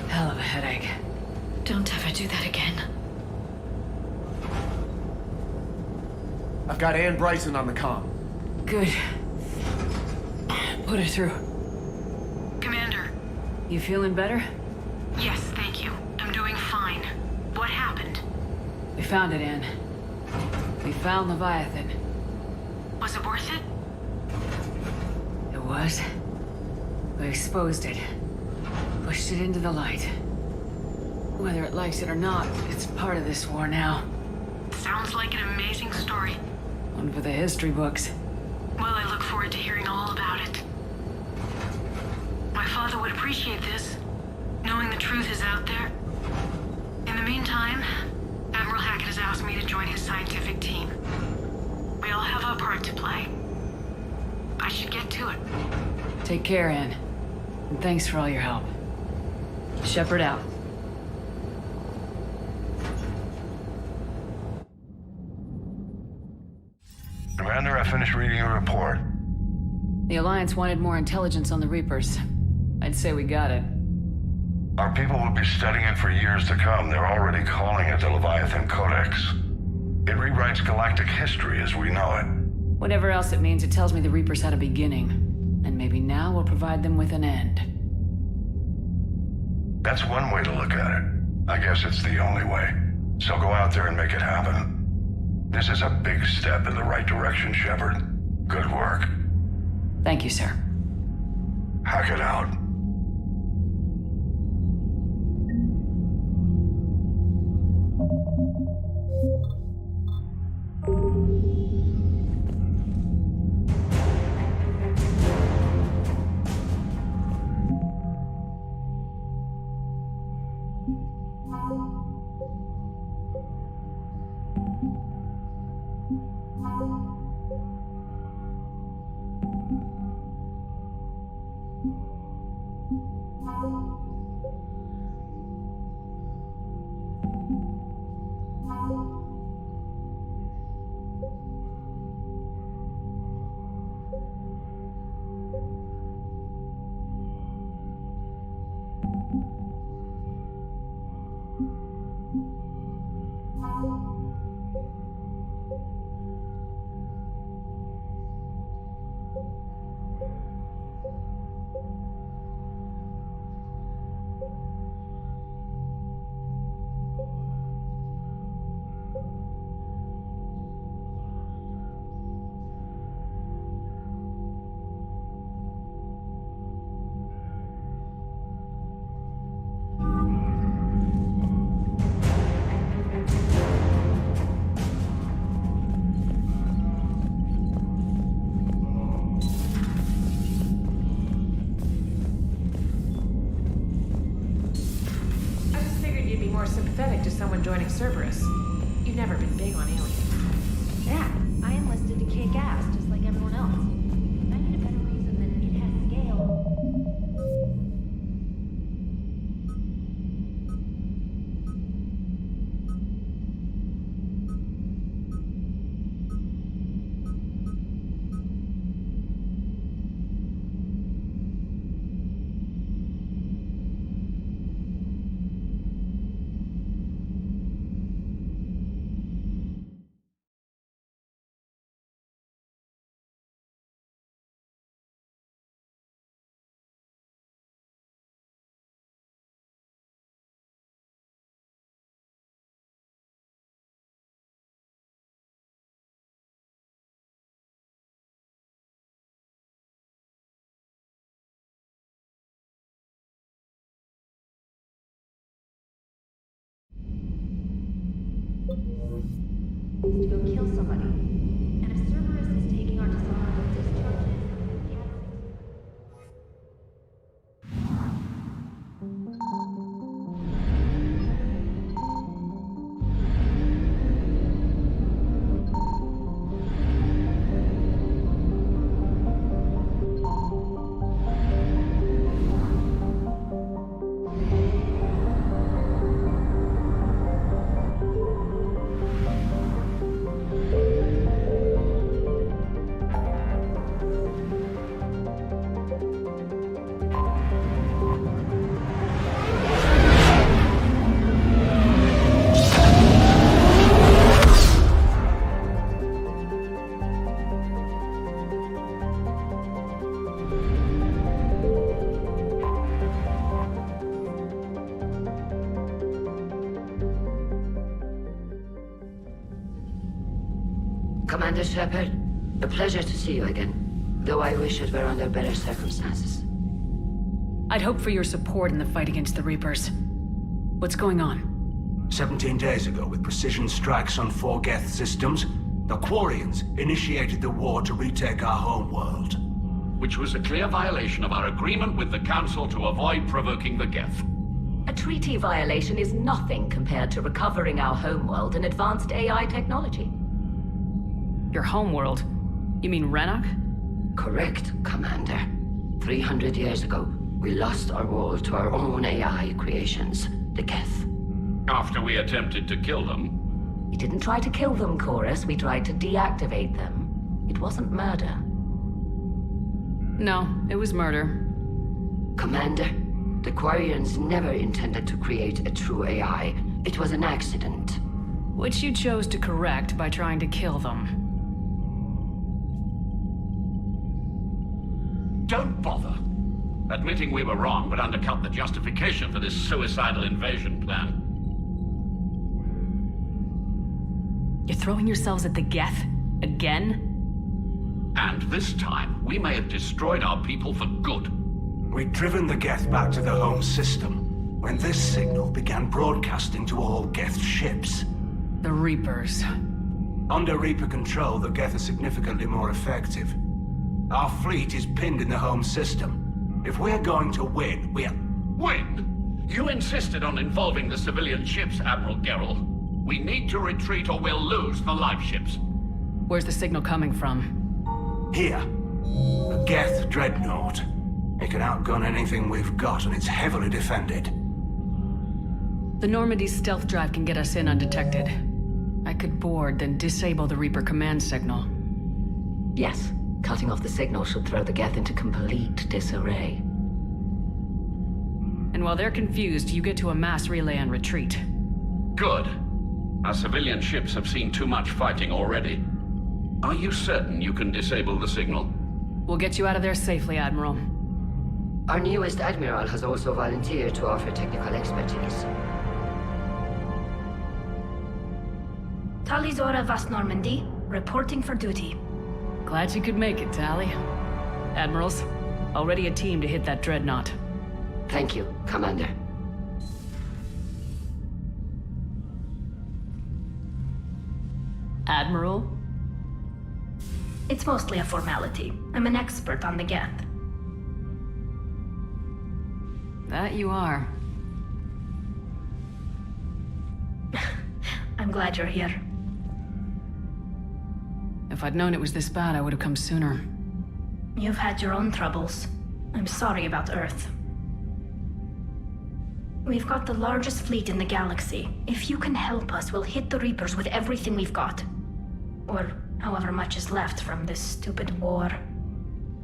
Hell of a headache. Don't ever do that again. I've got Ann Bryson on the comm. Good. Put her through. Commander. You feeling better? Yes, thank you. I'm doing fine. What happened? We found it, Ann. We found Leviathan. Was it worth it? It was. We exposed it. Pushed it into the light. Whether it likes it or not, it's part of this war now. Sounds like an amazing story. One for the history books. Well, I look forward to hearing all about it. My father would appreciate this, knowing the truth is out there. In the meantime, Admiral Hackett has asked me to join his scientific team. We all have our part to play. I should get to it. Take care, Ann. And thanks for all your help. Shepard out. Commander, I finished reading your report. The Alliance wanted more intelligence on the Reapers. I'd say we got it. Our people will be studying it for years to come. They're already calling it the Leviathan Codex. It rewrites galactic history as we know it. Whatever else it means, it tells me the Reapers had a beginning. And maybe now we'll provide them with an end. That's one way to look at it. I guess it's the only way. So go out there and make it happen. This is a big step in the right direction, Shepard. Good work. Thank you, sir. Hackett out. Sympathetic to someone joining Cerberus. You've never been big on aliens. Yeah, I enlisted to kick ass just like everyone else. I need a better reason than it has scale. To go kill somebody. And if Cerberus is taking our dishonorable discharges, Commander Shepard, a pleasure to see you again. Though I wish it were under better circumstances. I'd hope for your support in the fight against the Reapers. What's going on? 17 days ago, with precision strikes on 4 Geth systems, the Quarians initiated the war to retake our homeworld. Which was a clear violation of our agreement with the Council to avoid provoking the Geth. A treaty violation is nothing compared to recovering our homeworld and advanced AI technology. Your homeworld? You mean Renok? Correct, Commander. 300 years ago, we lost our world to our own AI creations, the Geth. After we attempted to kill them. We didn't try to kill them, Chorus. We tried to deactivate them. It wasn't murder. No, it was murder. Commander, the Quarians never intended to create a true AI. It was an accident. Which you chose to correct by trying to kill them. Don't bother. Admitting we were wrong would undercut the justification for this suicidal invasion plan. You're throwing yourselves at the Geth? Again? And this time, we may have destroyed our people for good. We'd driven the Geth back to the home system when this signal began broadcasting to all Geth ships. The Reapers. Under Reaper control, the Geth are significantly more effective. Our fleet is pinned in the home system. If we're going to win, Win? You insisted on involving the civilian ships, Admiral Gerrel. We need to retreat or we'll lose the live ships. Where's the signal coming from? Here. A Geth dreadnought. It can outgun anything we've got, and it's heavily defended. The Normandy's stealth drive can get us in undetected. I could board, then disable the Reaper command signal. Yes. Cutting off the signal should throw the Geth into complete disarray. And while they're confused, you get to a mass relay and retreat. Good. Our civilian ships have seen too much fighting already. Are you certain you can disable the signal? We'll get you out of there safely, Admiral. Our newest Admiral has also volunteered to offer technical expertise. Talizora Vast Normandy, reporting for duty. Glad you could make it, Tally. Admirals, already a team to hit that dreadnought. Thank you, Commander. Admiral? It's mostly a formality. I'm an expert on the Geth. That you are. I'm glad you're here. If I'd known it was this bad, I would have come sooner. You've had your own troubles. I'm sorry about Earth. We've got the largest fleet in the galaxy. If you can help us, we'll hit the Reapers with everything we've got. Or however much is left from this stupid war.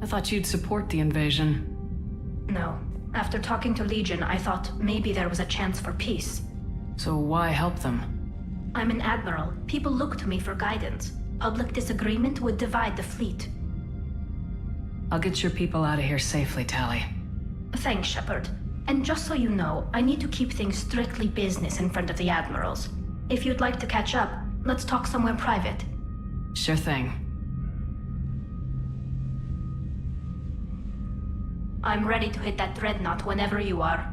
I thought you'd support the invasion. No. After talking to Legion, I thought maybe there was a chance for peace. So why help them? I'm an admiral. People look to me for guidance. Public disagreement would divide the fleet. I'll get your people out of here safely, Tally. Thanks, Shepard. And just so you know, I need to keep things strictly business in front of the admirals. If you'd like to catch up, let's talk somewhere private. Sure thing. I'm ready to hit that dreadnought whenever you are.